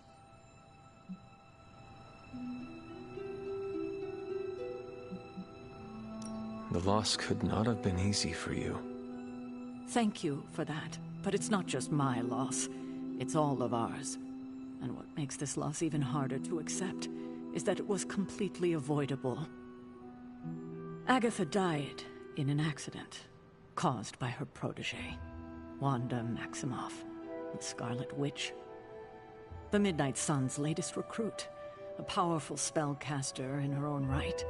The loss could not have been easy for you. Thank you for that. But it's not just my loss. It's all of ours. And what makes this loss even harder to accept is that it was completely avoidable. Agatha died in an accident caused by her protege, Wanda Maximoff, the Scarlet Witch. The Midnight Sun's latest recruit, a powerful spellcaster in her own right.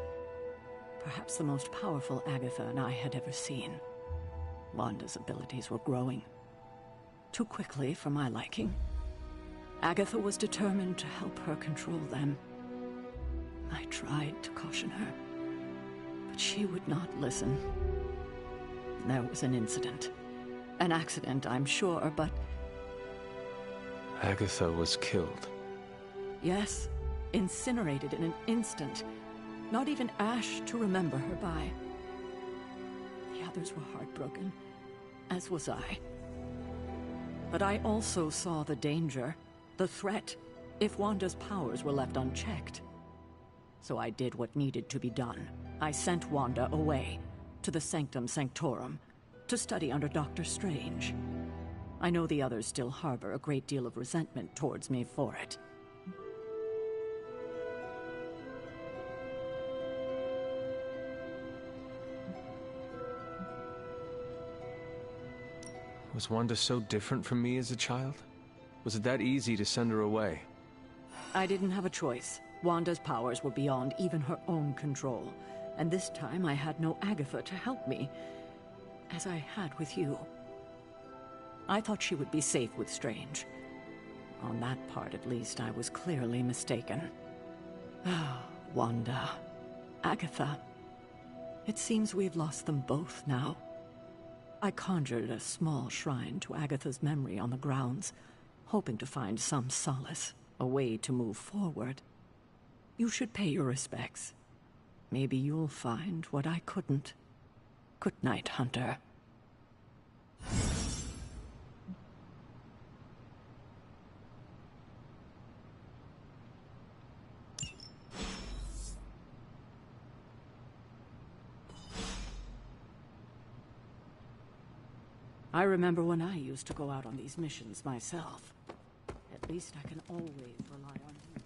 Perhaps the most powerful Agatha and I had ever seen. Wanda's abilities were growing. Too quickly for my liking. Agatha was determined to help her control them. I tried to caution her, but she would not listen. There was an incident. An accident, I'm sure, but... Agatha was killed. Yes, incinerated in an instant. Not even ash to remember her by. The others were heartbroken, as was I. But I also saw the danger, the threat, if Wanda's powers were left unchecked. So I did what needed to be done. I sent Wanda away, to the Sanctum Sanctorum, to study under Doctor Strange. I know the others still harbor a great deal of resentment towards me for it. Was Wanda so different from me as a child? Was it that easy to send her away? I didn't have a choice. Wanda's powers were beyond even her own control. And this time I had no Agatha to help me, as I had with you. I thought she would be safe with Strange. On that part, at least, I was clearly mistaken. Ah, Wanda. Agatha. It seems we've lost them both now. I conjured a small shrine to Agatha's memory on the grounds, hoping to find some solace, a way to move forward. You should pay your respects. Maybe you'll find what I couldn't. Good night, Hunter. I remember when I used to go out on these missions myself. At least I can always rely on you.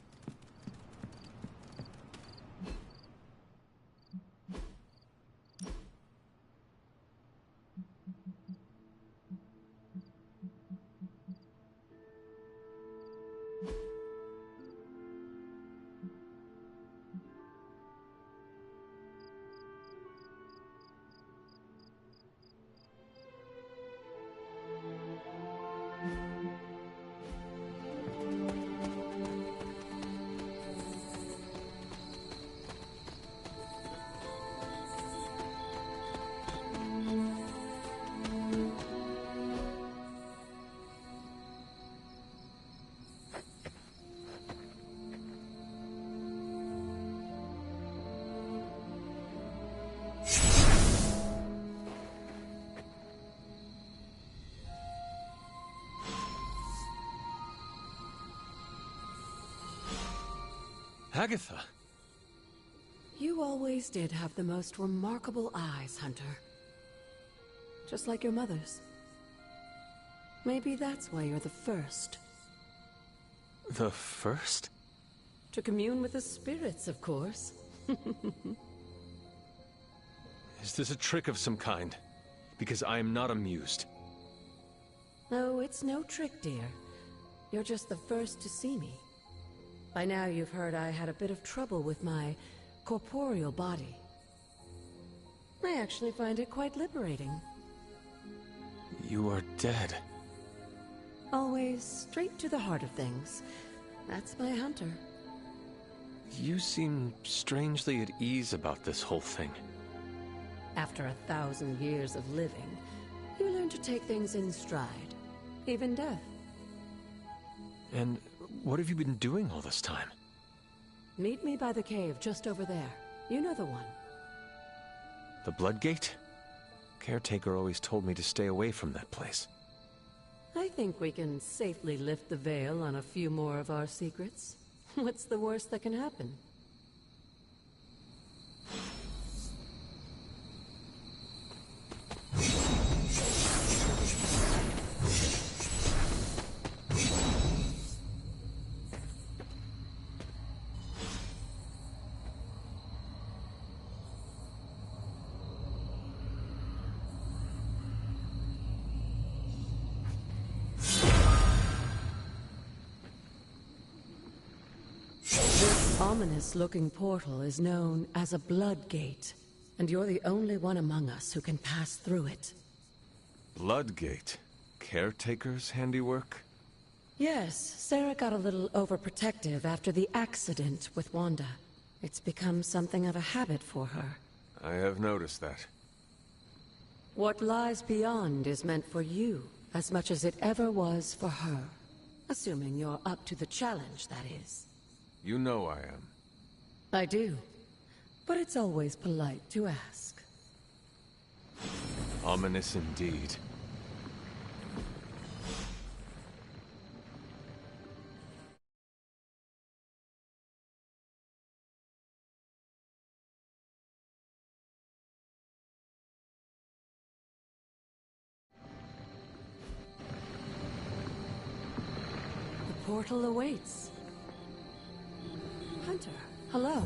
Agatha! You always did have the most remarkable eyes, Hunter. Just like your mother's. Maybe that's why you're the first. The first? To commune with the spirits, of course. Is this a trick of some kind? Because I am not amused. No, it's no trick, dear. You're just the first to see me. By now you've heard I had a bit of trouble with my corporeal body. I actually find it quite liberating. You are dead. Always straight to the heart of things. That's my Hunter. You seem strangely at ease about this whole thing. After 1,000 years of living, you learn to take things in stride. Even death. And what have you been doing all this time? Meet me by the cave just over there. You know the one. The Bloodgate? Caretaker always told me to stay away from that place. I think we can safely lift the veil on a few more of our secrets. What's the worst that can happen? Ominous-looking portal is known as a Blood Gate, and you're the only one among us who can pass through it. Bloodgate? Caretaker's handiwork? Yes, Sarah got a little overprotective after the accident with Wanda. It's become something of a habit for her. I have noticed that. What lies beyond is meant for you, as much as it ever was for her. Assuming you're up to the challenge, that is. You know I am. I do. But it's always polite to ask. Ominous indeed. The portal awaits. Hunter, hello.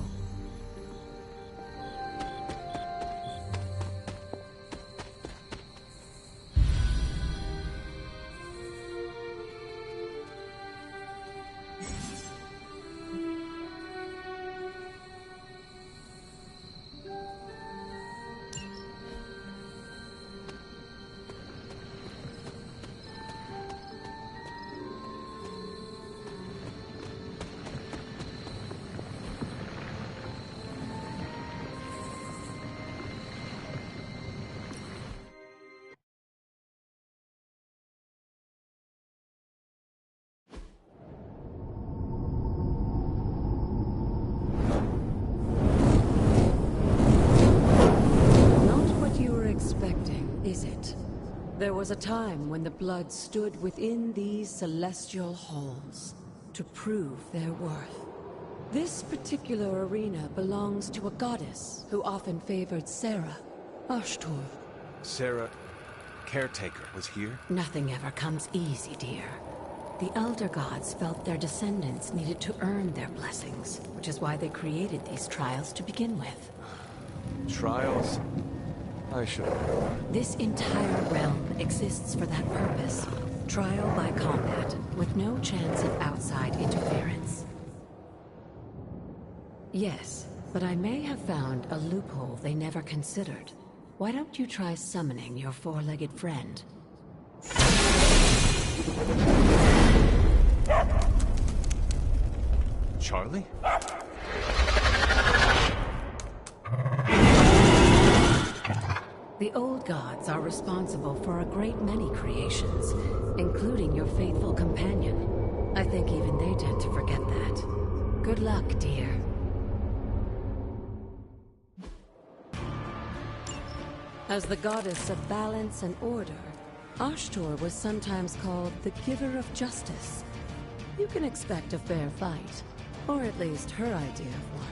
There was a time when the blood stood within these celestial halls to prove their worth. This particular arena belongs to a goddess who often favored Sarah, Ashtor. Sarah, Caretaker, was here? Nothing ever comes easy, dear. The Elder Gods felt their descendants needed to earn their blessings, which is why they created these trials to begin with. Trials? I should have known. This entire realm exists for that purpose. Trial by combat, with no chance of outside interference. Yes, but I may have found a loophole they never considered. Why don't you try summoning your four-legged friend? Charlie? The old gods are responsible for a great many creations, including your faithful companion. I think even they tend to forget that. Good luck, dear. As the goddess of balance and order, Ashtor was sometimes called the Giver of Justice. You can expect a fair fight, or at least her idea of one.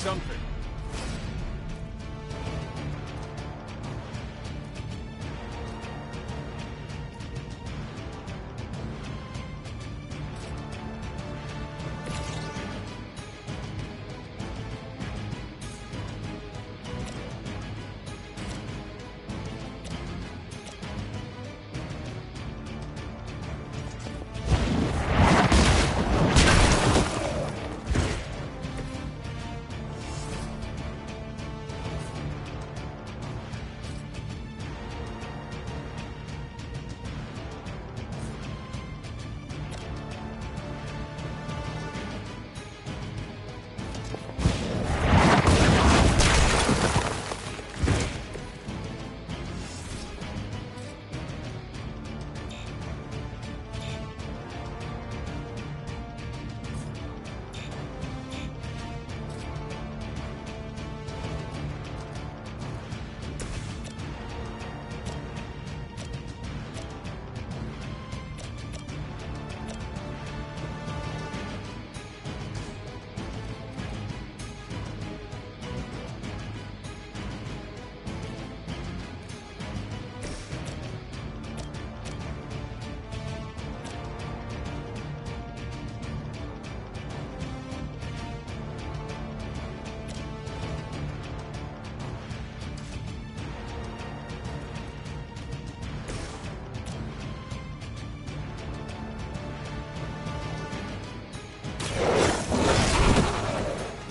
something.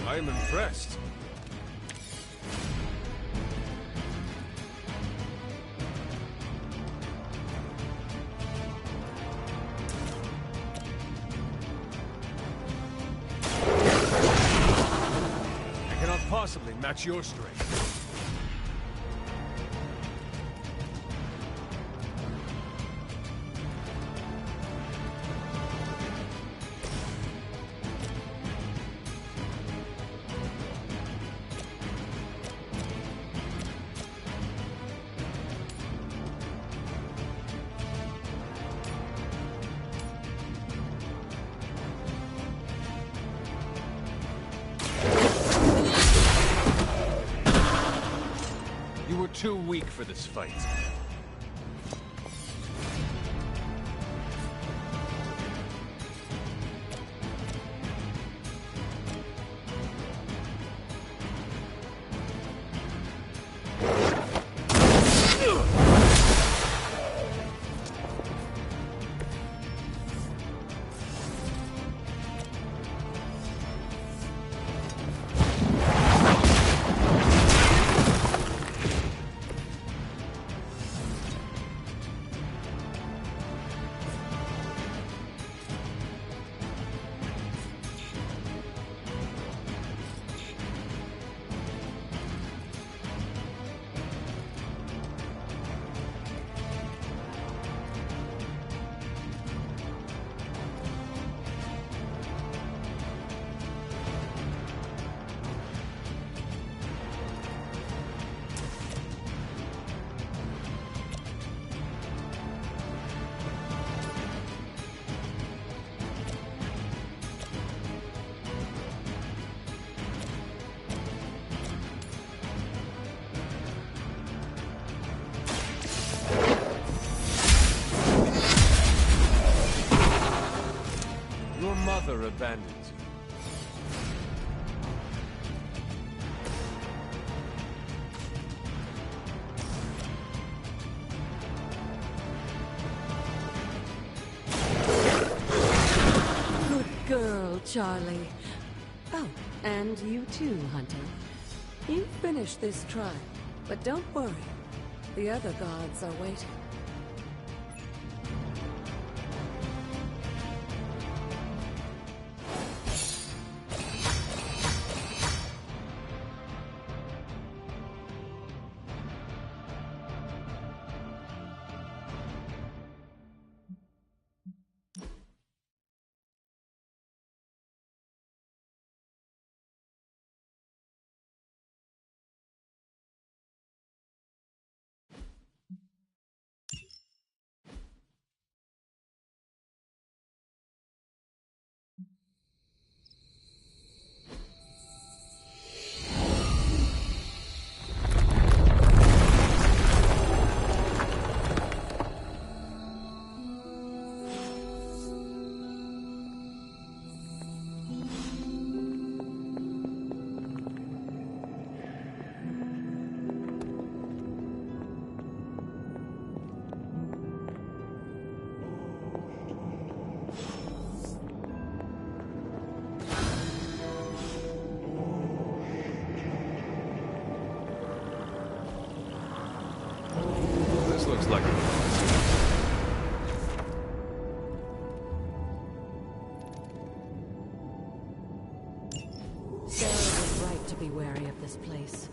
I'm impressed. I cannot possibly match your strength. You were too weak for this fight. Your mother abandoned you. Good girl, Charlie. Oh, and you too, Hunter. You finished this trial, but don't worry. The other gods are waiting. this place.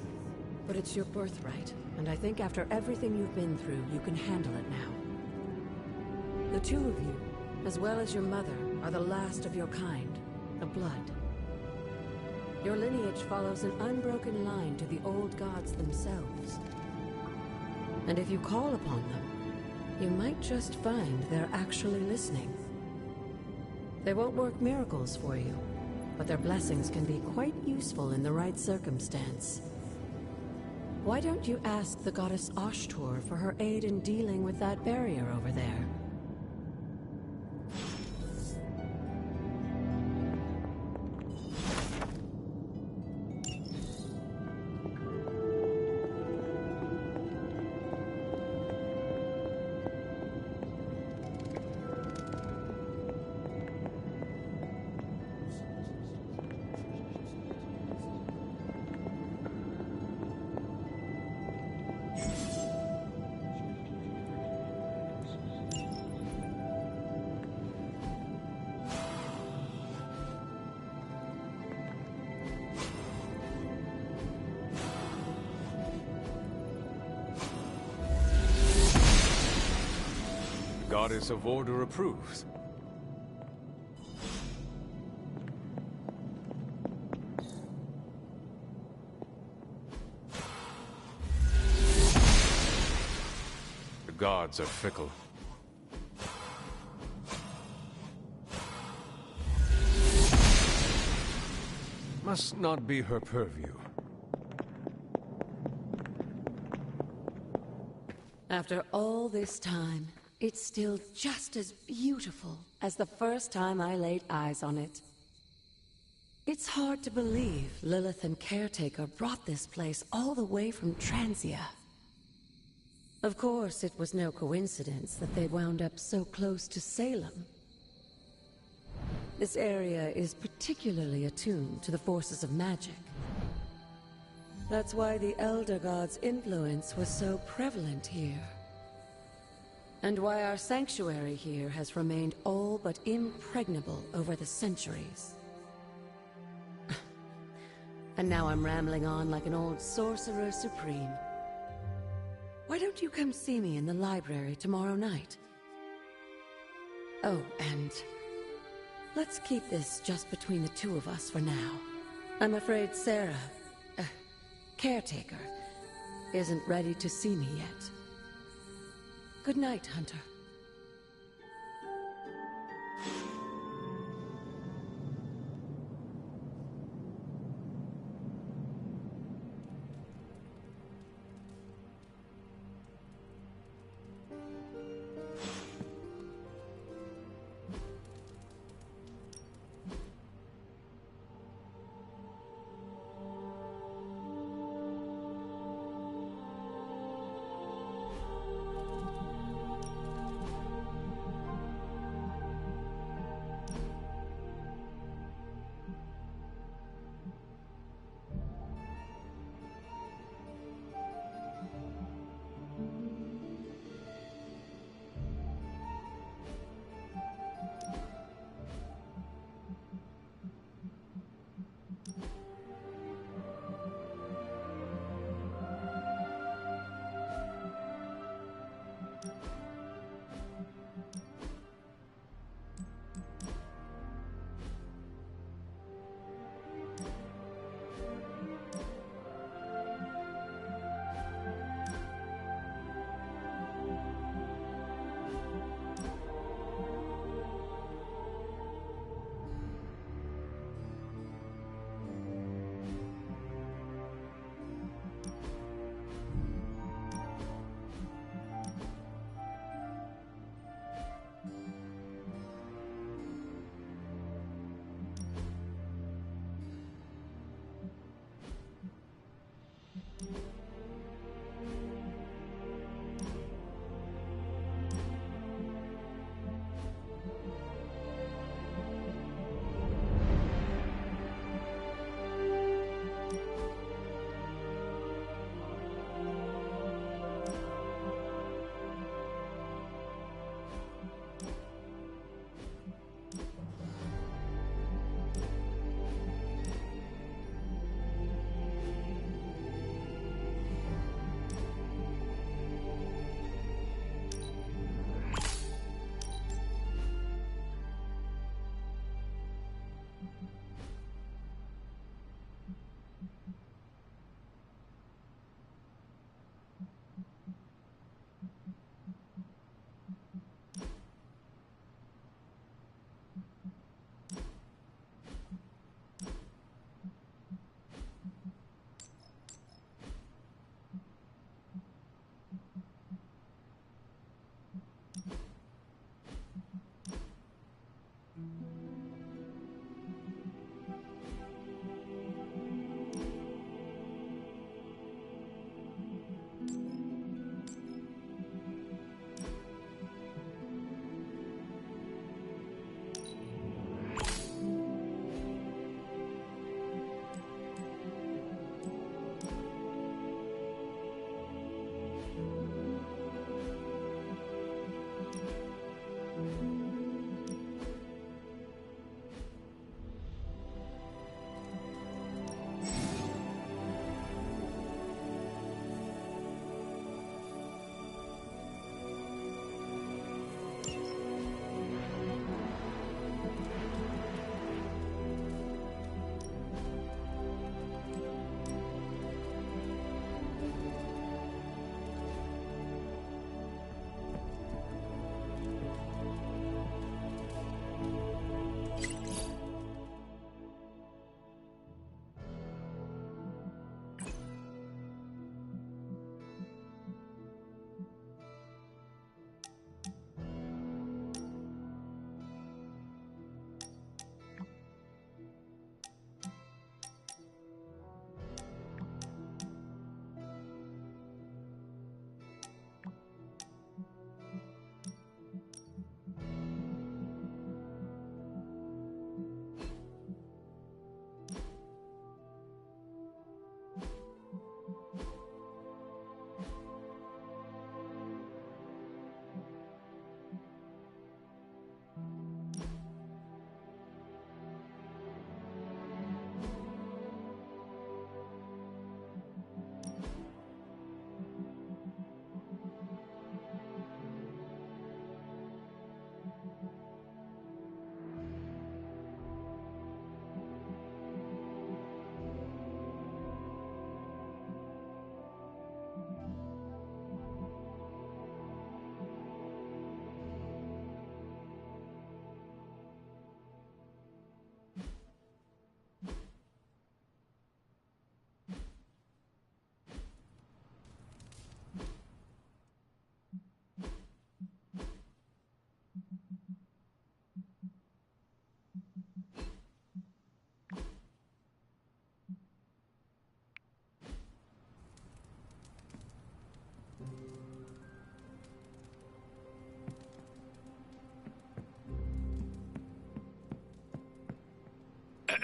But it's your birthright, and I think after everything you've been through, you can handle it now. The two of you, as well as your mother, are the last of your kind, the Blood. Your lineage follows an unbroken line to the old gods themselves. And if you call upon them, you might just find they're actually listening. They won't work miracles for you, but their blessings can be quite useful in the right circumstance. Why don't you ask the goddess Ashtur for her aid in dealing with that barrier over there? Goddess of Order approves. The gods are fickle. Must not be her purview. After all this time, it's still just as beautiful as the first time I laid eyes on it. It's hard to believe Lilith and Caretaker brought this place all the way from Transia. Of course, it was no coincidence that they wound up so close to Salem. This area is particularly attuned to the forces of magic. That's why the Elder God's influence was so prevalent here. And why our sanctuary here has remained all but impregnable over the centuries. And now I'm rambling on like an old sorcerer supreme. Why don't you come see me in the library tomorrow night? Oh, and let's keep this just between the two of us for now. I'm afraid Sarah, Caretaker, isn't ready to see me yet. Good night, Hunter.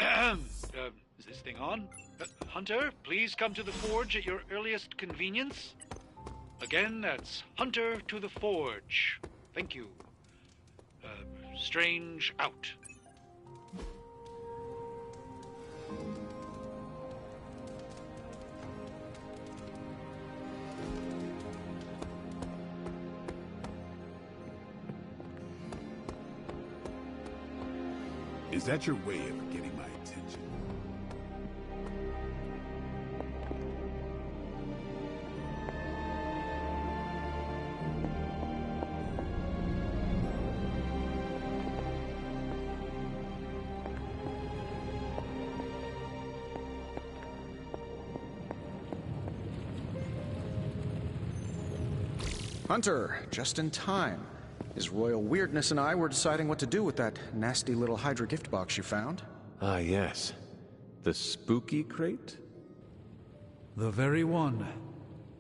Is this thing on? Hunter, please come to the forge at your earliest convenience. Again, that's Hunter to the forge. Thank you. Strange out. Is that your way of getting my attention? Hunter, just in time. His royal weirdness and I were deciding what to do with that nasty little Hydra gift box you found. Ah, yes. The spooky crate? The very one.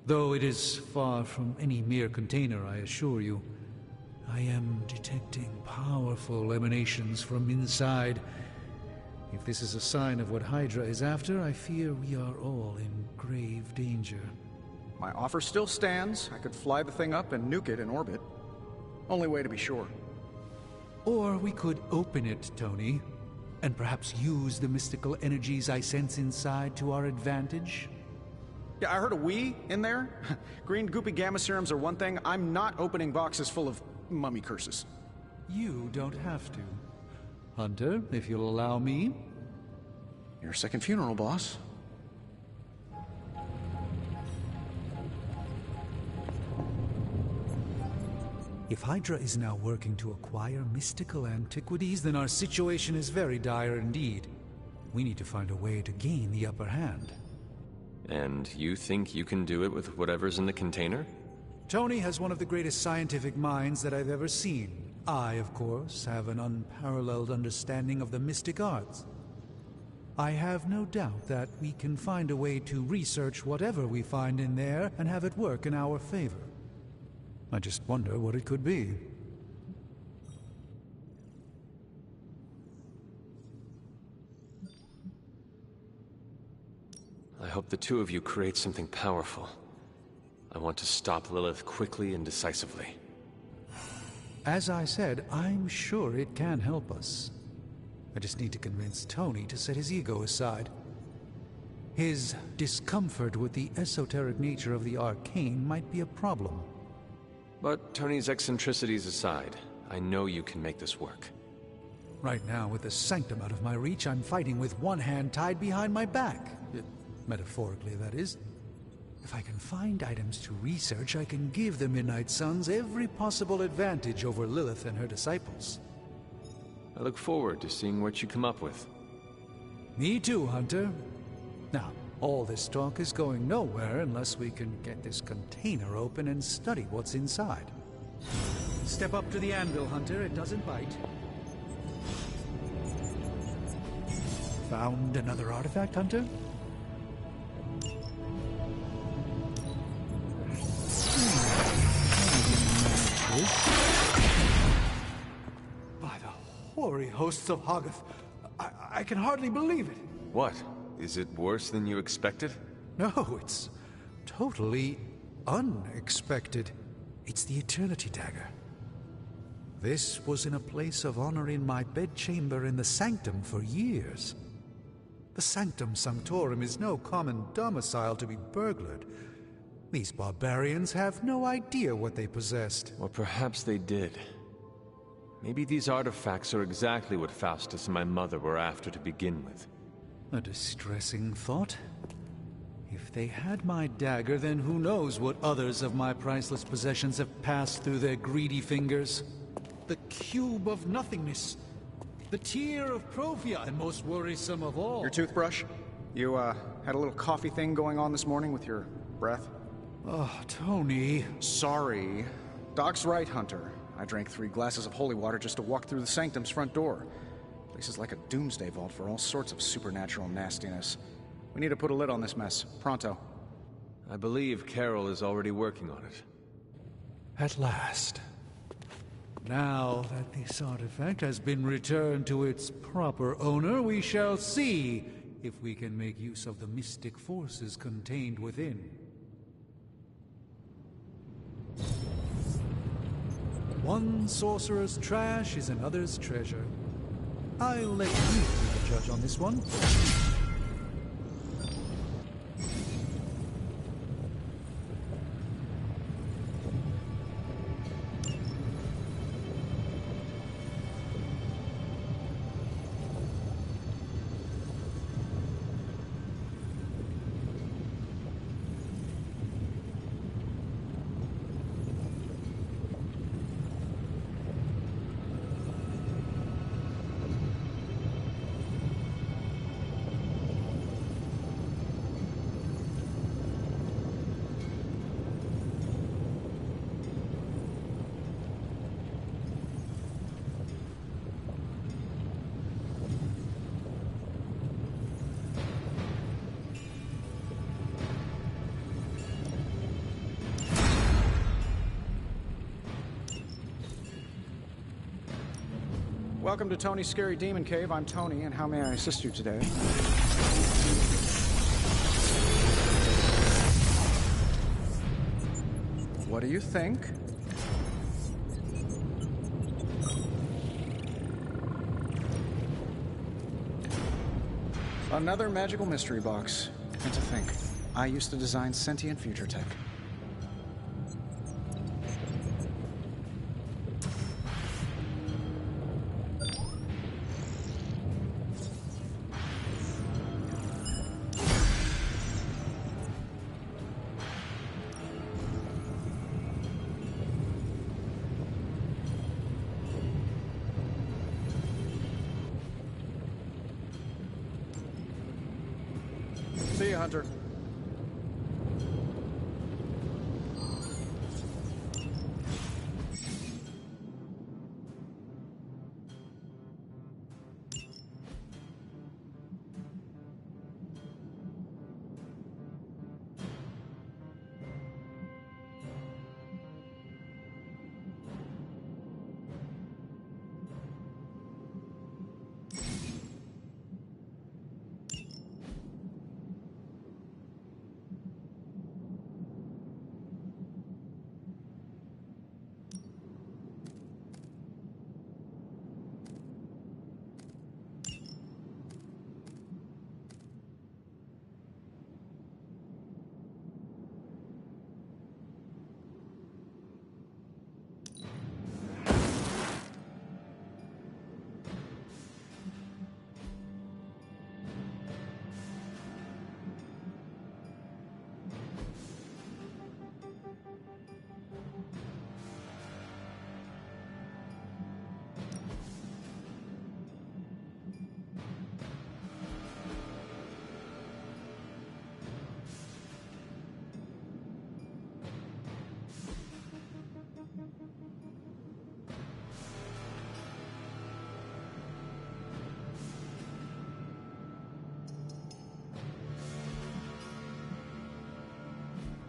Though it is far from any mere container, I assure you. I am detecting powerful emanations from inside. If this is a sign of what Hydra is after, I fear we are all in grave danger. My offer still stands. I could fly the thing up and nuke it in orbit. Only way to be sure. Or we could open it, Tony, and perhaps use the mystical energies I sense inside to our advantage. Yeah, I heard a "we" in there. Green goopy gamma serums are one thing. I'm not opening boxes full of mummy curses. You don't have to. Hunter, if you'll allow me. Your second funeral, boss. If Hydra is now working to acquire mystical antiquities, then our situation is very dire indeed. We need to find a way to gain the upper hand. And you think you can do it with whatever's in the container? Tony has one of the greatest scientific minds that I've ever seen. I, of course, have an unparalleled understanding of the mystic arts. I have no doubt that we can find a way to research whatever we find in there and have it work in our favor. I just wonder what it could be. I hope the two of you create something powerful. I want to stop Lilith quickly and decisively. As I said, I'm sure it can help us. I just need to convince Tony to set his ego aside. His discomfort with the esoteric nature of the arcane might be a problem. But Tony's eccentricities aside, I know you can make this work. Right now, with the sanctum out of my reach, I'm fighting with one hand tied behind my back. Metaphorically, that is. If I can find items to research, I can give the Midnight Suns every possible advantage over Lilith and her disciples. I look forward to seeing what you come up with. Me too, Hunter. Now, all this talk is going nowhere unless we can get this container open and study what's inside. Step up to the anvil, Hunter. It doesn't bite. Found another artifact, Hunter? By the hoary hosts of Hoggoth, I can hardly believe it. What? Is it worse than you expected? No, it's totally unexpected. It's the Eternity Dagger. This was in a place of honor in my bedchamber in the Sanctum for years. The Sanctum Sanctorum is no common domicile to be burglared. These barbarians have no idea what they possessed. Or perhaps they did. Maybe these artifacts are exactly what Faustus and my mother were after to begin with. A distressing thought. If they had my dagger, then who knows what others of my priceless possessions have passed through their greedy fingers. The Cube of Nothingness. The Tear of Profia, and most worrisome of all. Your toothbrush? You, had a little coffee thing going on this morning with your breath? Oh, Tony. Sorry. Doc's right, Hunter. I drank 3 glasses of holy water just to walk through the Sanctum's front door. Place is like a doomsday vault for all sorts of supernatural nastiness. We need to put a lid on this mess. Pronto. I believe Carol is already working on it. At last. Now that this artifact has been returned to its proper owner, we shall see if we can make use of the mystic forces contained within. One sorcerer's trash is another's treasure. I'll let you be the judge on this one. Welcome to Tony's Scary Demon Cave. I'm Tony, and how may I assist you today? What do you think? Another magical mystery box. And to think, I used to design sentient future tech. See you, Hunter.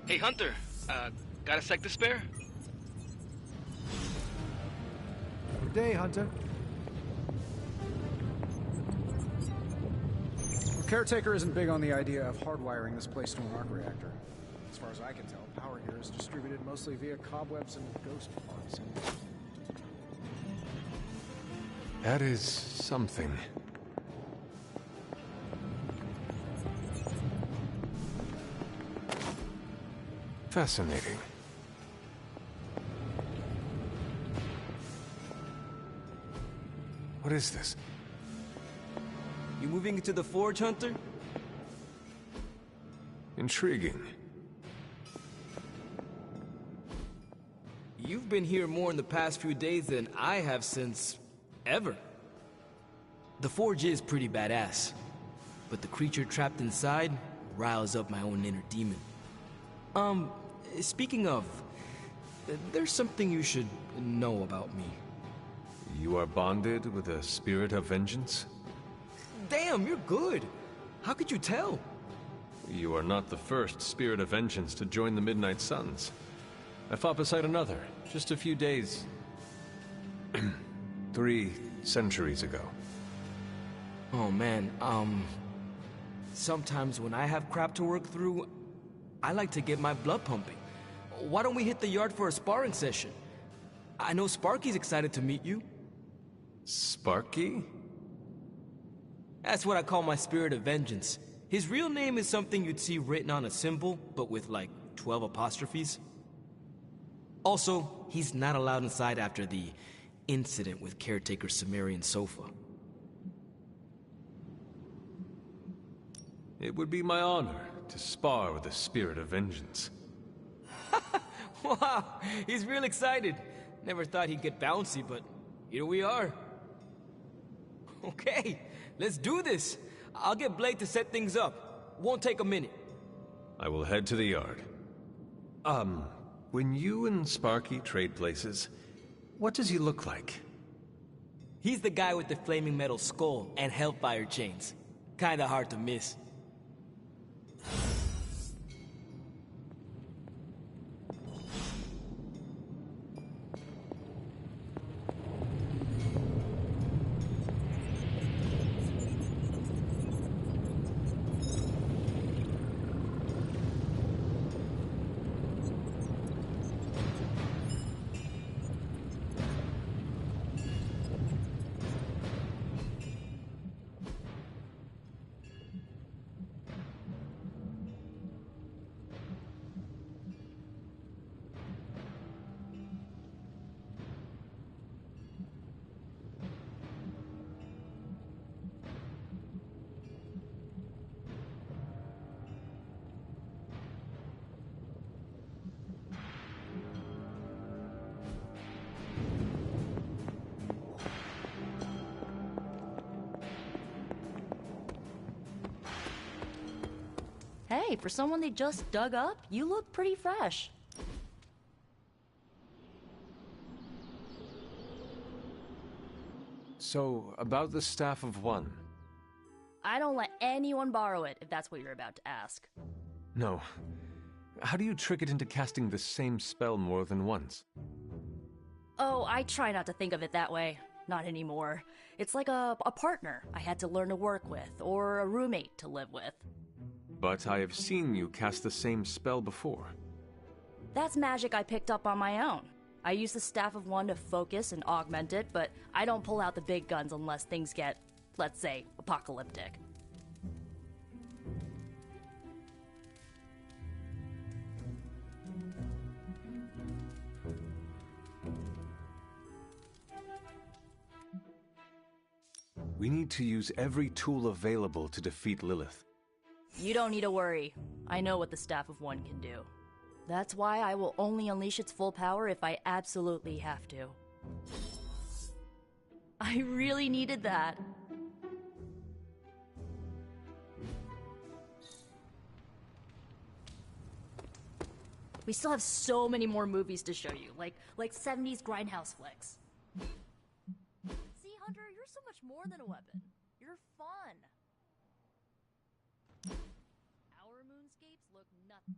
Hey, Hunter. Got a sec to spare? Good day, Hunter. The caretaker isn't big on the idea of hardwiring this place to an arc reactor. As far as I can tell, power here is distributed mostly via cobwebs and ghost parts. That is something. Fascinating. What is this? You moving into the forge, Hunter? Intriguing. You've been here more in the past few days than I have since... ever. The forge is pretty badass, but the creature trapped inside riles up my own inner demon. Speaking of, there's something you should know about me. You are bonded with a spirit of vengeance? Damn, you're good. How could you tell? You are not the first spirit of vengeance to join the Midnight Suns. I fought beside another, just a few days 3 centuries ago. Oh man, sometimes when I have crap to work through, I like to get my blood pumping. Why don't we hit the yard for a sparring session? I know Sparky's excited to meet you. Sparky? That's what I call my spirit of vengeance. His real name is something you'd see written on a symbol, but with like 12 apostrophes. Also, he's not allowed inside after the incident with Caretaker Sumerian Sofa. It would be my honor to spar with the spirit of vengeance. Wow, he's real excited. Never thought he'd get bouncy, but here we are. Okay, let's do this. I'll get Blade to set things up. Won't take a minute. I will head to the yard. When you and Sparky trade places, what does he look like? He's the guy with the flaming metal skull and hellfire chains. Kinda hard to miss. Hey, for someone they just dug up, you look pretty fresh. So, about the Staff of One. I don't let anyone borrow it, if that's what you're about to ask. No. How do you trick it into casting the same spell more than once? Oh, I try not to think of it that way. Not anymore. It's like a partner I had to learn to work with, or a roommate to live with. But I have seen you cast the same spell before. That's magic I picked up on my own. I use the Staff of One to focus and augment it, but I don't pull out the big guns unless things get, let's say, apocalyptic. We need to use every tool available to defeat Lilith. You don't need to worry. I know what the Staff of One can do. That's why I will only unleash its full power if I absolutely have to. I really needed that. We still have so many more movies to show you, like 70s grindhouse flicks. See, Hunter, you're so much more than a weapon. You're fun. Our moonscapes look nothing.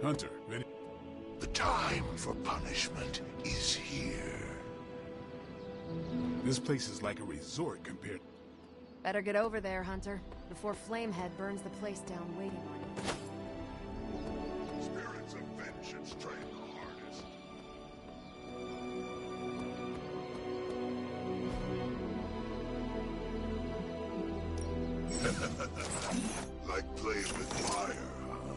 Hunter, ready? The time for punishment is here. This place is like a resort compared. Better get over there, Hunter, before Flamehead burns the place down waiting on you. Spirit Like playing with fire, huh?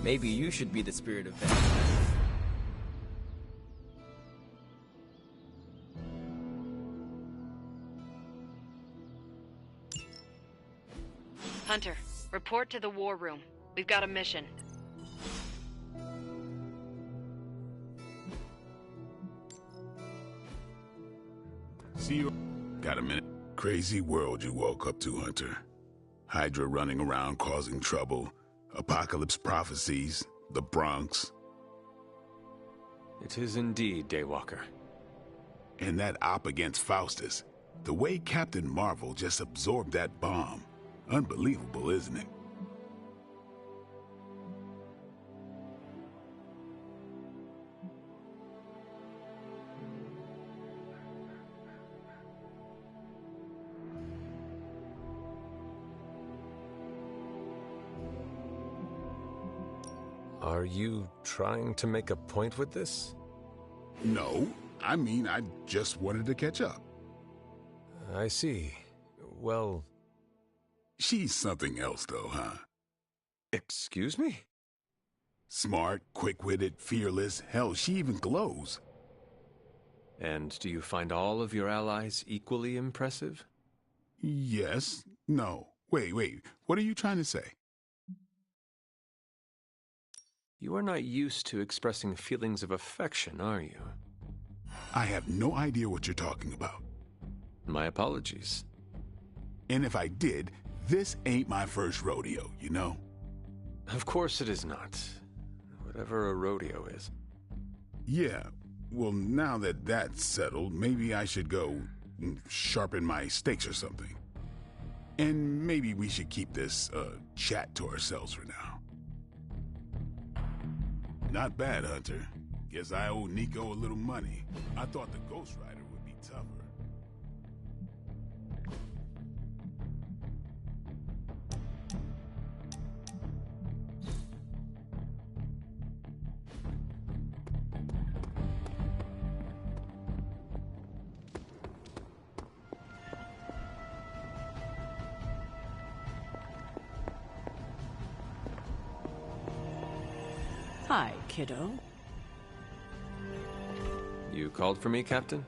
Maybe you should be the spirit of vengeance. Hunter, report to the war room. We've got a mission. See you. Got a minute? Crazy world you woke up to, Hunter. Hydra running around causing trouble. Apocalypse prophecies. The Bronx. It is indeed, Daywalker. And that op against Faustus. The way Captain Marvel just absorbed that bomb. Unbelievable, isn't it? Are you trying to make a point with this? No, I mean, I just wanted to catch up. I see. Well... She's something else, though, huh? Excuse me? Smart, quick-witted, fearless. Hell, she even glows. And do you find all of your allies equally impressive? Yes. No. Wait. What are you trying to say? You are not used to expressing feelings of affection, are you? I have no idea what you're talking about. My apologies. And if I did, this ain't my first rodeo, you know? Of course it is not. Whatever a rodeo is. Yeah. Well, now that that's settled, maybe I should go sharpen my stakes or something. And maybe we should keep this chat to ourselves for now. Not bad, Hunter. Guess I owe Nico a little money. I thought the Ghost Rider would be tougher. Hi, kiddo. You called for me, Captain?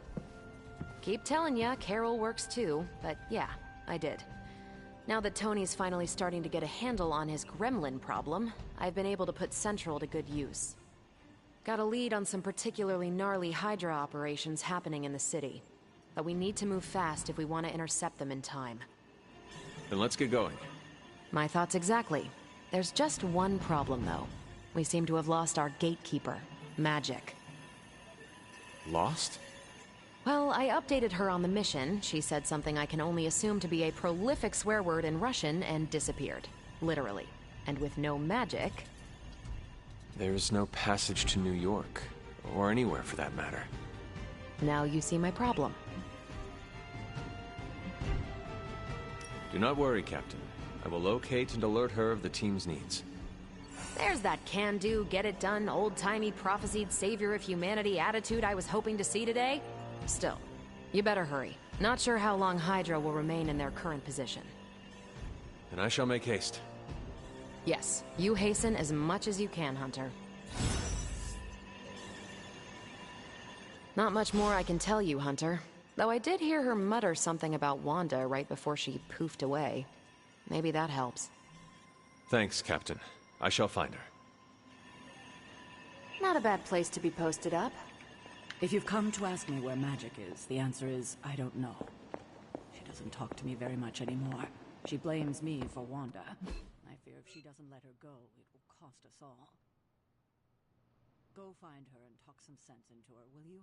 Keep telling ya, Carol works too, but yeah, I did. Now that Tony's finally starting to get a handle on his gremlin problem, I've been able to put Central to good use. Got a lead on some particularly gnarly Hydra operations happening in the city. But we need to move fast if we want to intercept them in time. Then let's get going. My thoughts exactly. There's just one problem, though. We seem to have lost our gatekeeper, Magic. Lost? Well, I updated her on the mission. She said something I can only assume to be a prolific swear word in Russian and disappeared. Literally. And with no magic... There's no passage to New York. Or anywhere, for that matter. Now you see my problem. Do not worry, Captain. I will locate and alert her of the team's needs. There's that can-do, get-it-done, old-timey prophesied savior of humanity attitude I was hoping to see today. Still, you better hurry. Not sure how long Hydra will remain in their current position. Then I shall make haste. Yes, you hasten as much as you can, Hunter. Not much more I can tell you, Hunter. Though I did hear her mutter something about Wanda right before she poofed away. Maybe that helps. Thanks, Captain. I shall find her. Not a bad place to be posted up. If you've come to ask me where Magic is, the answer is, I don't know. She doesn't talk to me very much anymore. She blames me for Wanda. I fear if she doesn't let her go, it will cost us all. Go find her and talk some sense into her, will you?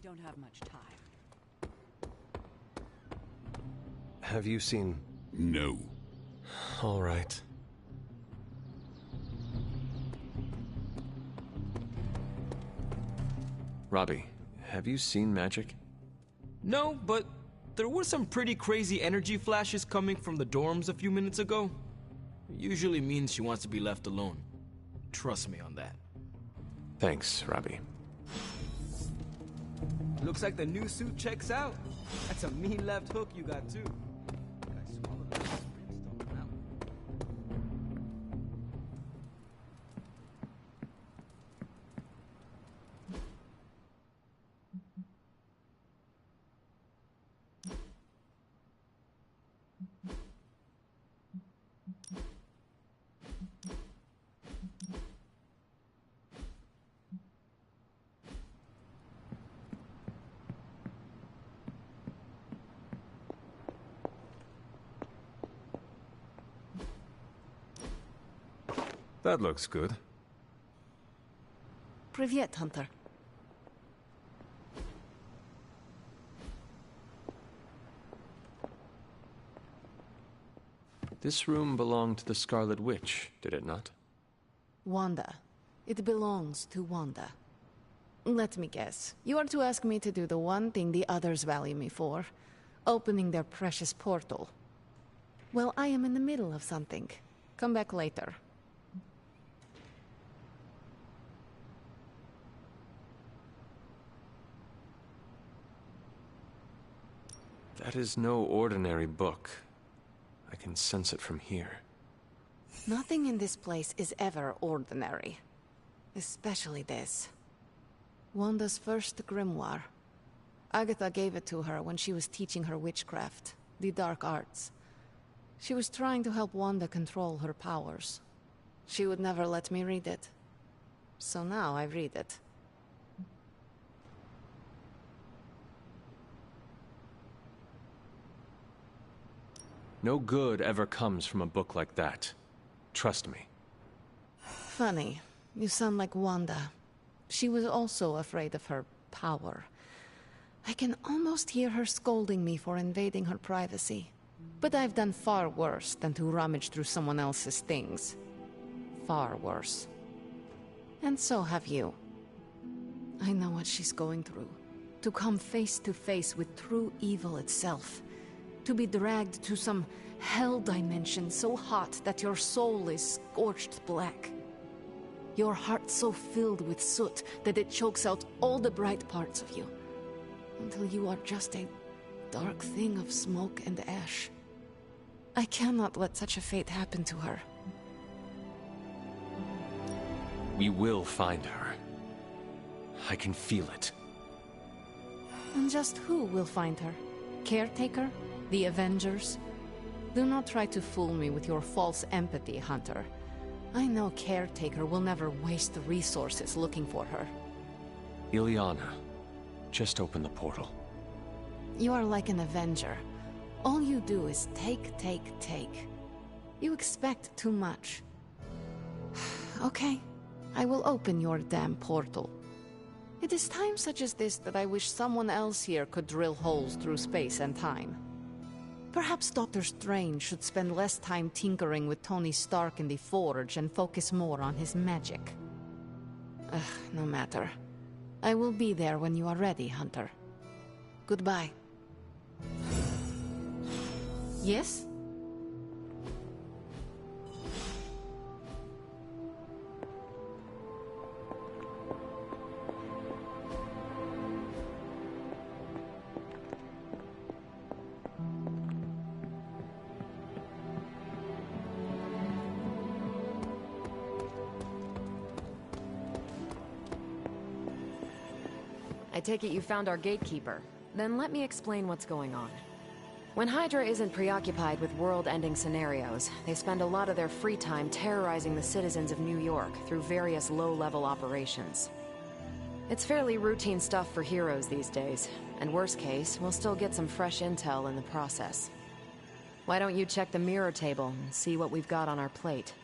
Don't have much time. Have you seen... No. All right. Robbie, have you seen Magic? No, but there were some pretty crazy energy flashes coming from the dorms a few minutes ago. It usually means she wants to be left alone. Trust me on that. Thanks, Robbie. Looks like the new suit checks out. That's a mean left hook you got too. That looks good. Privyet, Hunter. This room belonged to the Scarlet Witch, did it not? Wanda. It belongs to Wanda. Let me guess. You are to ask me to do the one thing the others value me for. Opening their precious portal. Well, I am in the middle of something. Come back later. That is no ordinary book. I can sense it from here. Nothing in this place is ever ordinary. Especially this. Wanda's first grimoire. Agatha gave it to her when she was teaching her witchcraft, the dark arts. She was trying to help Wanda control her powers. She would never let me read it. So now I read it. No good ever comes from a book like that. Trust me. Funny. You sound like Wanda. She was also afraid of her power. I can almost hear her scolding me for invading her privacy. But I've done far worse than to rummage through someone else's things. Far worse. And so have you. I know what she's going through. To come face to face with true evil itself. To be dragged to some hell dimension so hot that your soul is scorched black. Your heart so filled with soot that it chokes out all the bright parts of you. Until you are just a dark thing of smoke and ash. I cannot let such a fate happen to her. We will find her. I can feel it. And just who will find her? Caretaker? The Avengers? Do not try to fool me with your false empathy, Hunter. I know Caretaker will never waste resources looking for her. Illyana, just open the portal. You are like an Avenger. All you do is take, take, take. You expect too much. Okay, I will open your damn portal. It is times such as this that I wish someone else here could drill holes through space and time. Perhaps Doctor Strange should spend less time tinkering with Tony Stark in the Forge and focus more on his magic. No matter. I will be there when you are ready, Hunter. Goodbye. Yes? I take it you found our gatekeeper. Then let me explain what's going on. When Hydra isn't preoccupied with world-ending scenarios, they spend a lot of their free time terrorizing the citizens of New York through various low-level operations. It's fairly routine stuff for heroes these days, and worst case, we'll still get some fresh intel in the process. Why don't you check the mirror table and see what we've got on our plate?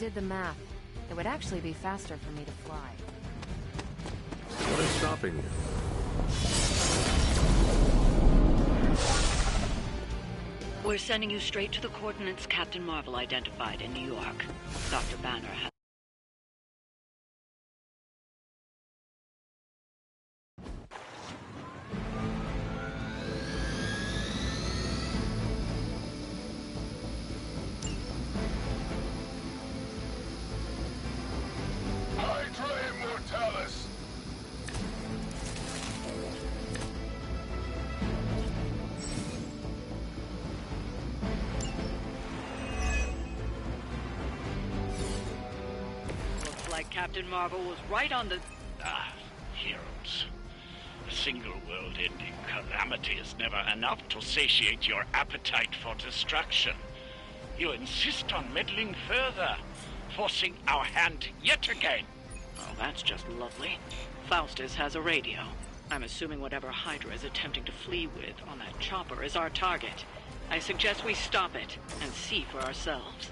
did the math. It would actually be faster for me to fly. What is stopping you? We're sending you straight to the coordinates Captain Marvel identified in New York. Dr. Banner has... Hydra Immortalis! Looks like Captain Marvel was right on the... Heroes. A single world-ending calamity is never enough to satiate your appetite for destruction. You insist on meddling further, forcing our hand yet again. Oh, that's just lovely. Faustus has a radio. I'm assuming whatever Hydra is attempting to flee with on that chopper is our target. I suggest we stop it and see for ourselves.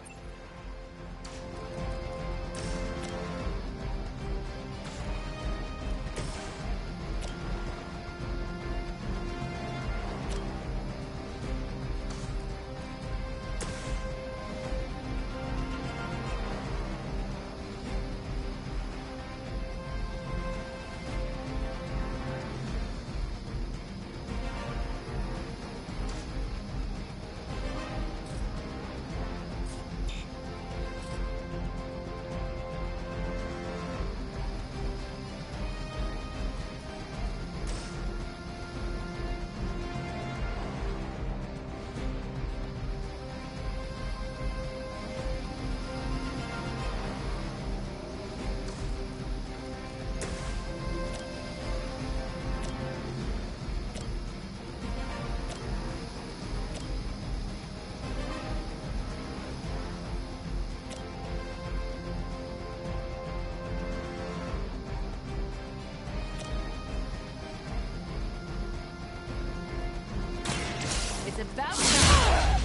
It's about time.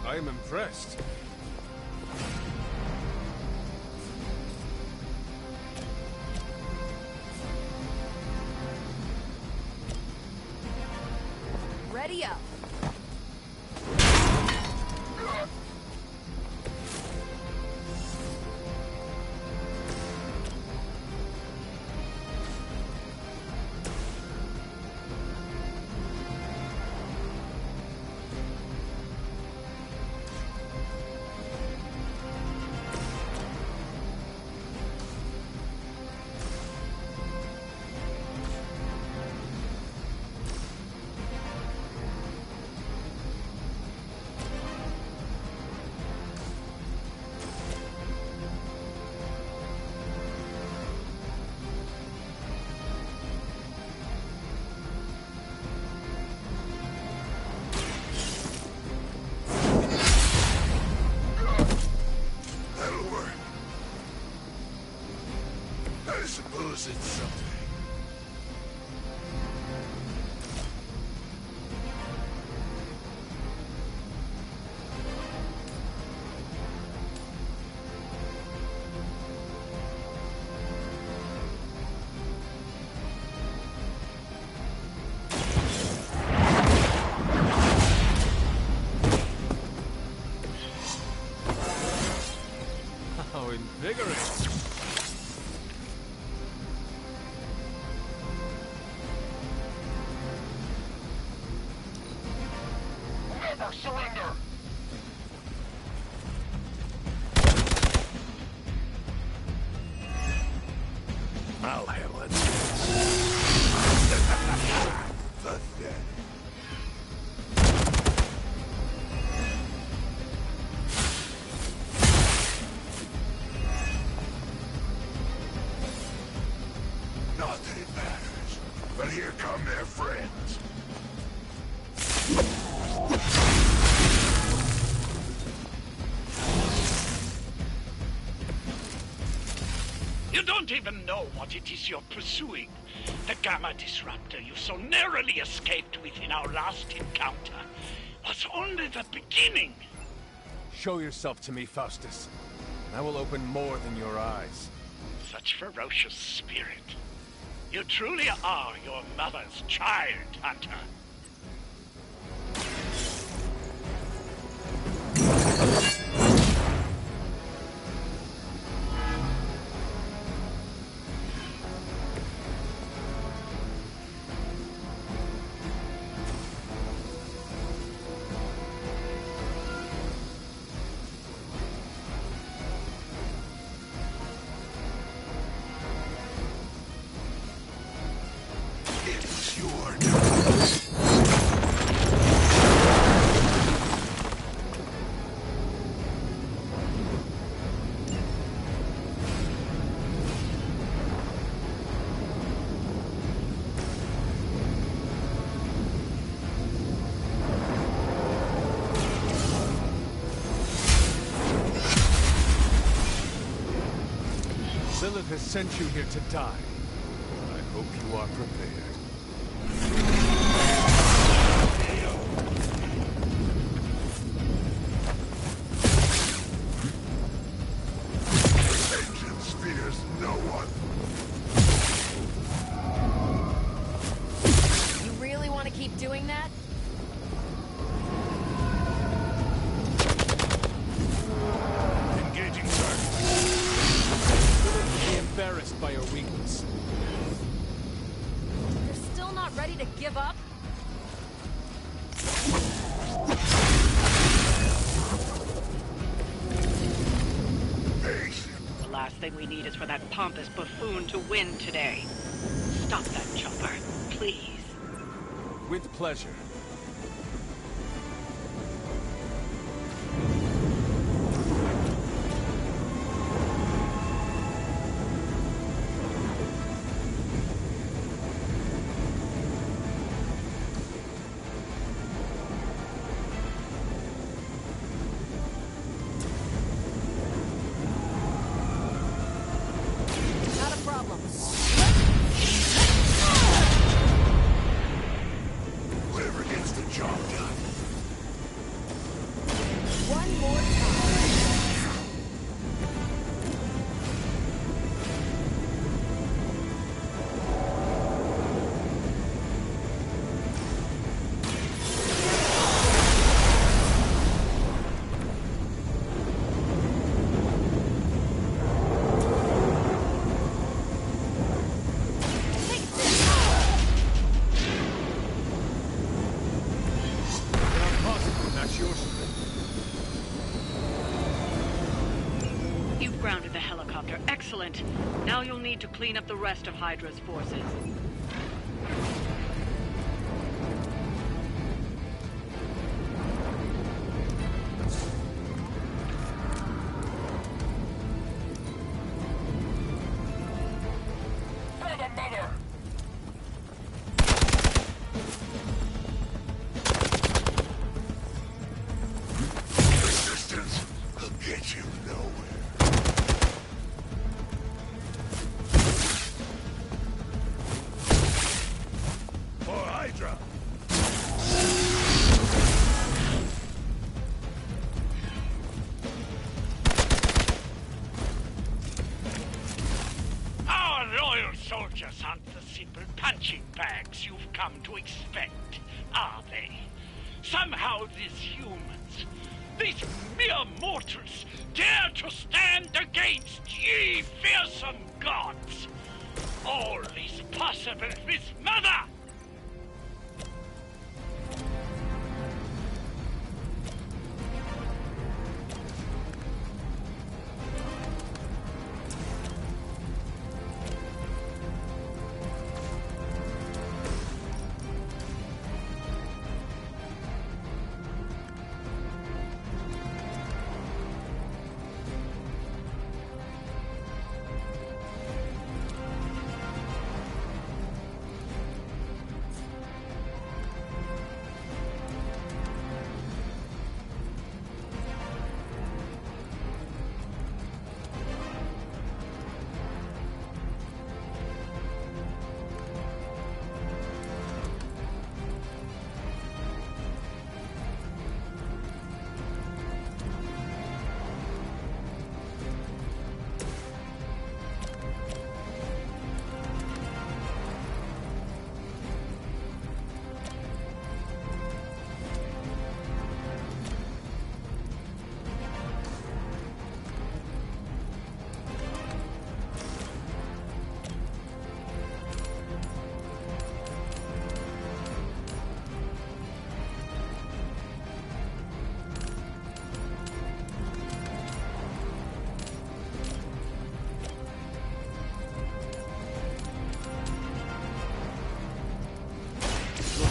I am impressed. Ready up. suppose it's something. How invigorating. Never surrender! I'll handle it. Pathetic. Not that it matters, but here come their friends. You don't even know what it is you're pursuing. The Gamma Disruptor you so narrowly escaped with in our last encounter was only the beginning. Show yourself to me, Faustus. I will open more than your eyes. Such ferocious spirit. You truly are your mother's child, Hunter. Lilith has sent you here to die. I hope you are prepared. Vengeance fears no one. You really want to keep doing that? Engaging target. Be embarrassed by your weakness. You're still not ready to give up? The last thing we need is for that pompous buffoon to win today. Stop that chopper, please. With pleasure. Not a problem. Whatever gets the job done. One more time. That's yours. You've grounded the helicopter. Excellent. Now you'll need to clean up the rest of Hydra's forces. Resistance will get you nowhere. For Hydra! Our loyal soldiers aren't the simple punching bags you've come to expect, are they? Somehow these humans, these mere mortals, dare to stand against ye fearsome gods. All is possible with Mother!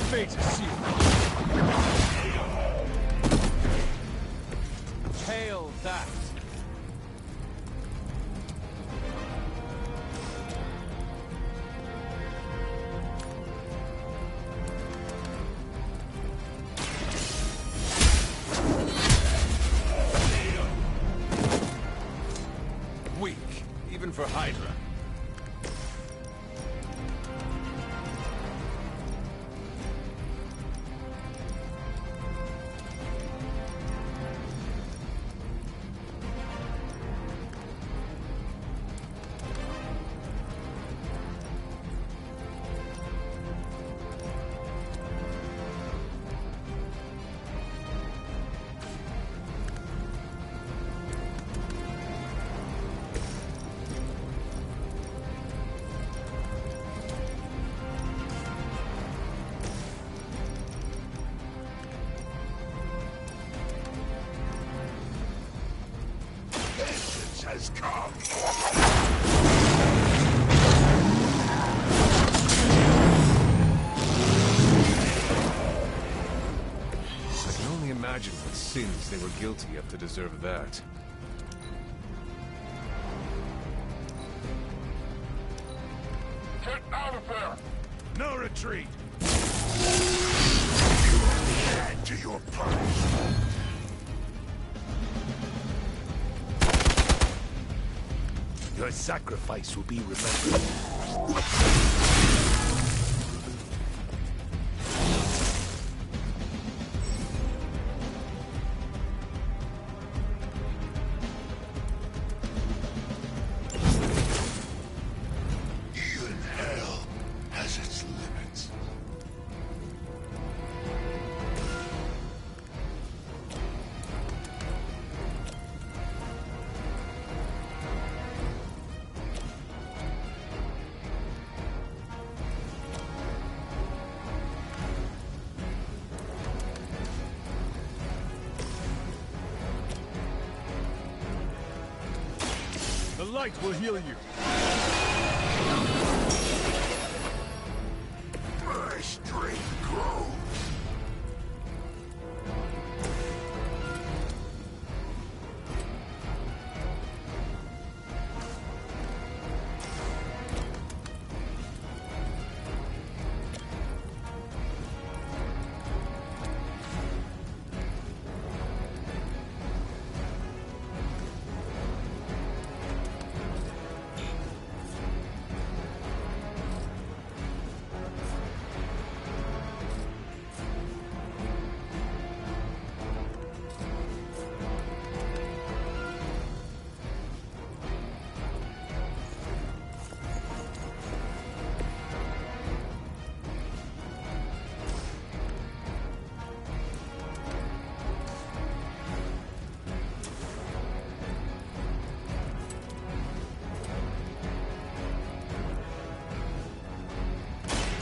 fate is sealed. Hail that. Weak, even for Hydra. Has come. I can only imagine what sins they were guilty of to deserve that. Get out of there! No retreat! Add to your punishment. Your sacrifice will be remembered. Even hell has its limits. The light will heal you. My strength grows.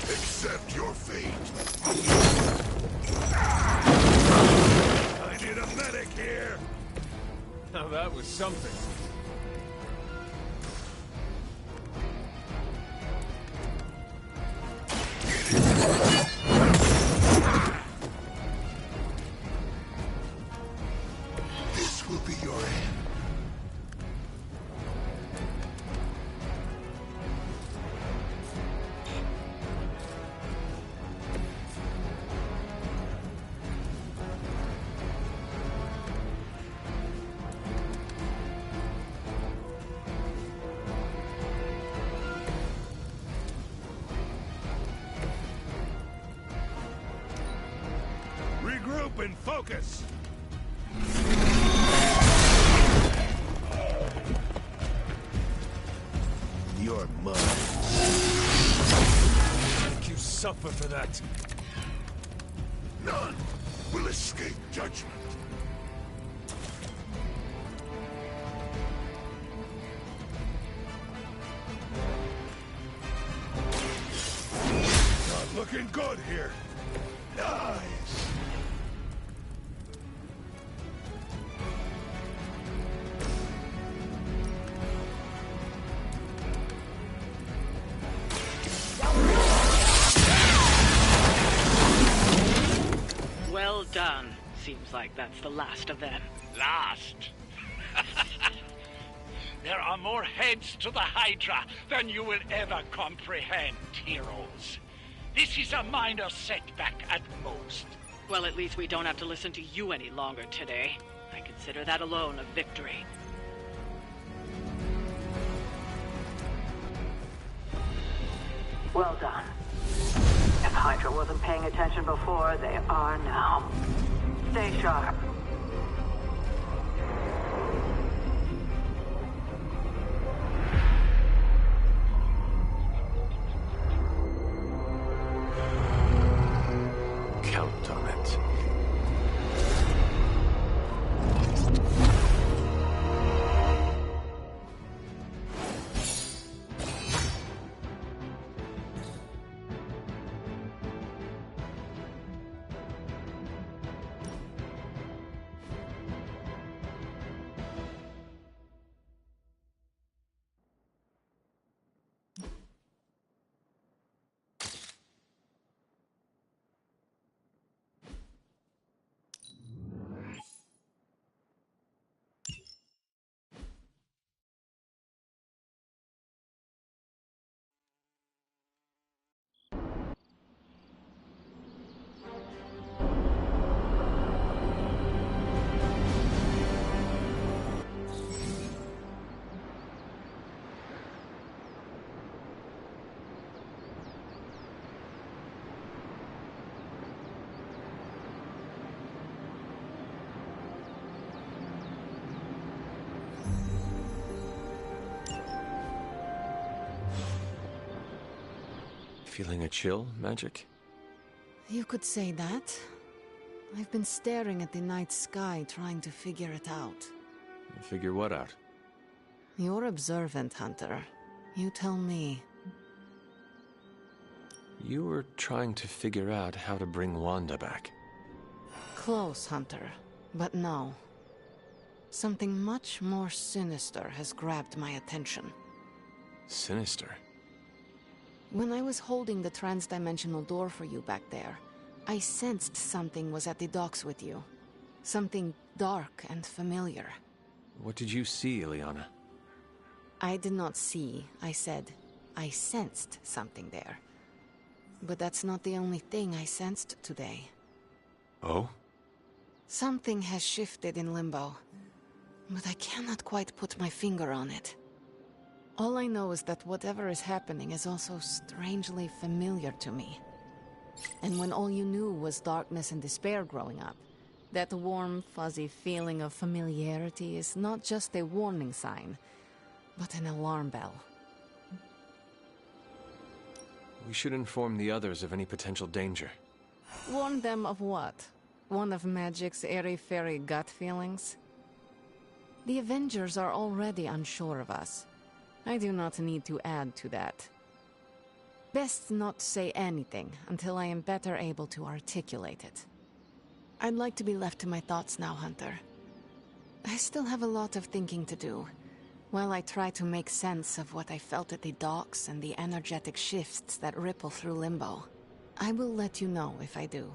Accept your fate. I need a medic here! Now that was something. This will be your end. Regroup and focus! You're mine. Make you suffer for that. None will escape judgment. Not looking good here. Nice. Seems like that's the last of them. Last? There are more heads to the Hydra than you will ever comprehend, heroes. This is a minor setback at most. Well, at least we don't have to listen to you any longer today. I consider that alone a victory. Well done. If Hydra wasn't paying attention before, they are now. Stay sharp. Count on it. Feeling a chill, Magic? You could say that. I've been staring at the night sky trying to figure it out. Figure what out? You're observant, Hunter. You tell me. You were trying to figure out how to bring Wanda back. Close, Hunter. But no. Something much more sinister has grabbed my attention. Sinister? When I was holding the trans-dimensional door for you back there, I sensed something was at the docks with you. Something dark and familiar. What did you see, Illyana? I did not see, I said. I sensed something there. But that's not the only thing I sensed today. Oh? Something has shifted in Limbo, but I cannot quite put my finger on it. All I know is that whatever is happening is also strangely familiar to me. And when all you knew was darkness and despair growing up, that warm, fuzzy feeling of familiarity is not just a warning sign, but an alarm bell. We should inform the others of any potential danger. Warn them of what? One of Magic's airy-fairy gut feelings? The Avengers are already unsure of us. I do not need to add to that. Best not say anything until I am better able to articulate it. I'd like to be left to my thoughts now, Hunter. I still have a lot of thinking to do, while I try to make sense of what I felt at the docks and the energetic shifts that ripple through Limbo. I will let you know if I do.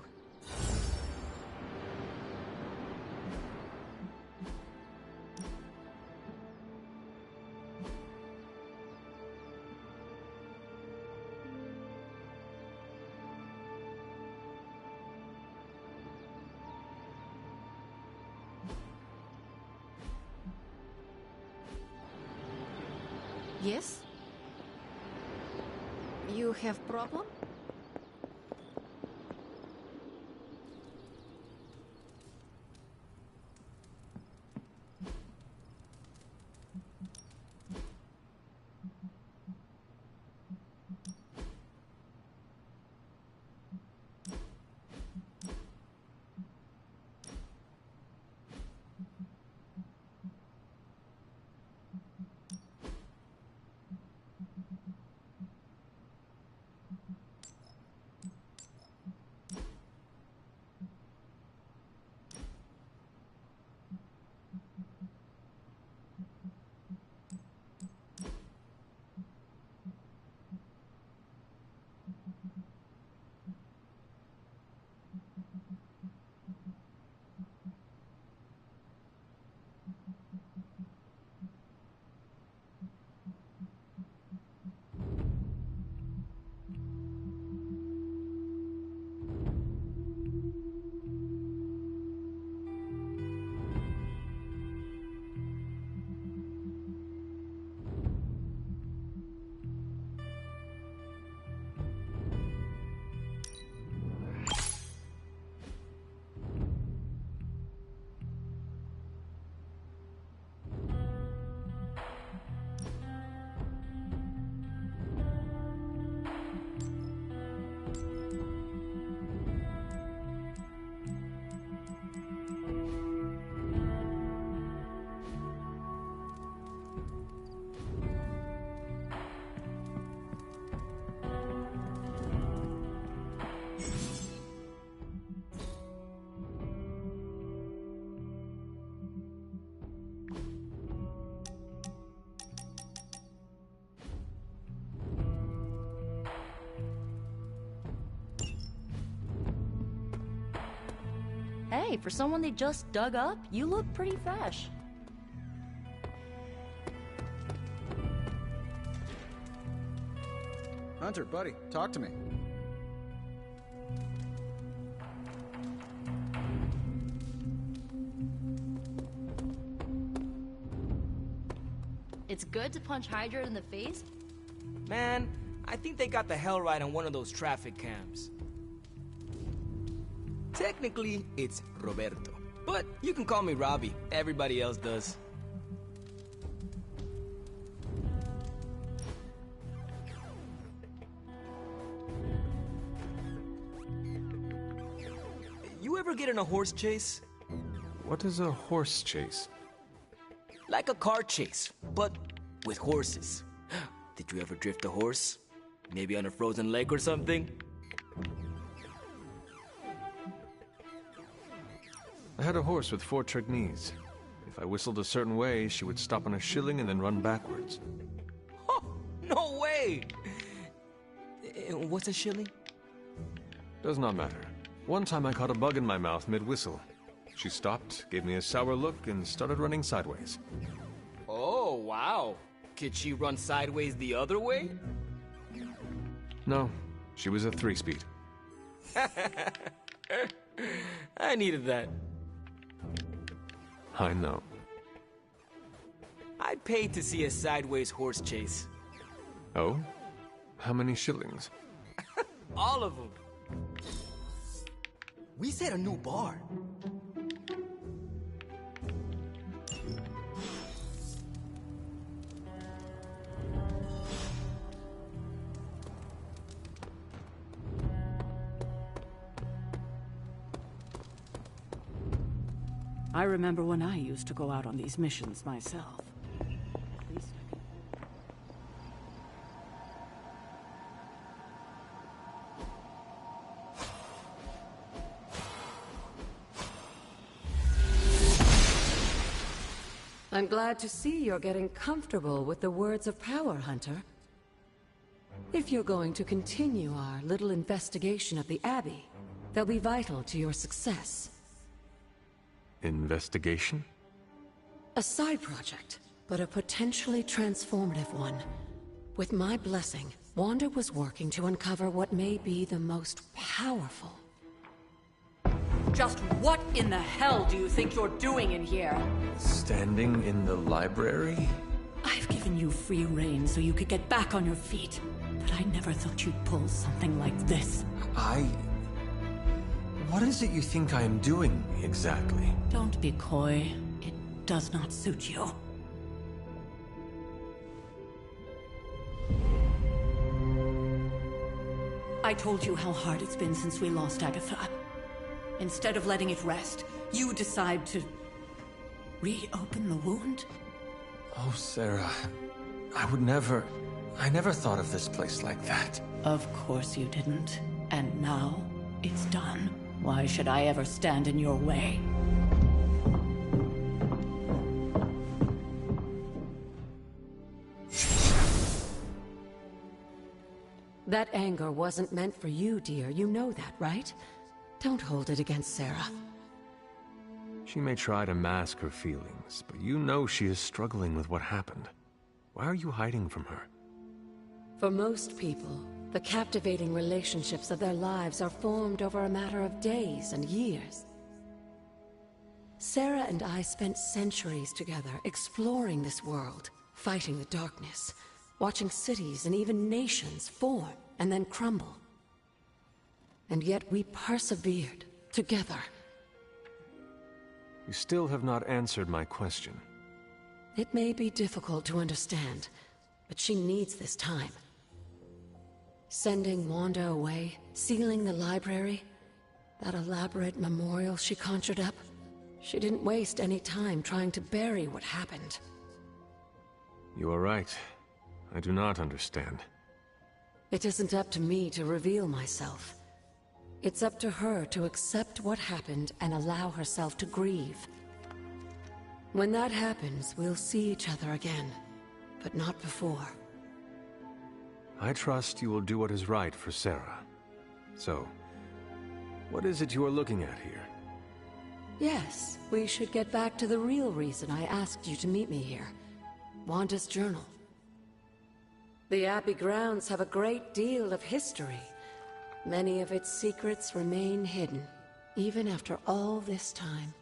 Yes? You have problem? Hey, for someone they just dug up, you look pretty fresh. Hunter, buddy, talk to me. It's good to punch Hydra in the face? Man, I think they got the hell right on one of those traffic cams. Technically, it's Roberto. But you can call me Robbie. Everybody else does. You ever get in a horse chase? What is a horse chase? Like a car chase, but with horses. Did you ever drift a horse? Maybe on a frozen lake or something? I had a horse with 4 trick knees. If I whistled a certain way, she would stop on a shilling and then run backwards. Oh, no way! What's a shilling? Does not matter. One time I caught a bug in my mouth mid-whistle. She stopped, gave me a sour look, and started running sideways. Oh, wow. Could she run sideways the other way? No, she was a 3-speed. I needed that. I know. I'd pay to see a sideways horse chase. Oh? How many shillings? All of them. We set a new bar. I remember when I used to go out on these missions myself. I'm glad to see you're getting comfortable with the words of power, Hunter. If you're going to continue our little investigation of the Abbey, they'll be vital to your success. Investigation? A side project, but a potentially transformative one. With my blessing, Wanda was working to uncover what may be the most powerful. Just what in the hell do you think you're doing in here? Standing in the library? I've given you free rein so you could get back on your feet, but I never thought you'd pull something like this. What is it you think I am doing, exactly? Don't be coy. It does not suit you. I told you how hard it's been since we lost Agatha. Instead of letting it rest, you decide to reopen the wound? Oh, Sarah. I never thought of this place like that. Of course you didn't. And now, it's done. Why should I ever stand in your way? That anger wasn't meant for you, dear. You know that, right? Don't hold it against Sarah. She may try to mask her feelings, but you know she is struggling with what happened. Why are you hiding from her? For most people, the captivating relationships of their lives are formed over a matter of days and years. Sarah and I spent centuries together exploring this world, fighting the darkness, watching cities and even nations form and then crumble. And yet we persevered, together. You still have not answered my question. It may be difficult to understand, but she needs this time. Sending Wanda away, sealing the library, that elaborate memorial she conjured up, she didn't waste any time trying to bury what happened. You are right. I do not understand. It isn't up to me to reveal myself. It's up to her to accept what happened and allow herself to grieve. When that happens, we'll see each other again, but not before. I trust you will do what is right for Sarah. So, what is it you are looking at here? Yes, we should get back to the real reason I asked you to meet me here. Wanda's journal. The Abbey grounds have a great deal of history. Many of its secrets remain hidden, even after all this time.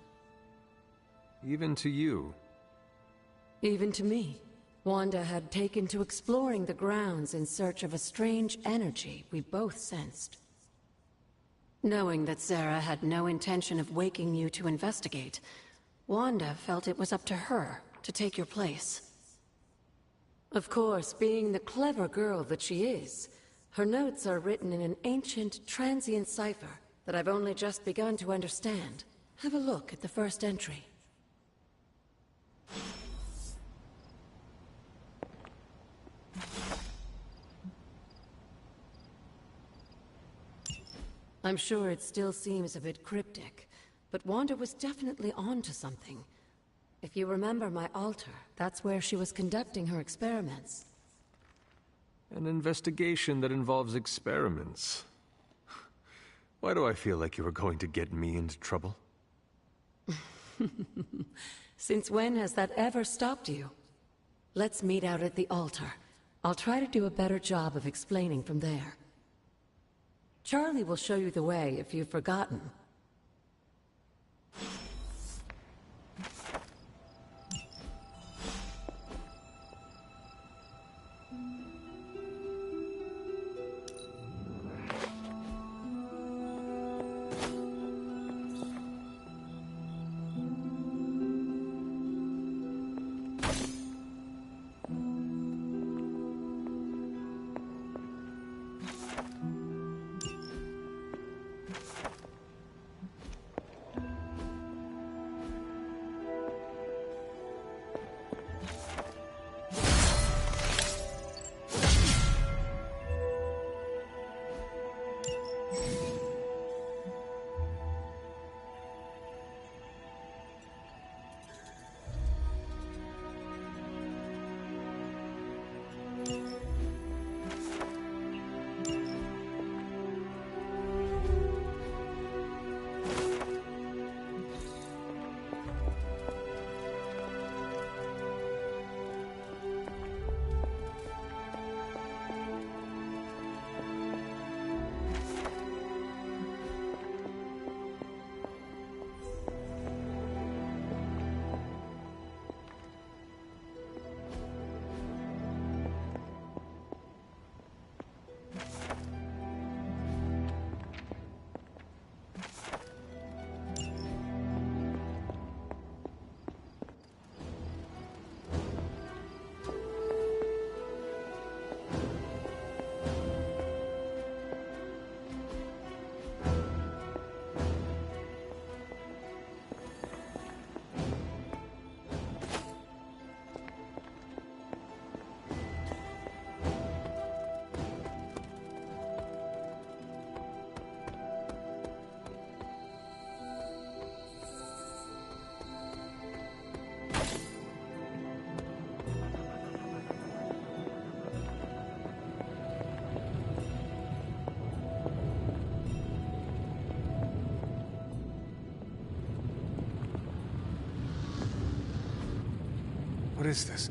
Even to you? Even to me. Wanda had taken to exploring the grounds in search of a strange energy we both sensed. Knowing that Sarah had no intention of waking you to investigate, Wanda felt it was up to her to take your place. Of course, being the clever girl that she is, her notes are written in an ancient, transient cipher that I've only just begun to understand. Have a look at the first entry. I'm sure it still seems a bit cryptic, but Wanda was definitely onto something. If you remember my altar, that's where she was conducting her experiments. An investigation that involves experiments. Why do I feel like you were going to get me into trouble? Since when has that ever stopped you? Let's meet out at the altar. I'll try to do a better job of explaining from there. Charlie will show you the way if you've forgotten. What is this?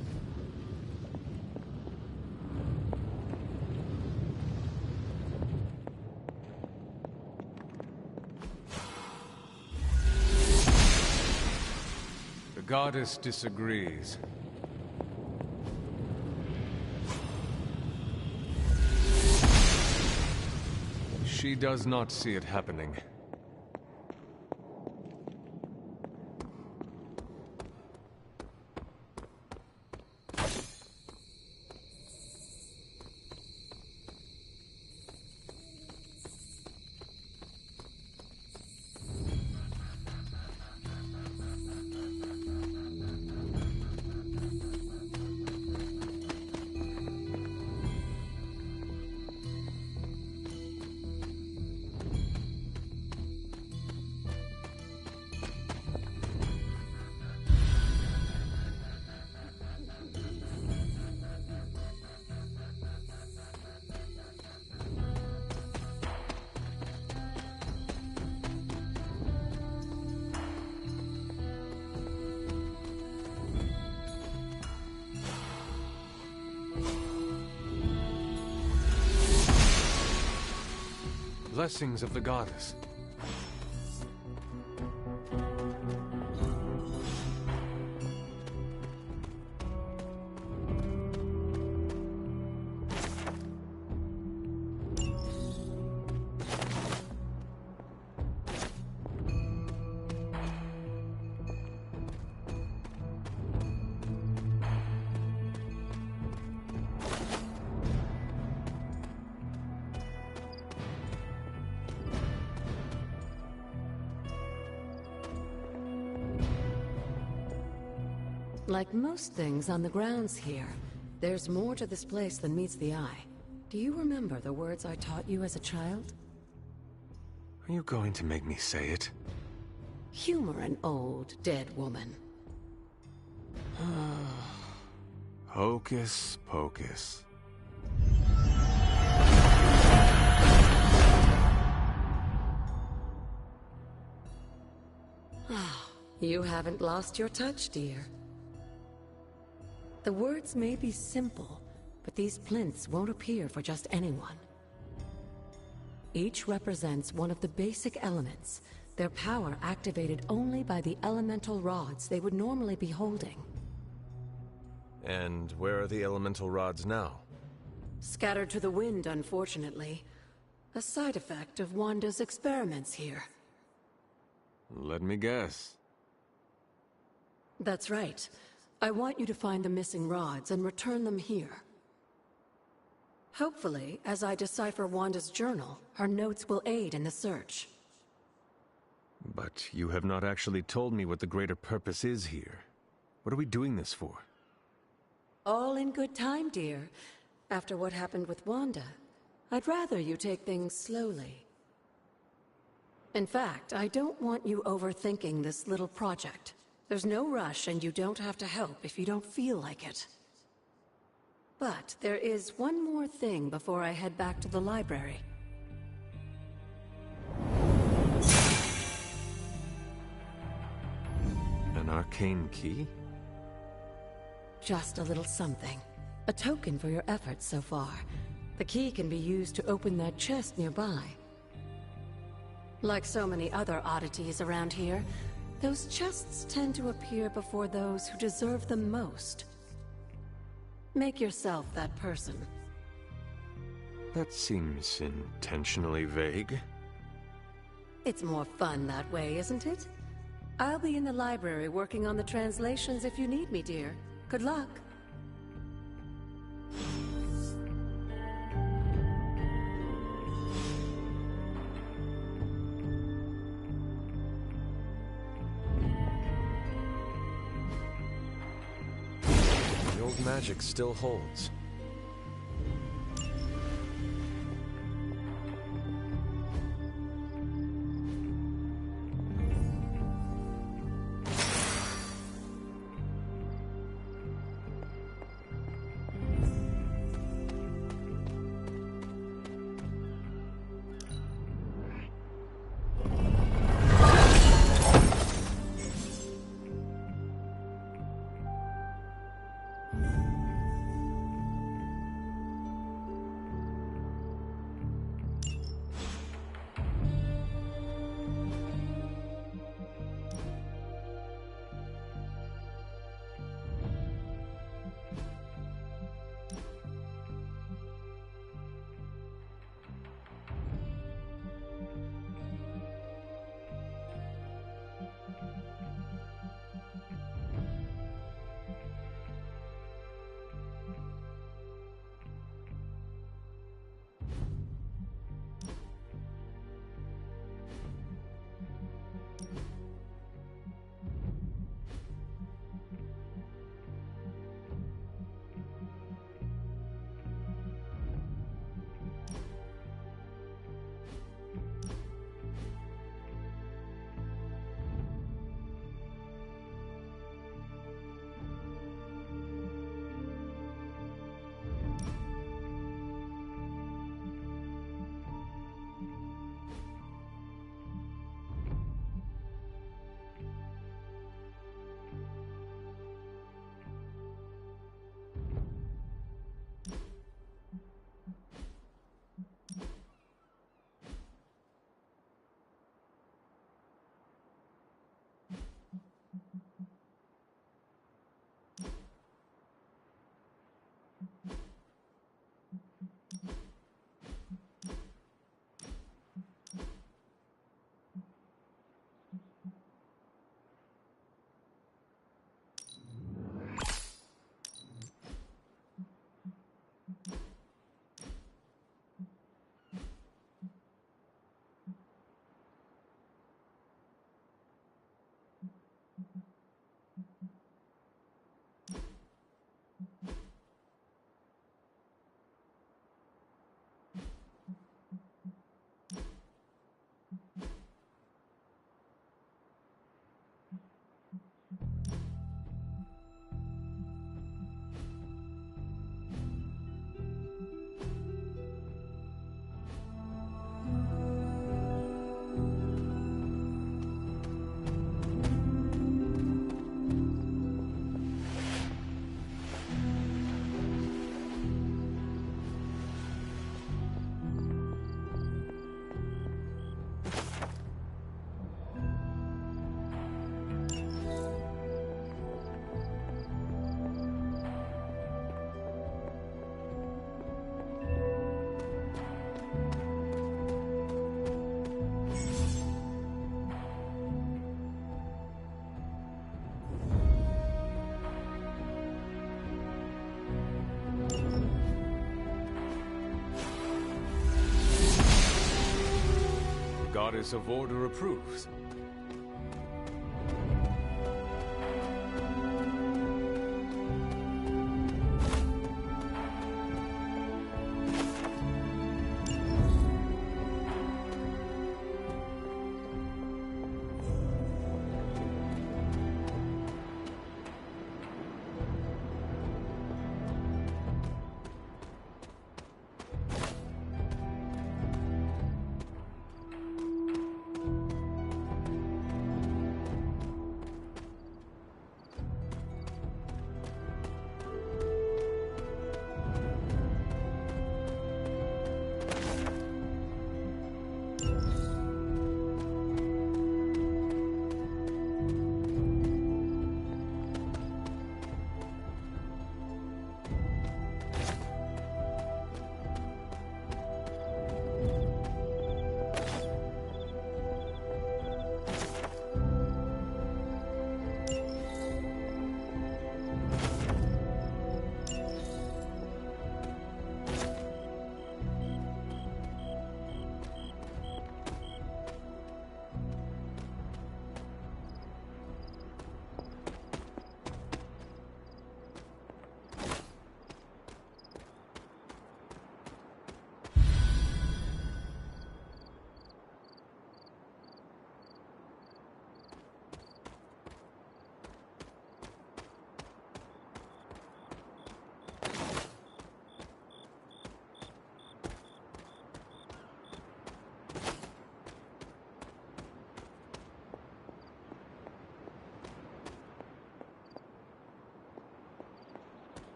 The goddess disagrees. She does not see it happening. Blessings of the goddess. Like most things on the grounds here, there's more to this place than meets the eye. Do you remember the words I taught you as a child? Are you going to make me say it? Humor an old, dead woman. Hocus pocus. You haven't lost your touch, dear. The words may be simple, but these plinths won't appear for just anyone. Each represents one of the basic elements, their power activated only by the elemental rods they would normally be holding. And where are the elemental rods now? Scattered to the wind, unfortunately. A side effect of Wanda's experiments here. Let me guess. That's right. I want you to find the missing rods and return them here. Hopefully, as I decipher Wanda's journal, her notes will aid in the search. But you have not actually told me what the greater purpose is here. What are we doing this for? All in good time, dear. After what happened with Wanda, I'd rather you take things slowly. In fact, I don't want you overthinking this little project. There's no rush, and you don't have to help if you don't feel like it. But there is one more thing before I head back to the library. An arcane key? Just a little something. A token for your efforts so far. The key can be used to open that chest nearby. Like so many other oddities around here, those chests tend to appear before those who deserve them most. Make yourself that person. That seems intentionally vague. It's more fun that way, isn't it? I'll be in the library working on the translations if you need me, dear. Good luck. Magic still holds. Goddess of Order approves.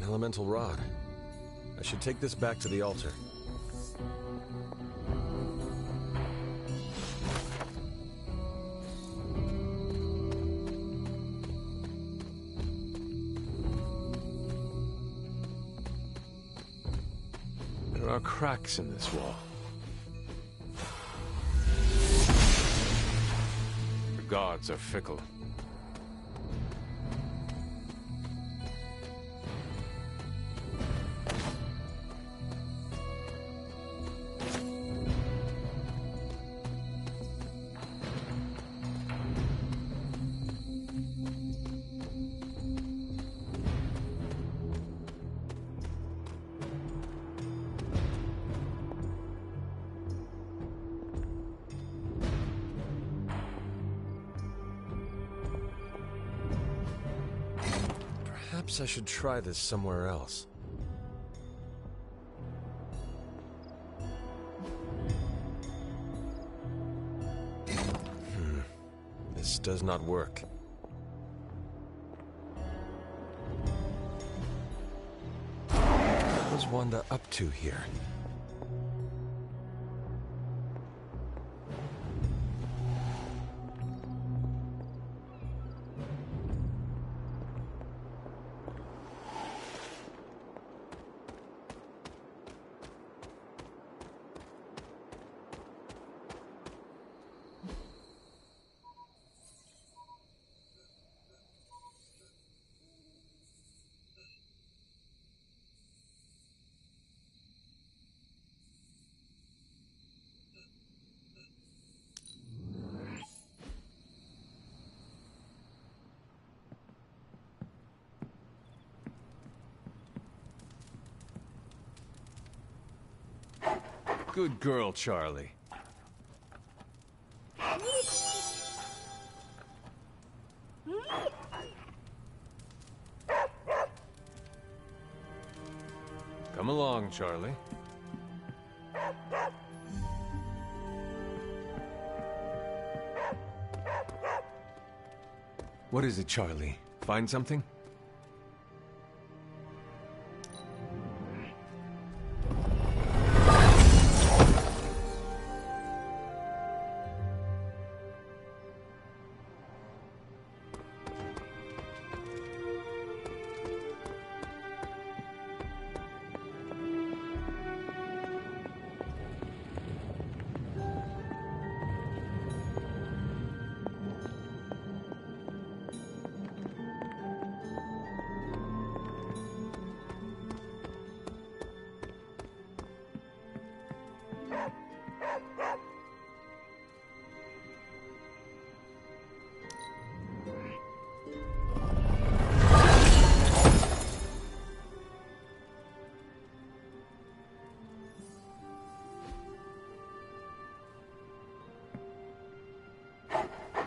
Elemental rod. I should take this back to the altar. There are cracks in this wall. The gods are fickle. Perhaps I should try this somewhere else. This does not work. What was Wanda up to here? Good girl, Charlie. Come along, Charlie. What is it, Charlie? Find something?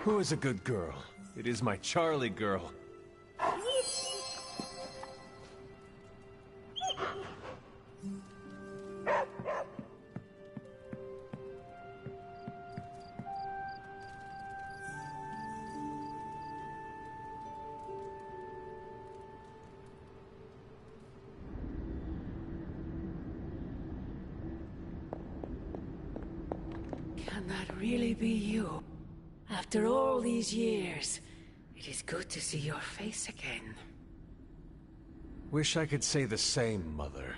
Who is a good girl? It is my Charlie girl. Can that really be you? After all these years, it is good to see your face again. Wish I could say the same, Mother.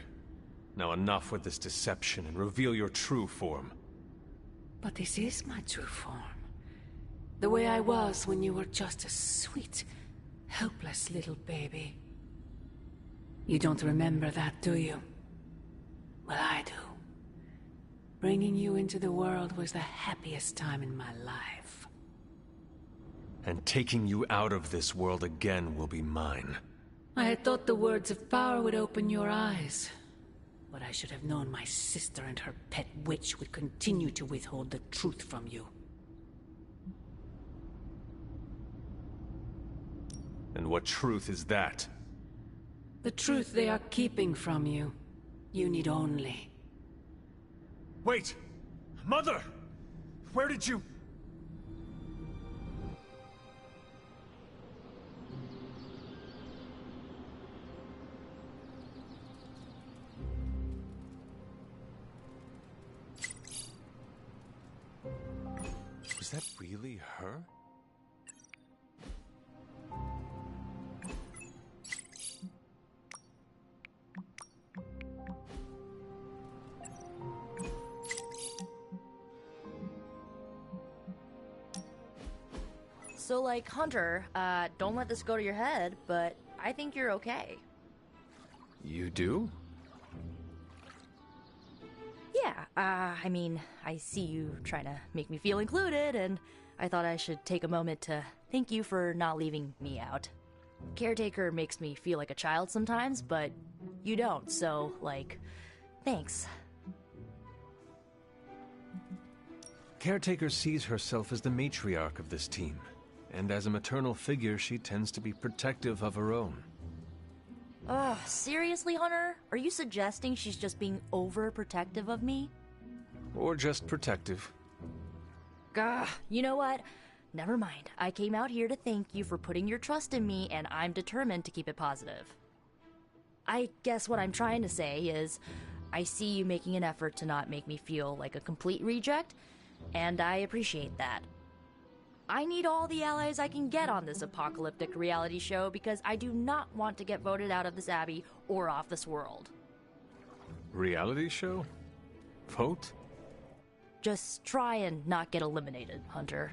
Now enough with this deception and reveal your true form. But this is my true form. The way I was when you were just a sweet, helpless little baby. You don't remember that, do you? Well, I do. Bringing you into the world was the happiest time in my life. And taking you out of this world again will be mine. I had thought the words of power would open your eyes. But I should have known my sister and her pet witch would continue to withhold the truth from you. And what truth is that? The truth they are keeping from you. You need only. Wait! Mother! Where did you... Was that really her? So, like, Hunter, don't let this go to your head, but I think you're okay. You do? Yeah, I mean, I see you trying to make me feel included, and I thought I should take a moment to thank you for not leaving me out. Caretaker makes me feel like a child sometimes, but you don't, so, like, thanks. Caretaker sees herself as the matriarch of this team, and as a maternal figure, she tends to be protective of her own. Ugh, seriously, Hunter? Are you suggesting she's just being overprotective of me? Or just protective. Gah, you know what? Never mind. I came out here to thank you for putting your trust in me, and I'm determined to keep it positive. I guess what I'm trying to say is, I see you making an effort to not make me feel like a complete reject, and I appreciate that. I need all the allies I can get on this apocalyptic reality show because I do not want to get voted out of this abbey or off this world. Reality show? Vote? Just try and not get eliminated, Hunter.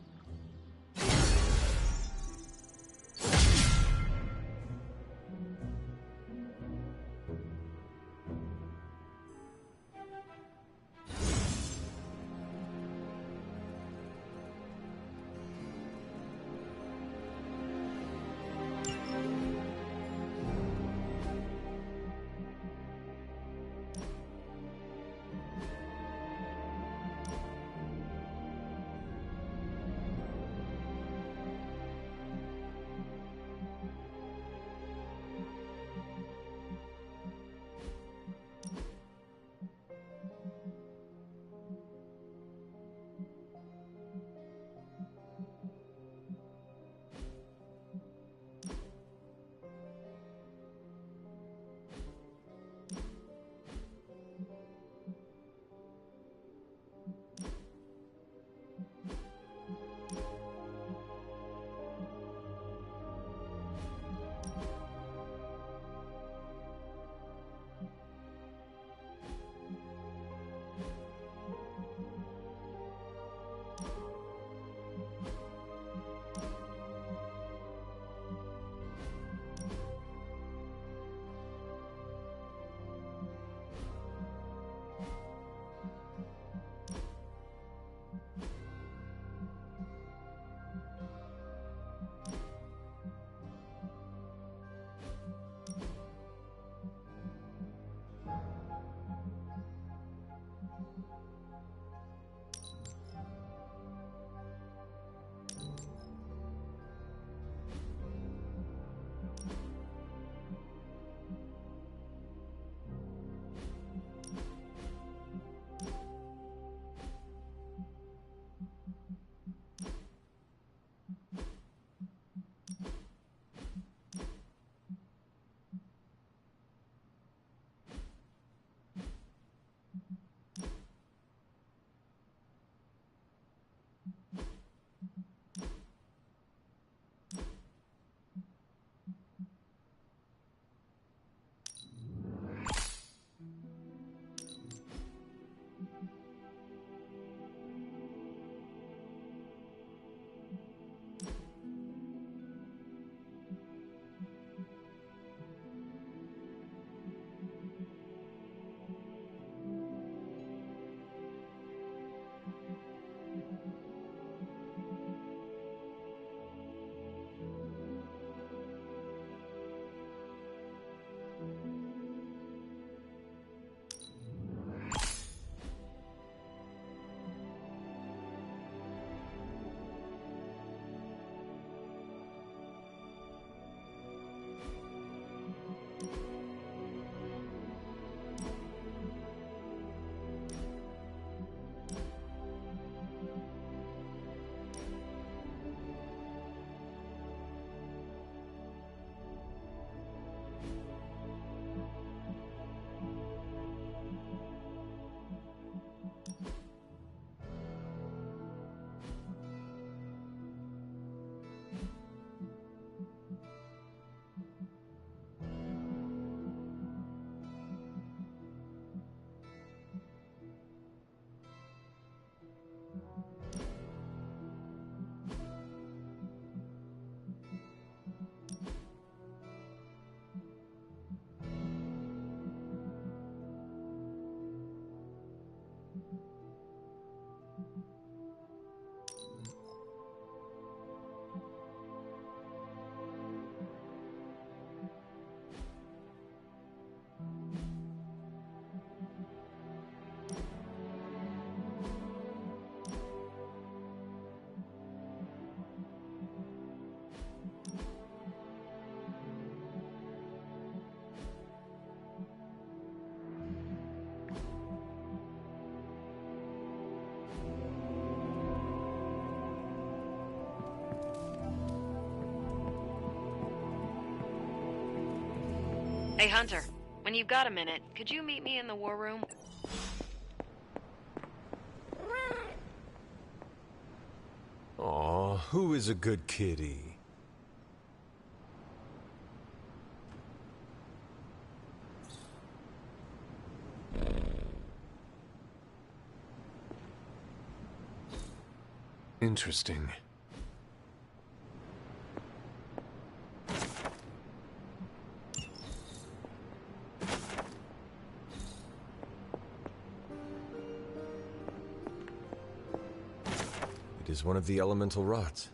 Hey, Hunter. When you've got a minute, could you meet me in the war room? Aw, who is a good kitty? Interesting. It is one of the elemental rots.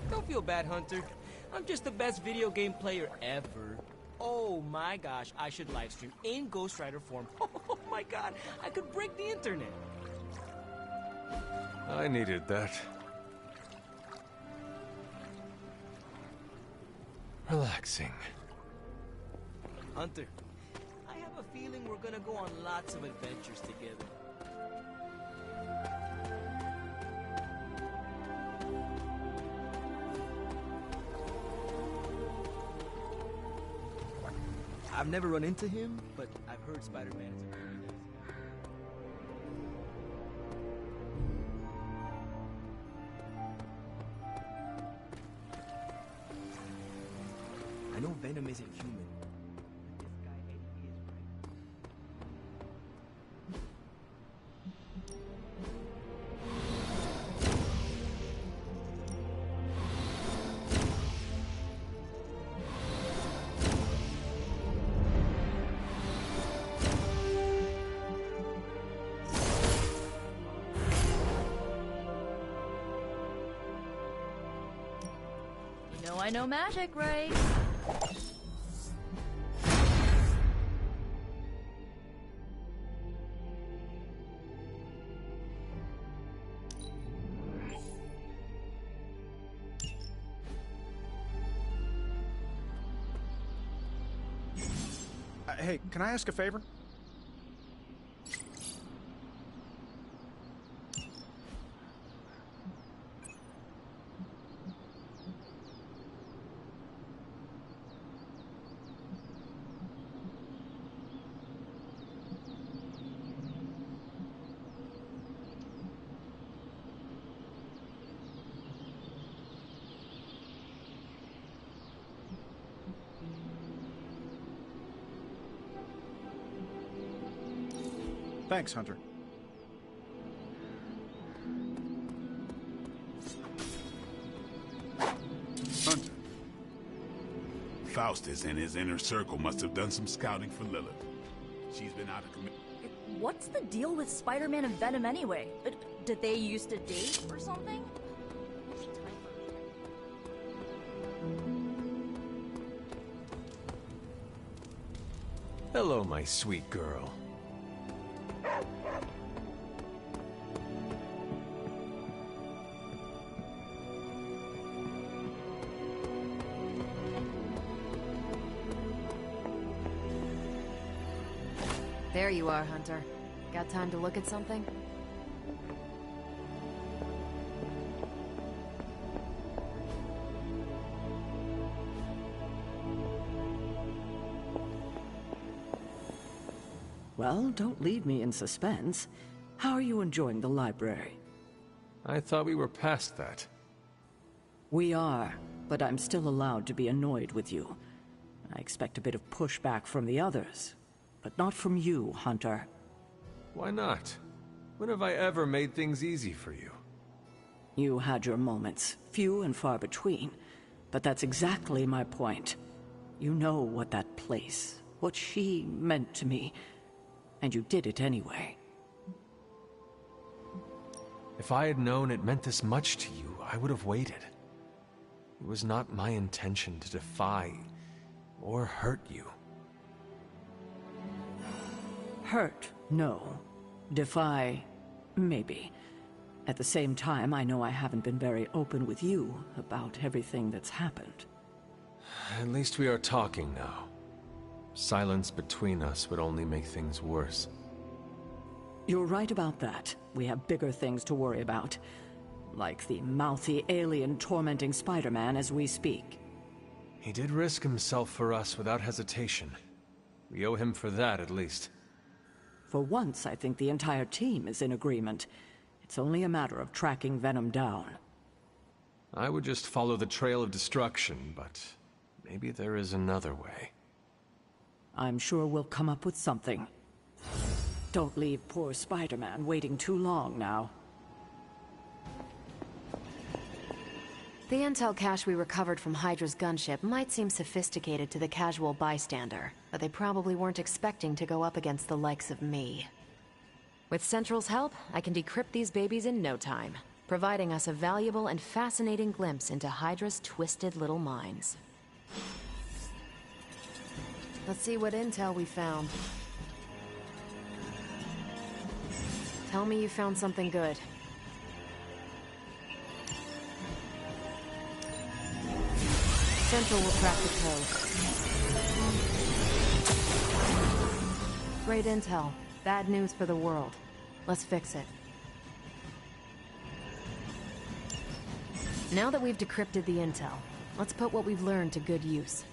Don't feel bad, Hunter. I'm just the best video game player ever. Oh my gosh, I should livestream in Ghost Rider form. Oh my god, I could break the internet. I needed that. Relaxing. Hunter, I have a feeling we're gonna go on lots of adventures together. I've never run into him, but I've heard Spider-Man is a really nice guy. I know Venom isn't human. But this guy maybe is right. You know I know magic, right? Hey, can I ask a favor? Thanks, Hunter. Hunter. Faustus and his inner circle must have done some scouting for Lilith. She's been out of commission. What's the deal with Spider-Man and Venom anyway? Did they used to date or something? Hello, my sweet girl. There you are, Hunter. Got time to look at something? Well, don't leave me in suspense. How are you enjoying the library? I thought we were past that. We are, but I'm still allowed to be annoyed with you. I expect a bit of pushback from the others, but not from you, Hunter. Why not? When have I ever made things easy for you? You had your moments, few and far between, but that's exactly my point. You know what that place, what she meant to me, and you did it anyway. If I had known it meant this much to you, I would have waited. It was not my intention to defy or hurt you. Hurt, no. Defy, Maybe. At the same time, I know I haven't been very open with you about everything that's happened. At least we are talking now. Silence between us would only make things worse. You're right about that. We have bigger things to worry about. Like the mouthy alien tormenting Spider-Man as we speak. He did risk himself for us without hesitation. We owe him for that, at least. For once, I think the entire team is in agreement. It's only a matter of tracking Venom down. I would just follow the trail of destruction, but maybe there is another way. I'm sure we'll come up with something. Don't leave poor Spider-Man waiting too long now. The intel cache we recovered from Hydra's gunship might seem sophisticated to the casual bystander, but they probably weren't expecting to go up against the likes of me. With Central's help, I can decrypt these babies in no time, providing us a valuable and fascinating glimpse into Hydra's twisted little minds. Let's see what intel we found. Tell me you found something good. Central will crack the code. Great intel. Bad news for the world. Let's fix it. Now that we've decrypted the intel, let's put what we've learned to good use.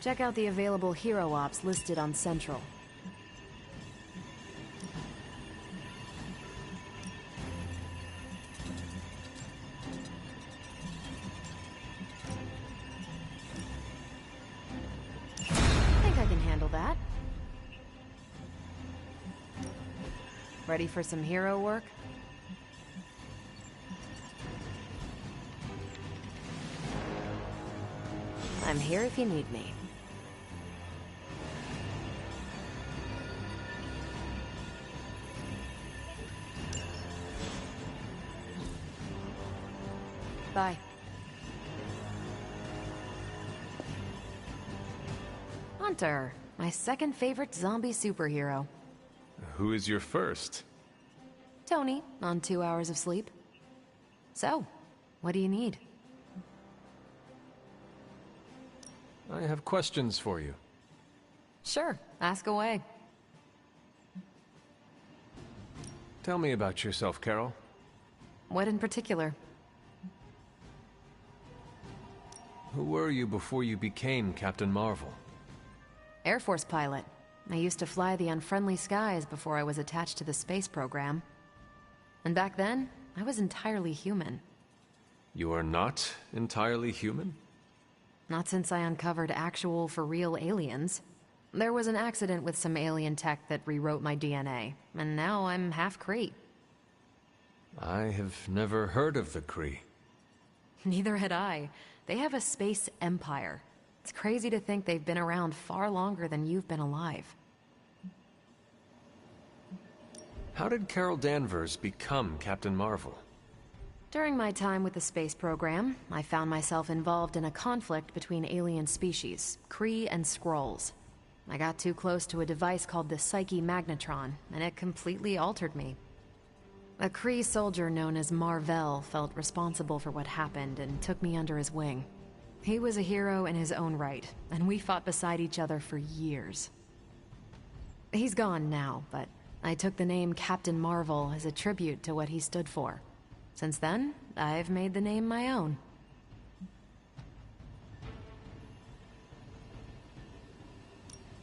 Check out the available hero ops listed on Central. Ready for some hero work? I'm here if you need me. Bye. Hunter, my second favorite zombie superhero. Who is your first? Tony, on 2 hours of sleep. So, what do you need? I have questions for you. Sure, ask away. Tell me about yourself, Carol. What in particular? Who were you before you became Captain Marvel? Air Force pilot. I used to fly the unfriendly skies before I was attached to the space program. And back then, I was entirely human. You are not entirely human? Not since I uncovered actual, for-real aliens. There was an accident with some alien tech that rewrote my DNA, and now I'm half Kree. I have never heard of the Kree. Neither had I. They have a space empire. It's crazy to think they've been around far longer than you've been alive. How did Carol Danvers become Captain Marvel? During my time with the space program, I found myself involved in a conflict between alien species, Kree and Skrulls. I got too close to a device called the Psyche Magnetron, and it completely altered me. A Kree soldier known as Mar-Vell felt responsible for what happened and took me under his wing. He was a hero in his own right, and we fought beside each other for years. He's gone now, but I took the name Captain Marvel as a tribute to what he stood for. Since then, I've made the name my own.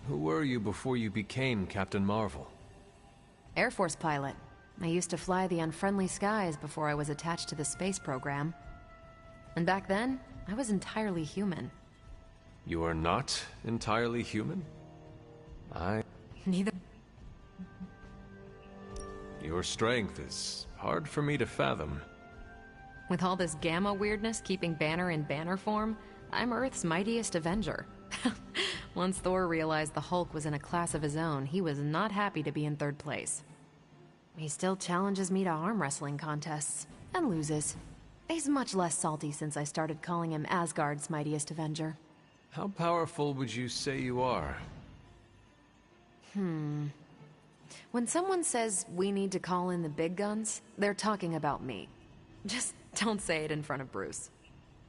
Who were you before you became Captain Marvel? Air Force pilot. I used to fly the unfriendly skies before I was attached to the space program. And back then, I was entirely human. You are not entirely human? Neither. Your strength is hard for me to fathom. With all this gamma weirdness keeping Banner in banner form, I'm Earth's mightiest Avenger. Once Thor realized the Hulk was in a class of his own, he was not happy to be in third place. He still challenges me to arm wrestling contests, and loses. He's much less salty since I started calling him Asgard's mightiest Avenger. How powerful would you say you are? When someone says we need to call in the big guns, they're talking about me. Just don't say it in front of Bruce.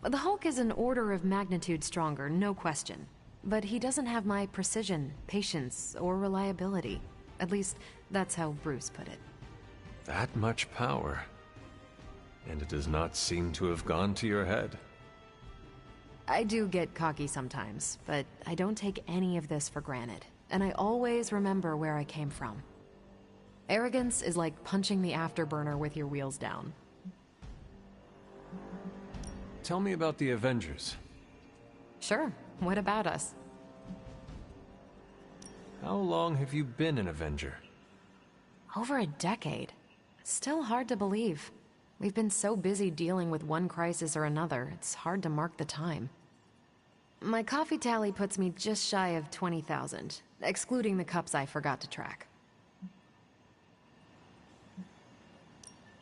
The Hulk is an order of magnitude stronger, no question. But he doesn't have my precision, patience, or reliability. At least, that's how Bruce put it. That much power. And it does not seem to have gone to your head. I do get cocky sometimes, but I don't take any of this for granted. And I always remember where I came from. Arrogance is like punching the afterburner with your wheels down. Tell me about the Avengers. Sure. What about us? How long have you been an Avenger? Over a decade. Still hard to believe. We've been so busy dealing with one crisis or another, it's hard to mark the time. My coffee tally puts me just shy of 20,000, excluding the cups I forgot to track.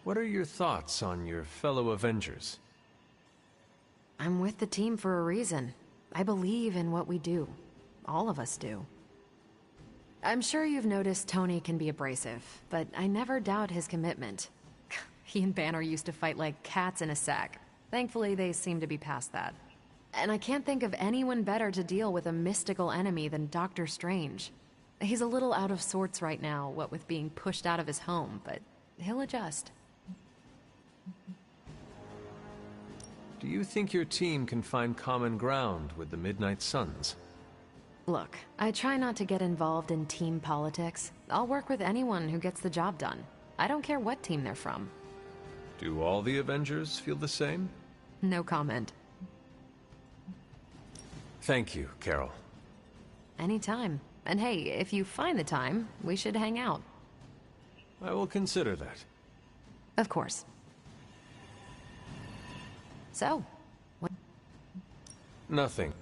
What are your thoughts on your fellow Avengers? I'm with the team for a reason. I believe in what we do. All of us do. I'm sure you've noticed Tony can be abrasive, but I never doubt his commitment. He and Banner used to fight like cats in a sack. Thankfully, they seem to be past that. And I can't think of anyone better to deal with a mystical enemy than Doctor Strange. He's a little out of sorts right now, what with being pushed out of his home, but he'll adjust. Do you think your team can find common ground with the Midnight Suns? Look, I try not to get involved in team politics. I'll work with anyone who gets the job done. I don't care what team they're from. Do all the Avengers feel the same? No comment. Thank you, Carol. Anytime. And hey, if you find the time, we should hang out. I will consider that. Of course. So, what? Nothing.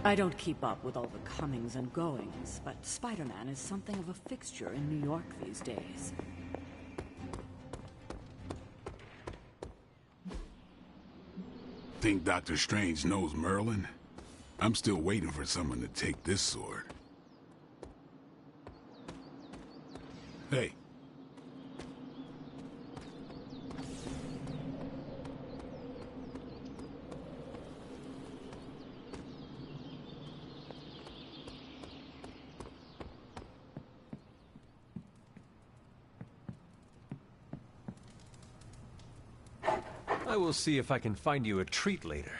I don't keep up with all the comings and goings, but Spider-Man is something of a fixture in New York these days. Think Doctor Strange knows Merlin? I'm still waiting for someone to take this sword. Hey. I will see if I can find you a treat later.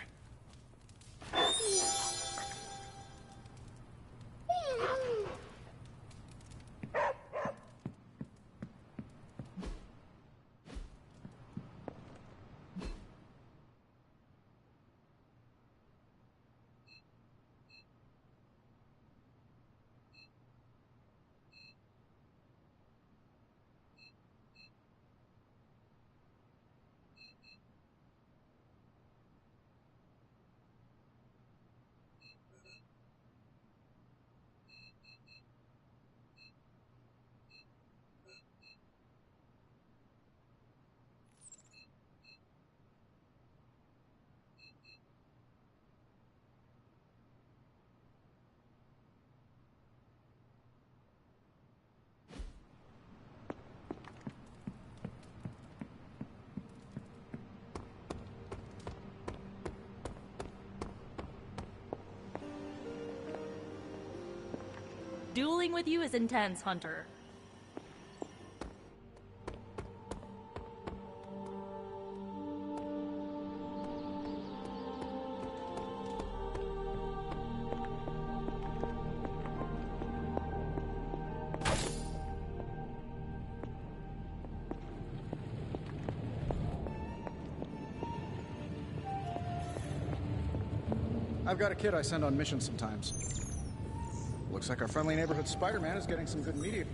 Dueling with you is intense, Hunter. I've got a kid I send on missions sometimes. Looks like our friendly neighborhood Spider-Man is getting some good media.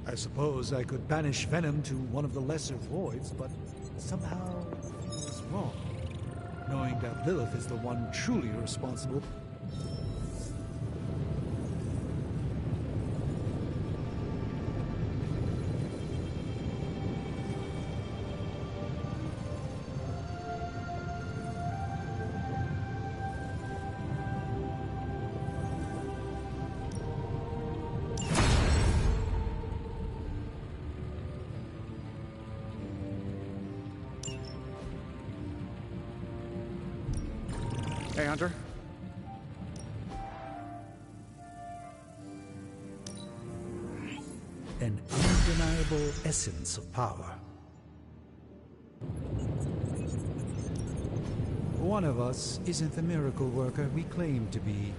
I suppose I could banish Venom to one of the lesser voids, but somehow it feels wrong, knowing that Lilith is the one truly responsible. Hey, Hunter. An undeniable essence of power. One of us isn't the miracle worker we claim to be.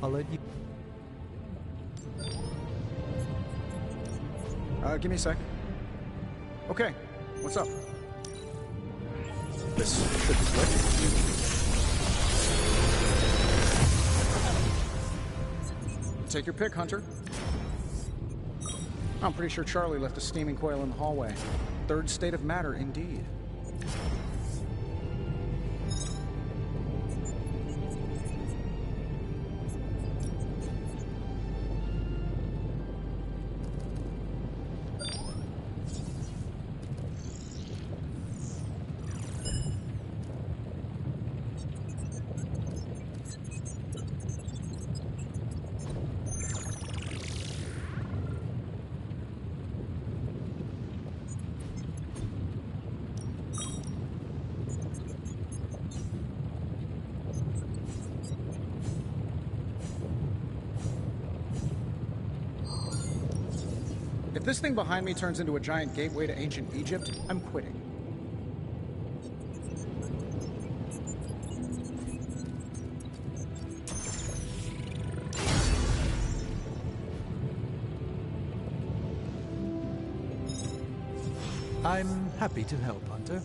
I'll let you... Give me a sec. Okay, what's up? This should be good. Take your pick, Hunter. I'm pretty sure Charlie left a steaming coil in the hallway. Third state of matter, indeed. If this thing behind me turns into a giant gateway to ancient Egypt, I'm quitting. I'm happy to help, Hunter.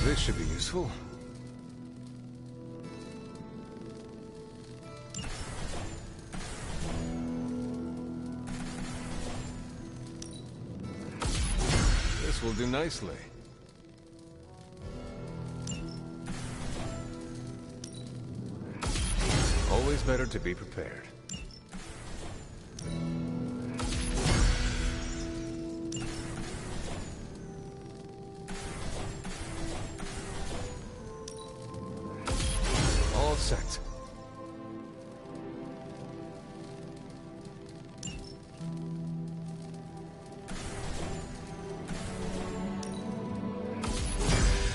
This should be useful. This will do nicely. Always better to be prepared. All set.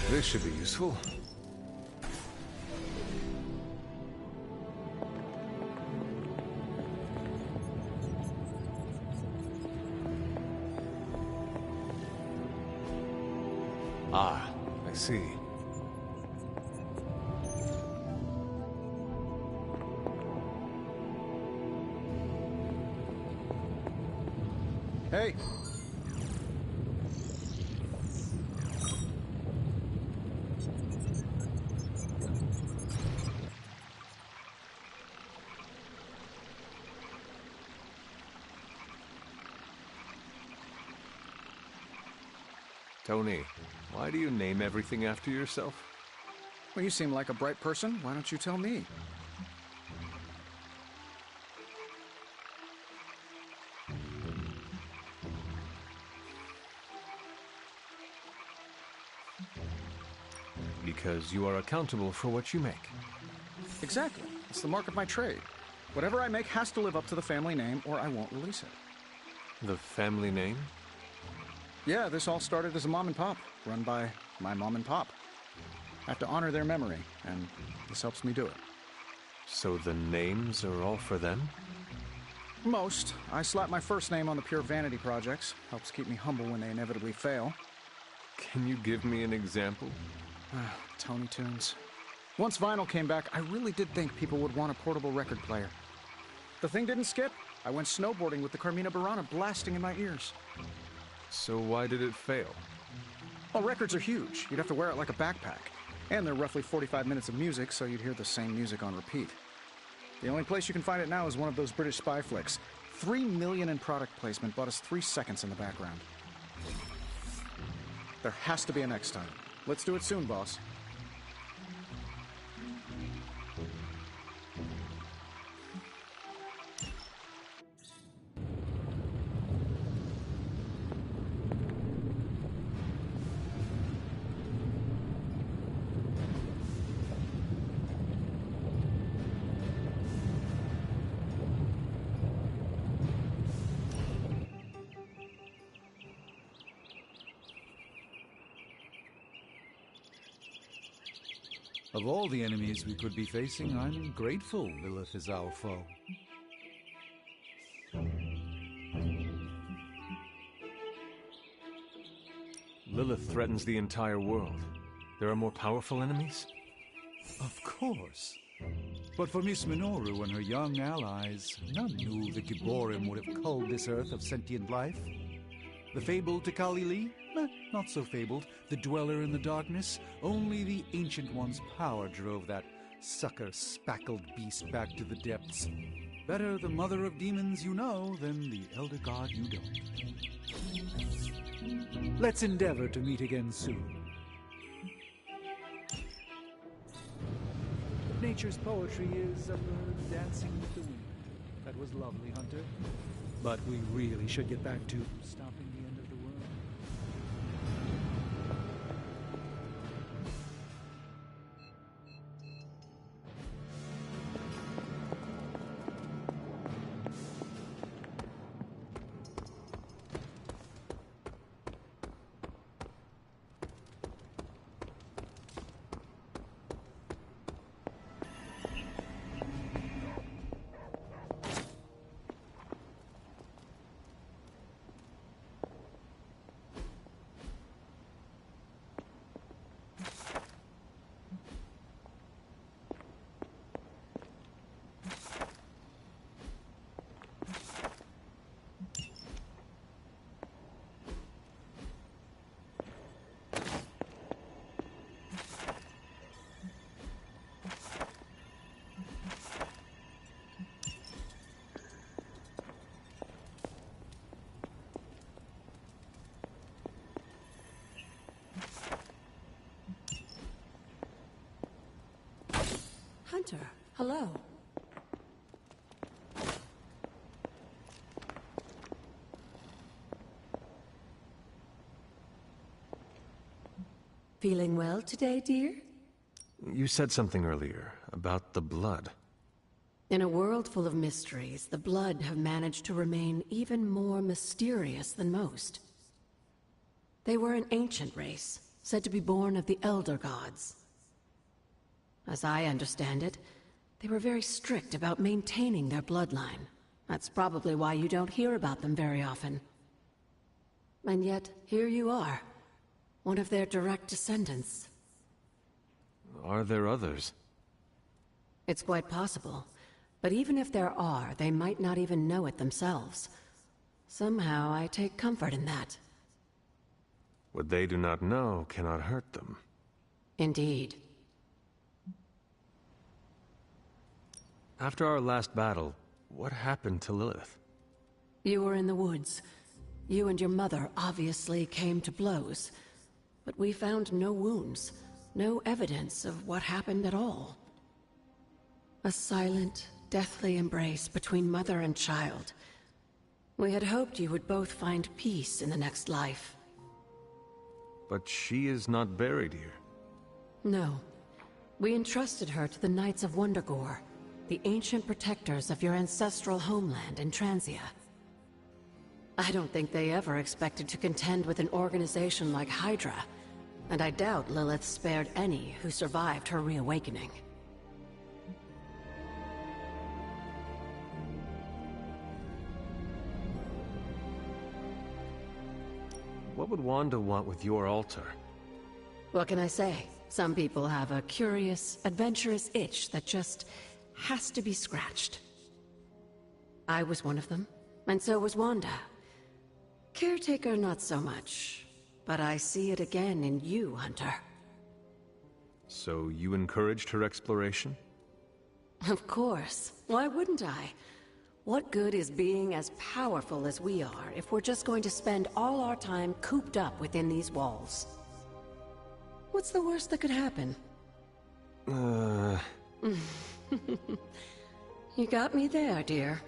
This should be useful. Ah, I see. Hey. Tony, why do you name everything after yourself? Well, you seem like a bright person. Why don't you tell me? Because you are accountable for what you make. Exactly. It's the mark of my trade. Whatever I make has to live up to the family name, or I won't release it. The family name? Yeah, this all started as a mom and pop, run by my mom and pop. I have to honor their memory, and this helps me do it. So the names are all for them? Most. I slap my first name on the pure vanity projects. Helps keep me humble when they inevitably fail. Can you give me an example? Tony Tunes. Once vinyl came back, I really did think people would want a portable record player. The thing didn't skip. I went snowboarding with the Carmina Burana blasting in my ears. So why did it fail? Well, records are huge. You'd have to wear it like a backpack. And they're roughly 45 minutes of music, so you'd hear the same music on repeat. The only place you can find it now is one of those British spy flicks. $3 million in product placement bought us 3 seconds in the background. There has to be a next time. Let's do it soon, boss. Of all the enemies we could be facing, I'm grateful Lilith is our foe. Lilith threatens the entire world. There are more powerful enemies? Of course. But for Miss Minoru and her young allies, none knew the Gibborim would have culled this earth of sentient life. The fabled Tikali Lee? Not so fabled. The Dweller in the Darkness? Only the Ancient One's power drove that sucker-spackled beast back to the depths. Better the Mother of Demons you know than the Elder God you don't. Let's endeavor to meet again soon. Nature's poetry is a bird dancing with the wind. That was lovely, Hunter. But we really should get back to stopping the end of the world. Hunter, hello. Feeling well today, dear? You said something earlier about the blood. In a world full of mysteries, the Blood have managed to remain even more mysterious than most. They were an ancient race, said to be born of the Elder Gods. As I understand it, they were very strict about maintaining their bloodline. That's probably why you don't hear about them very often. And yet, here you are, one of their direct descendants. Are there others? It's quite possible. But even if there are, they might not even know it themselves. Somehow, I take comfort in that. What they do not know cannot hurt them. Indeed. After our last battle, what happened to Lilith? You were in the woods. You and your mother obviously came to blows. But we found no wounds, no evidence of what happened at all. A silent, deathly embrace between mother and child. We had hoped you would both find peace in the next life. But she is not buried here. No. We entrusted her to the Knights of Wundagore, the ancient protectors of your ancestral homeland in Transia. I don't think they ever expected to contend with an organization like Hydra, and I doubt Lilith spared any who survived her reawakening. What would Wanda want with your altar? What can I say? Some people have a curious, adventurous itch that just has to be scratched. I was one of them, and so was Wanda. Caretaker, not so much. But I see it again in you, Hunter. So you encouraged her exploration? Of course. Why wouldn't I? What good is being as powerful as we are if we're just going to spend all our time cooped up within these walls? What's the worst that could happen? You got me there, dear.